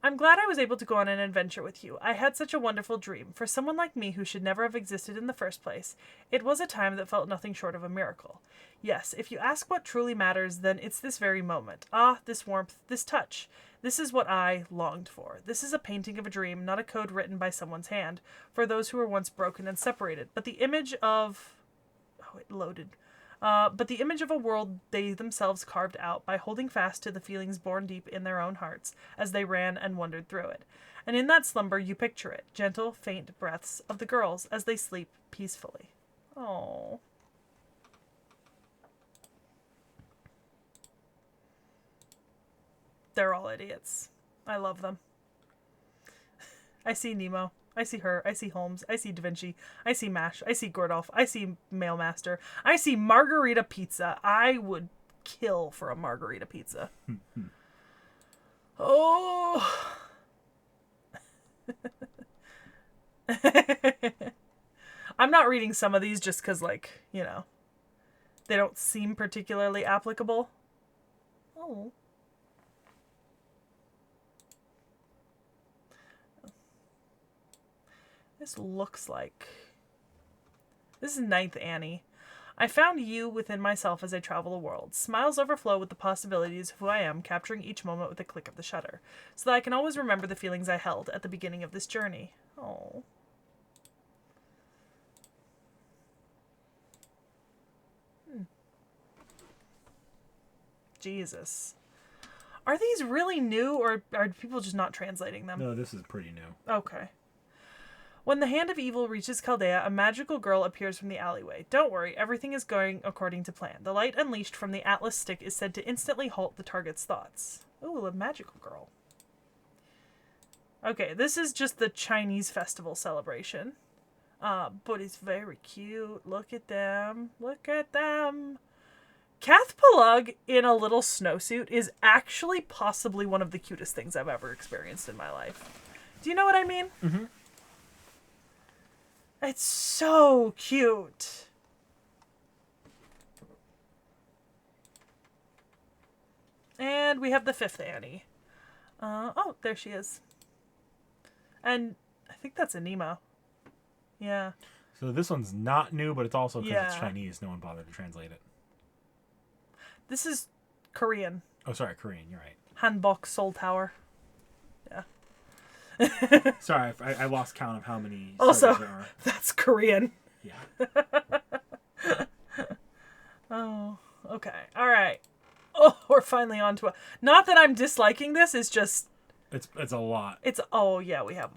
I'm glad I was able to go on an adventure with you. I had such a wonderful dream. For someone like me who should never have existed in the first place, it was a time that felt nothing short of a miracle. Yes, if you ask what truly matters, then it's this very moment. Ah, this warmth, this touch. This is what I longed for. This is a painting of a dream, not a code written by someone's hand, for those who were once broken and separated, but the image of... Oh, it loaded. But the image of a world they themselves carved out by holding fast to the feelings born deep in their own hearts as they ran and wandered through it. And in that slumber you picture it, gentle, faint breaths of the girls as they sleep peacefully. Oh. They're all idiots. I love them. I see Nemo. I see her. I see Holmes. I see Da Vinci. I see MASH. I see Gordolph. I see Mailmaster. I see margarita pizza. I would kill for a margarita pizza. Oh. I'm not reading some of these just because, like, you know, they don't seem particularly applicable. Oh. This looks like... This is Ninth Annie. I found you within myself as I travel the world. Smiles overflow with the possibilities of who I am, capturing each moment with a click of the shutter, so that I can always remember the feelings I held at the beginning of this journey. Oh. Jesus. Are these really new, or are people just not translating them? No, this is pretty new. Okay. When the hand of evil reaches Chaldea, a magical girl appears from the alleyway. Don't worry, everything is going according to plan. The light unleashed from the Atlas stick is said to instantly halt the target's thoughts. Ooh, a magical girl. Okay, this is just the Chinese festival celebration. But it's very cute. Look at them. Look at them. Kath Palug in a little snowsuit is actually possibly one of the cutest things I've ever experienced in my life. Do you know what I mean? Mm-hmm. It's so cute. And we have the fifth Annie. Oh, there she is. And I think that's a Nemo. Yeah. So this one's not new, but it's also because it's Yeah. Chinese. No one bothered to translate it. This is Korean. Oh, sorry, Korean. You're right. Hanbok Seoul Tower. Yeah. Sorry, I lost count of how many Also, there are. that's Korean. Yeah. Oh, okay. All right. Oh, we're finally on to a... Not that I'm disliking this, it's just... It's a lot. It's... Oh, yeah, we have...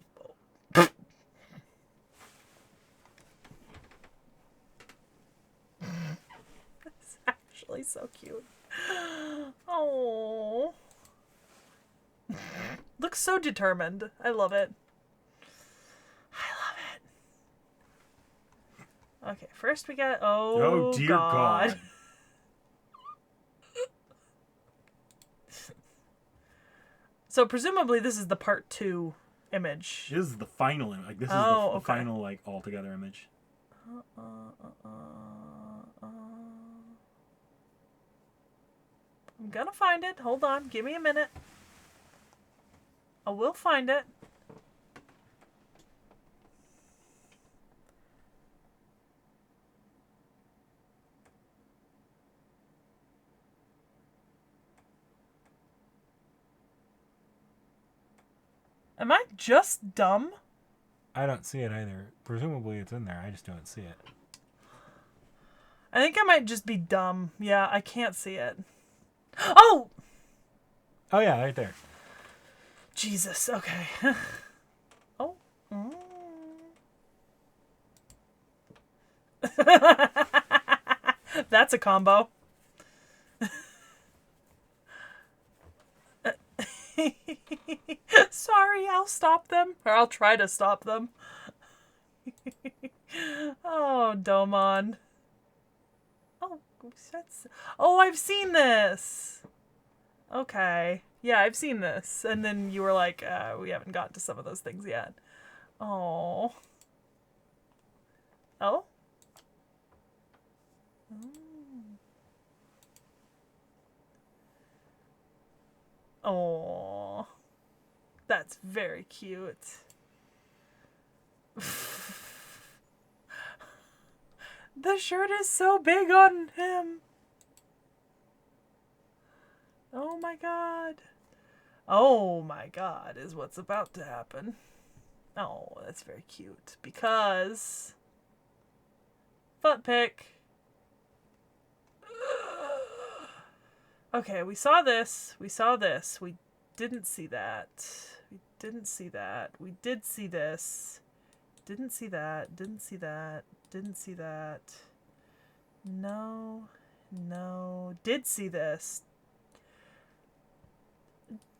It's actually so cute. Oh. Looks so determined. I love it. I love it. Okay, first we got... Oh, dear God. So presumably this is the part 2 image. This is the final image. Like, this is the okay. final, like, all-together image. I'm gonna find it. Hold on. Give me a minute. I will find it. Am I just dumb? I don't see it either. Presumably it's in there. I just don't see it. I think I might just be dumb. Yeah, I can't see it. Oh! Oh, yeah, right there. Jesus, okay. Oh. That's a combo. sorry, I'll stop them. Or I'll try to stop them. Oh, Domon. Oh, I've seen this. Okay. Yeah, I've seen this. And then you were like, we haven't gotten to some of those things yet. Oh. Oh? Oh. That's very cute. The shirt is so big on him. Oh my god. Oh my god is what's about to happen. Oh, that's very cute. Because... foot pick. Okay, we saw this. We saw this. We didn't see that. We didn't see that. We did see this. Didn't see that. Didn't see that. Didn't see that. No. No. Did see this.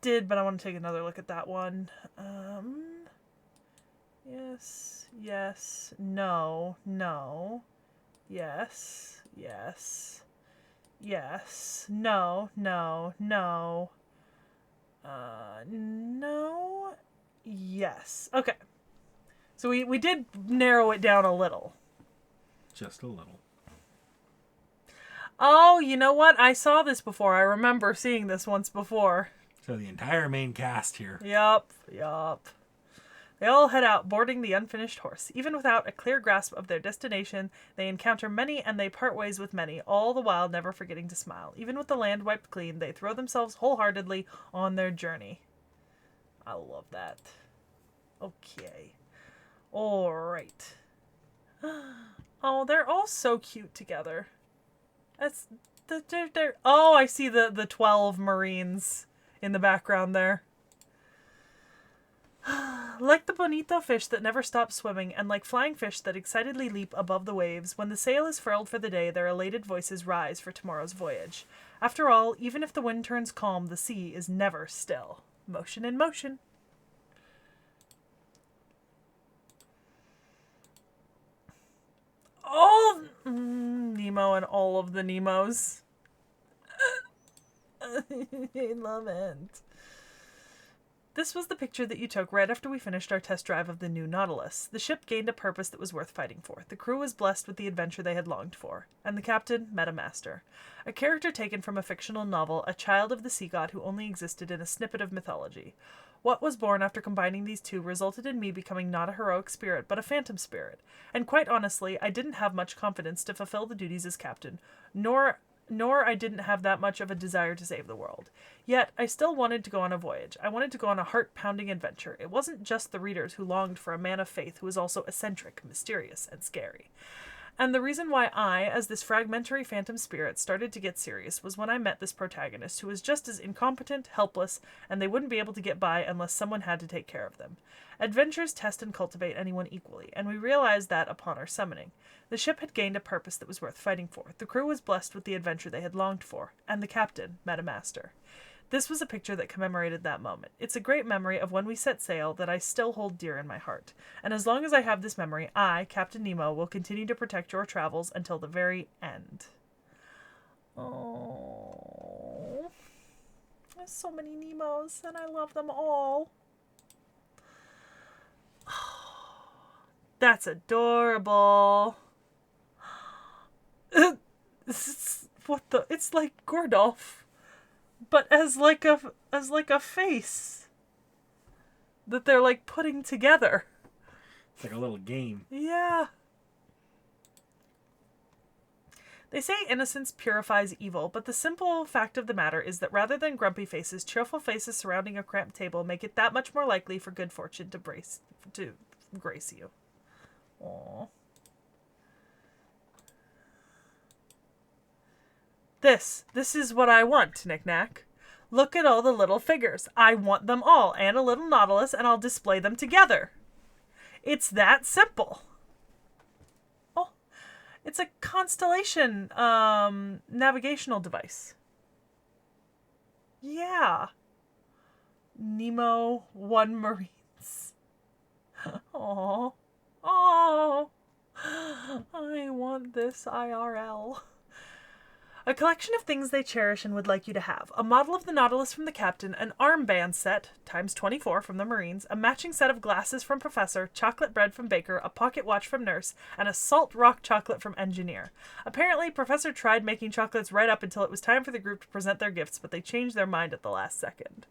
Did, but I want to take another look at that one. Yes. Yes. No. No. Yes. Yes. Yes. No. No. No. No. Yes. Okay. So we did narrow it down a little. Just a little. Oh, you know what? I saw this before. I remember seeing this once before. So the entire main cast here. Yup. Yup. They all head out, boarding the unfinished horse. Even without a clear grasp of their destination, they encounter many and they part ways with many, all the while never forgetting to smile. Even with the land wiped clean, they throw themselves wholeheartedly on their journey. I love that. Okay. Alright. Oh, they're all so cute together. That's... they're... Oh, I see the 12 Marines in the background there. Like the bonito fish that never stop swimming, and like flying fish that excitedly leap above the waves, when the sail is furled for the day, their elated voices rise for tomorrow's voyage. After all, even if the wind turns calm, the sea is never still. Motion in motion. Nemo and all of the Nemos. I love it. This was the picture that you took right after we finished our test drive of the new Nautilus. The ship gained a purpose that was worth fighting for. The crew was blessed with the adventure they had longed for. And the captain met a master. A character taken from a fictional novel, a child of the sea god who only existed in a snippet of mythology. What was born after combining these two resulted in me becoming not a heroic spirit, but a phantom spirit. And quite honestly, I didn't have much confidence to fulfill the duties as captain, nor I didn't have that much of a desire to save the world. Yet, I still wanted to go on a voyage. I wanted to go on a heart-pounding adventure. It wasn't just the readers who longed for a man of faith who was also eccentric, mysterious, and scary. And the reason why I, as this fragmentary phantom spirit, started to get serious was when I met this protagonist who was just as incompetent, helpless, and they wouldn't be able to get by unless someone had to take care of them. Adventures test and cultivate anyone equally, and we realized that upon our summoning. The ship had gained a purpose that was worth fighting for. The crew was blessed with the adventure they had longed for, and the captain met a master. This was a picture that commemorated that moment. It's a great memory of when we set sail that I still hold dear in my heart. And as long as I have this memory, I, Captain Nemo, will continue to protect your travels until the very end. Oh, there's so many Nemos, and I love them all. That's adorable. It's like Gordolph. But as like a face that they're like putting together. It's like a little game. Yeah. They say innocence purifies evil, but the simple fact of the matter is that rather than grumpy faces, cheerful faces surrounding a cramped table make it that much more likely for good fortune to grace you. Aww. This is what I want, Knick-Knack. Look at all the little figures. I want them all, and a little Nautilus, and I'll display them together. It's that simple. Oh, it's a constellation navigational device. Yeah. Nemo 1 Marines. Aww. Aww. I want this IRL. A collection of things they cherish and would like you to have. A model of the Nautilus from the captain, an armband set, times 24 from the Marines, a matching set of glasses from Professor, chocolate bread from Baker, a pocket watch from Nurse, and a salt rock chocolate from Engineer. Apparently, Professor tried making chocolates right up until it was time for the group to present their gifts, but they changed their mind at the last second.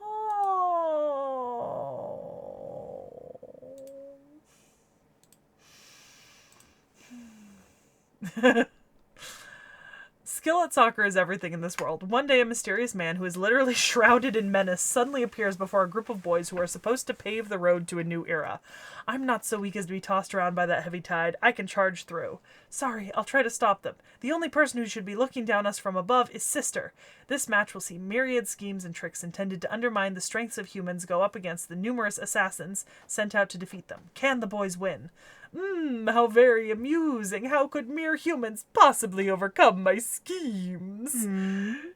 Oh. Skill at soccer is everything in this world. One day, a mysterious man who is literally shrouded in menace suddenly appears before a group of boys who are supposed to pave the road to a new era. I'm not so weak as to be tossed around by that heavy tide. I can charge through. Sorry, I'll try to stop them. The only person who should be looking down us from above is Sister. This match will see myriad schemes and tricks intended to undermine the strengths of humans go up against the numerous assassins sent out to defeat them. Can the boys win? How very amusing. How could mere humans possibly overcome my schemes?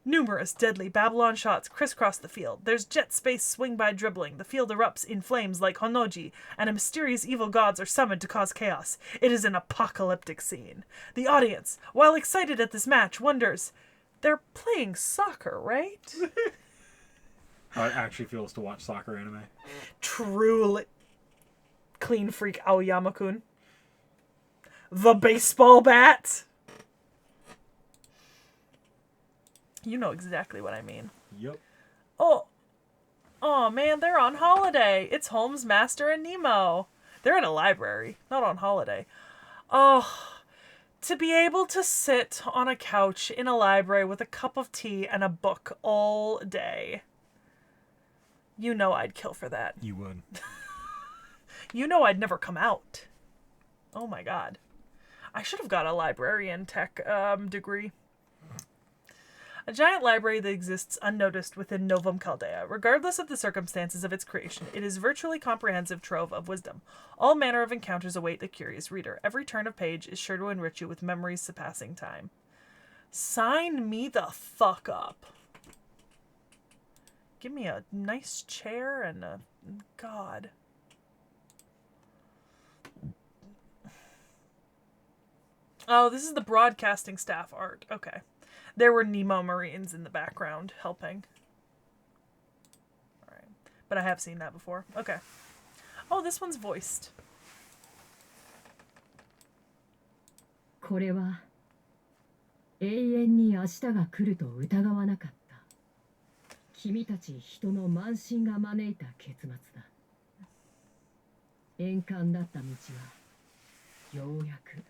Numerous deadly Babylon shots crisscross the field. There's jet space swing by dribbling. The field erupts in flames like Honoji, and a mysterious evil gods are summoned to cause chaos. It is an apocalyptic scene. The audience, while excited at this match, wonders, they're playing soccer, right? How it actually feels to watch soccer anime. Truly. Clean freak Aoyama-kun. The baseball bat. You know exactly what I mean. Yep. Oh man, they're on holiday. It's Holmes, Master, and Nemo. They're in a library, not on holiday. Oh, to be able to sit on a couch in a library with a cup of tea and a book all day. You know I'd kill for that. You would. You know I'd never come out. Oh my god. I should have got a librarian tech degree. A giant library that exists unnoticed within Novum Chaldea. Regardless of the circumstances of its creation, it is virtually comprehensive trove of wisdom. All manner of encounters await the curious reader. Every turn of page is sure to enrich you with memories surpassing time. Sign me the fuck up. Give me a nice chair and a... God. Oh, this is the broadcasting staff art. Okay. There were Nemo Marines in the background helping. Alright. But I have seen that before. Okay. Oh, this one's voiced. これは永遠に明日が来ると疑わなかった。君たち人の慢心が招いた結末だ。円環だった道はようやく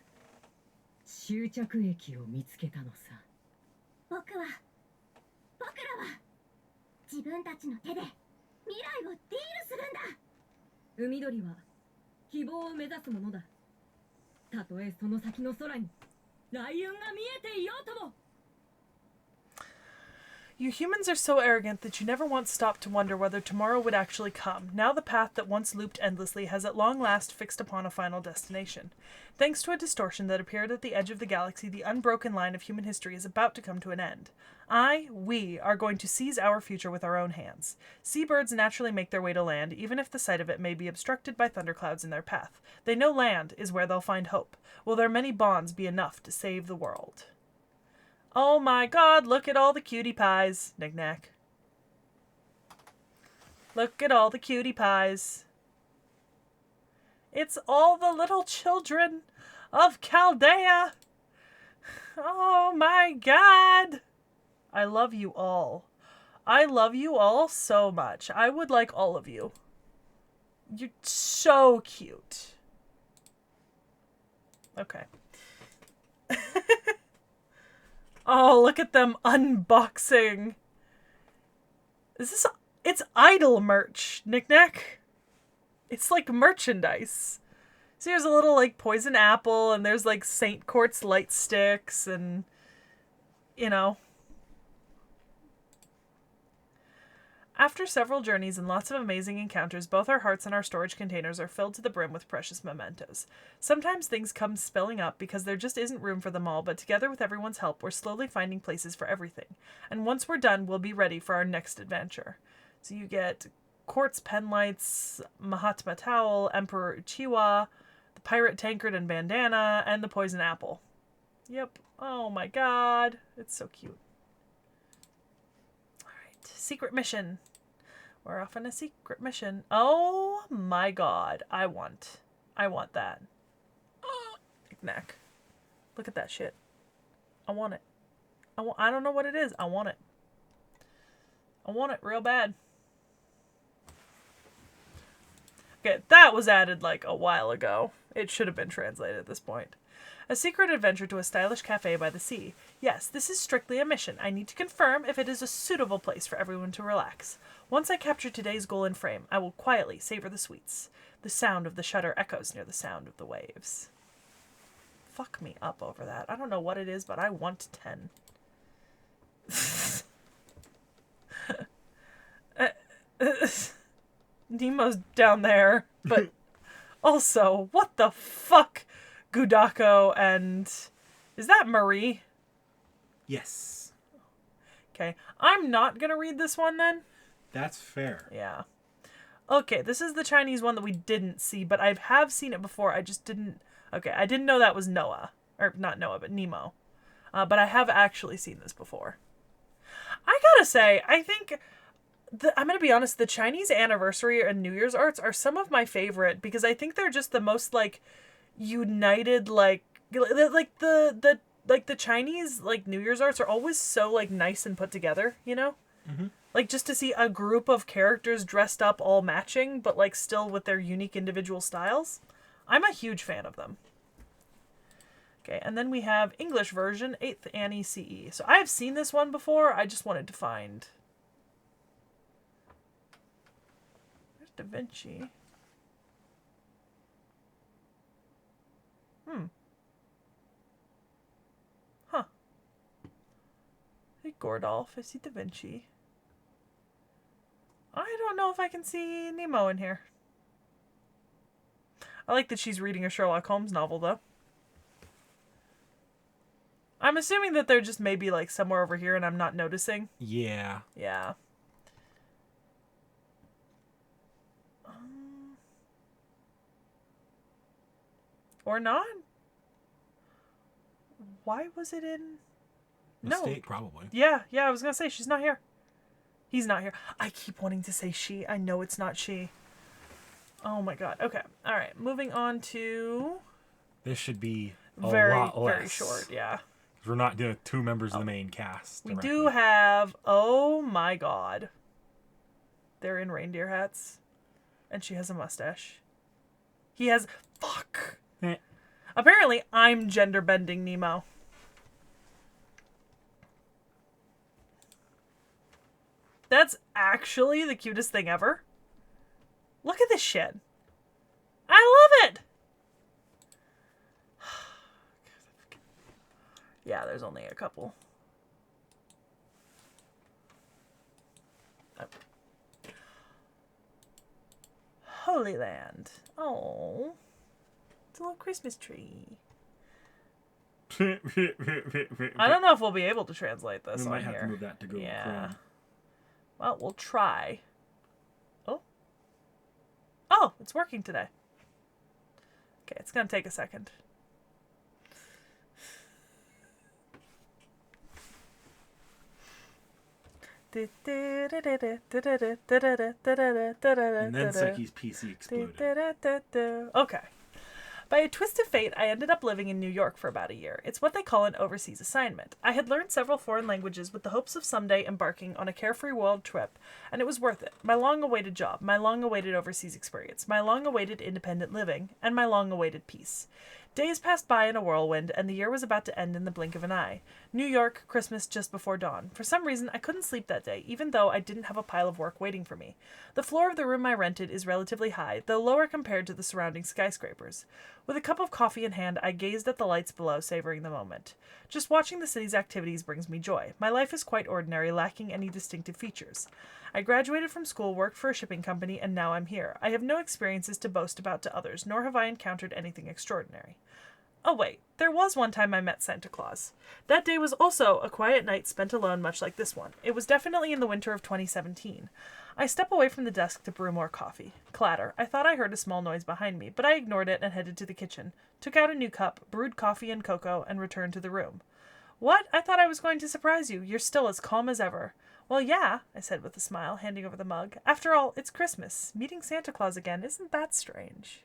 終着駅を見つけたのさ。僕らは自分たちの手で未来をディールするんだ。海鳥は希望を目指すものだ。たとえその先の空に雷雲が見えていようとも。 You humans are so arrogant that you never once stopped to wonder whether tomorrow would actually come. Now the path that once looped endlessly has at long last fixed upon a final destination. Thanks to a distortion that appeared at the edge of the galaxy, the unbroken line of human history is about to come to an end. We are going to seize our future with our own hands. Seabirds naturally make their way to land, even if the sight of it may be obstructed by thunderclouds in their path. They know land is where they'll find hope. Will their many bonds be enough to save the world? Oh my god, look at all the cutie pies. Knick-knack. Look at all the cutie pies. It's all the little children of Chaldea. Oh my god. I love you all. I love you all so much. I would like all of you. You're so cute. Okay. Oh, look at them unboxing. It's Idol merch, Knick-knack. It's like merchandise. So here's a little like poison apple, and there's like Saint Quartz light sticks, and you know. After several journeys and lots of amazing encounters, both our hearts and our storage containers are filled to the brim with precious mementos. Sometimes things come spilling up because there just isn't room for them all, but together with everyone's help, we're slowly finding places for everything. And once we're done, we'll be ready for our next adventure. So you get quartz pen lights, Mahatma towel, Emperor Uchiwa, the pirate tankard and bandana, and the poison apple. Yep. Oh my god. It's so cute. Alright. Secret mission. We're off on a secret mission. Oh my god. I want that. Knick-knack. Look at that shit. I want it. I don't know what it is. I want it. I want it real bad. Okay, that was added like a while ago. It should have been translated at this point. A secret adventure to a stylish cafe by the sea. Yes, this is strictly a mission. I need to confirm if it is a suitable place for everyone to relax. Once I capture today's goal in frame, I will quietly savor the sweets. The sound of the shutter echoes near the sound of the waves. Fuck me up over that. I don't know what it is, but I want 10. Nemo's down there, but also, what the fuck? Gudako and... Is that Marie? Yes. Okay, I'm not gonna read this one then. That's fair. Yeah. Okay, this is the Chinese one that we didn't see, but I have seen it before. I just didn't... Okay, I didn't know that was Noah. Or, not Noah, but Nemo. But I have actually seen this before. I gotta say, I think... I'm gonna be honest, the Chinese anniversary and New Year's arts are some of my favorite, because I think they're just the most, like, united, like the Chinese, like, New Year's arts are always so, like, nice and put together, you know? Mm-hmm. Like, just to see a group of characters dressed up all matching, but, like, still with their unique individual styles. I'm a huge fan of them. Okay, and then we have English version, 8th Annie CE. So I have seen this one before, I just wanted to find... Where's Da Vinci? Huh. Hey, Gordolph, I see Da Vinci. I don't know if I can see Nemo in here. I like that she's reading a Sherlock Holmes novel, though. I'm assuming that they're just maybe, like, somewhere over here and I'm not noticing. Yeah. Yeah. Or not? Why was it in... Mistake, probably. Yeah, I was gonna say, she's not here. He's not here. I keep wanting to say she. I know it's not she. Oh my god. Okay. Alright. Moving on to... This should be a very, lot less. very short, yeah. We're not doing 2 members of the main cast. We directly. do have... Oh my god. They're in reindeer hats. And she has a mustache. He has... Fuck. Apparently, I'm gender-bending Nemo. That's actually the cutest thing ever. Look at this shit. I love it! Yeah, there's only a couple. Oh. Holy Land. Oh. It's a little Christmas tree. I don't know if we'll be able to translate this we on might here. have to move that to go. Yeah. Well, we'll try. Oh. Oh, it's working today. Okay, it's gonna take a second. And then Sekhie's PC exploded. Okay. By a twist of fate, I ended up living in New York for about a year. It's what they call an overseas assignment. I had learned several foreign languages with the hopes of someday embarking on a carefree world trip, and it was worth it. My long-awaited job, my long-awaited overseas experience, my long-awaited independent living, and my long-awaited peace. Days passed by in a whirlwind, and the year was about to end in the blink of an eye. New York, Christmas just before dawn. For some reason, I couldn't sleep that day, even though I didn't have a pile of work waiting for me. The floor of the room I rented is relatively high, though lower compared to the surrounding skyscrapers. With a cup of coffee in hand, I gazed at the lights below, savoring the moment. Just watching the city's activities brings me joy. My life is quite ordinary, lacking any distinctive features. I graduated from school, worked for a shipping company, and now I'm here. I have no experiences to boast about to others, nor have I encountered anything extraordinary. Oh wait, there was one time I met Santa Claus. That day was also a quiet night spent alone, much like this one. It was definitely in the winter of 2017. I step away from the desk to brew more coffee. Clatter. I thought I heard a small noise behind me, but I ignored it and headed to the kitchen, took out a new cup, brewed coffee and cocoa, and returned to the room. What? I thought I was going to surprise you. You're still as calm as ever. Well, yeah, I said with a smile, handing over the mug. After all, it's Christmas. Meeting Santa Claus again, isn't that strange?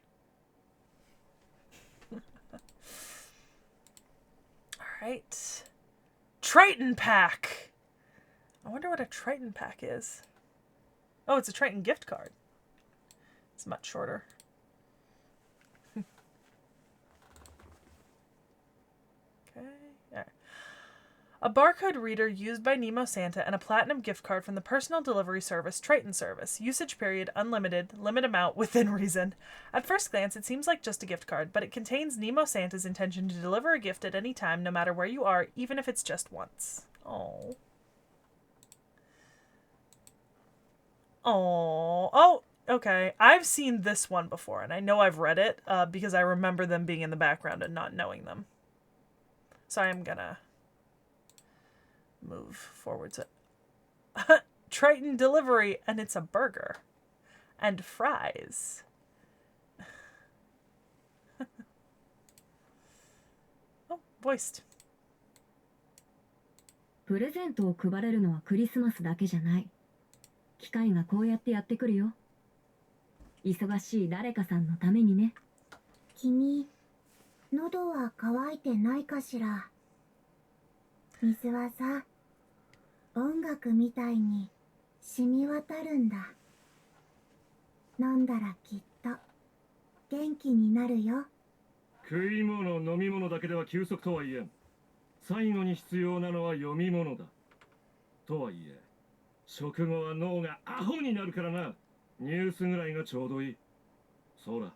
Alright. Triton pack! I wonder what a Triton pack is. Oh, it's a Triton gift card. It's much shorter. Okay. All right. A barcode reader used by Nemo Santa and a platinum gift card from the personal delivery service Triton Service. Usage period unlimited, limit amount within reason. At first glance, it seems like just a gift card, but it contains Nemo Santa's intention to deliver a gift at any time, no matter where you are, even if it's just once. Oh. Oh, okay. I've seen this one before, and I know I've read it because I remember them being in the background and not knowing them. So I am gonna move forward to Triton delivery, and it's a burger and fries. Oh, voiced. プレゼントを配れるのはクリスマスだけじゃない。機会がこうやってやってくるよ。忙しい誰かさんのためにね。君、喉は渇いてないかしら。水はさ、音楽みたいに染み渡るんだ。飲んだらきっと元気になるよ。食い物飲み物だけでは休息とは言えん。最後に必要なのは読み物だ。とはいえ食後は脳がアホになるからな。ニュースぐらいがちょうどいい。そうだ。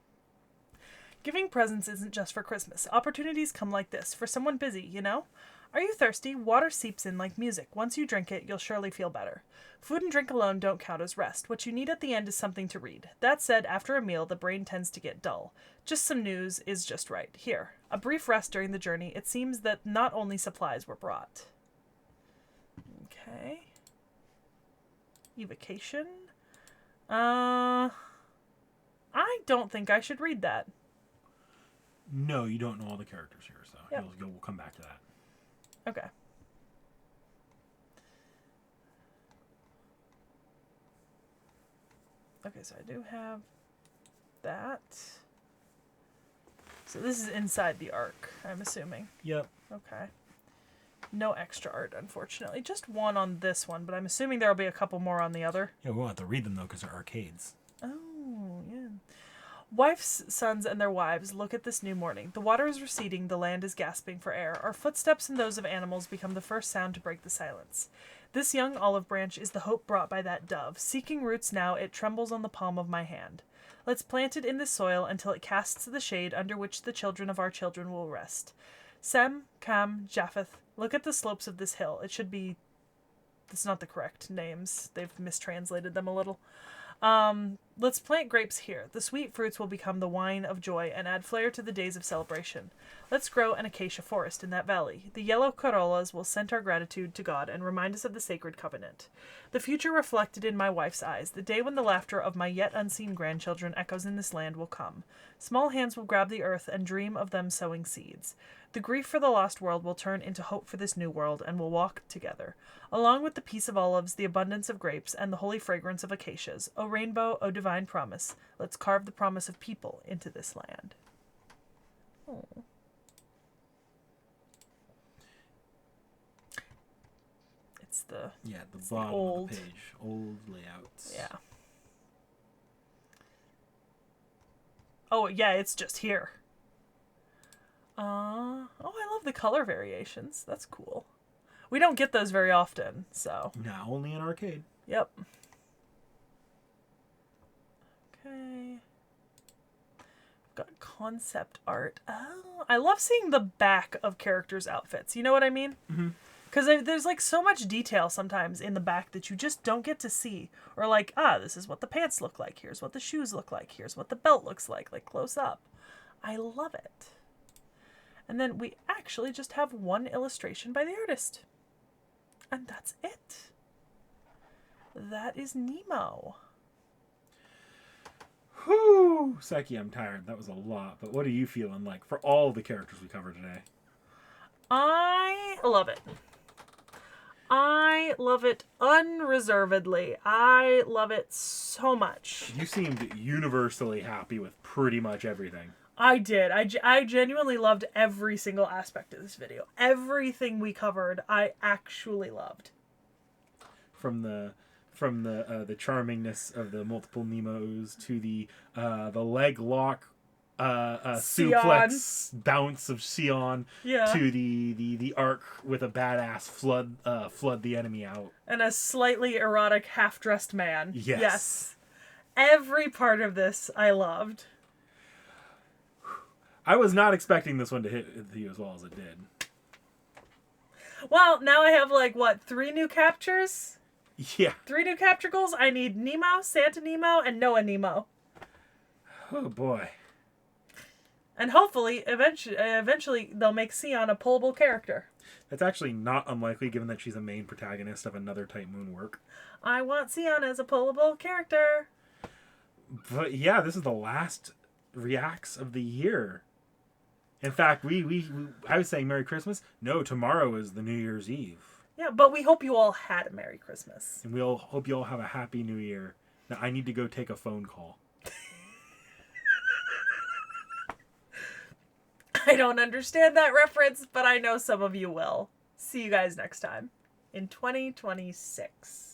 Giving presents isn't just for Christmas. Opportunities come like this, for someone busy, you know? Are you thirsty? Water seeps in like music. Once you drink it, you'll surely feel better. Food and drink alone don't count as rest. What you need at the end is something to read. That said, after a meal, the brain tends to get dull. Just some news is just right. Here, a brief rest during the journey. It seems that not only supplies were brought. Okay. Evocation. I don't think I should read that. No, you don't know all the characters here, so Yep. we'll come back to that. Okay. Okay, so I do have that. So this is inside the arc, I'm assuming. Yep. Okay. No extra art, unfortunately. Just one on this one, but I'm assuming there'll be a couple more on the other. Yeah, we won't have to read them, though, because they're arcades. Oh, yeah. Wife's sons and their wives look at this new morning. The water is receding, the land is gasping for air. Our footsteps and those of animals become the first sound to break the silence. This young olive branch is the hope brought by that dove. Seeking roots now, it trembles on the palm of my hand. Let's plant it in this soil until it casts the shade under which the children of our children will rest. Sem, Cam, Japheth, look at the slopes of this hill. It should be... That's not the correct names. They've mistranslated them a little. Let's plant grapes here. The sweet fruits will become the wine of joy and add flair to the days of celebration. Let's grow an acacia forest in that valley. The yellow corollas will scent our gratitude to God and remind us of the sacred covenant. The future reflected in my wife's eyes. The day when the laughter of my yet unseen grandchildren echoes in this land will come. Small hands will grab the earth and dream of them sowing seeds. The grief for the lost world will turn into hope for this new world, and we'll walk together. Along with the peace of olives, the abundance of grapes, and the holy fragrance of acacias. O rainbow, O divine promise, let's carve the promise of people into this land. Oh. It's the... Yeah, the it's bottom old. of the page. Old layouts. Yeah. Oh, yeah, it's just here. Oh, I love the color variations. That's cool. We don't get those very often, so. Now only in arcade. Yep. Okay. Got concept art. Oh, I love seeing the back of characters' outfits. You know what I mean? Mm-hmm. Because there's like so much detail sometimes in the back that you just don't get to see. Or like, this is what the pants look like. Here's what the shoes look like. Here's what the belt looks like close up. I love it. And then we actually just have one illustration by the artist. And that's it. that is Nemo. Whew, Sekhie, I'm tired. That was a lot. But what are you feeling like for all the characters we covered today? I love it. I love it unreservedly. I love it so much. You seemed universally happy with pretty much everything. I did. I genuinely loved every single aspect of this video. Everything we covered, I actually loved. From the charmingness of the multiple Nemos to the leg lock suplex bounce of Sion, to the arc with a badass flood the enemy out, and a slightly erotic half-dressed man. Yes. Every part of this I loved. I was not expecting this one to hit you as well as it did. Well, now I have 3 new captures? Yeah. 3 new capture goals. I need Nemo, Santa Nemo, and Noah Nemo. Oh boy. And hopefully, eventually they'll make Sion a pullable character. That's actually not unlikely given that she's a main protagonist of another Type Moon work. I want Sion as a pullable character. But yeah, this is the last reacts of the year. In fact, I was saying Merry Christmas. No, tomorrow is the New Year's Eve. Yeah, but we hope you all had a Merry Christmas. And we all hope you all have a Happy New Year. Now, I need to go take a phone call. I don't understand that reference, but I know some of you will. See you guys next time in 2026.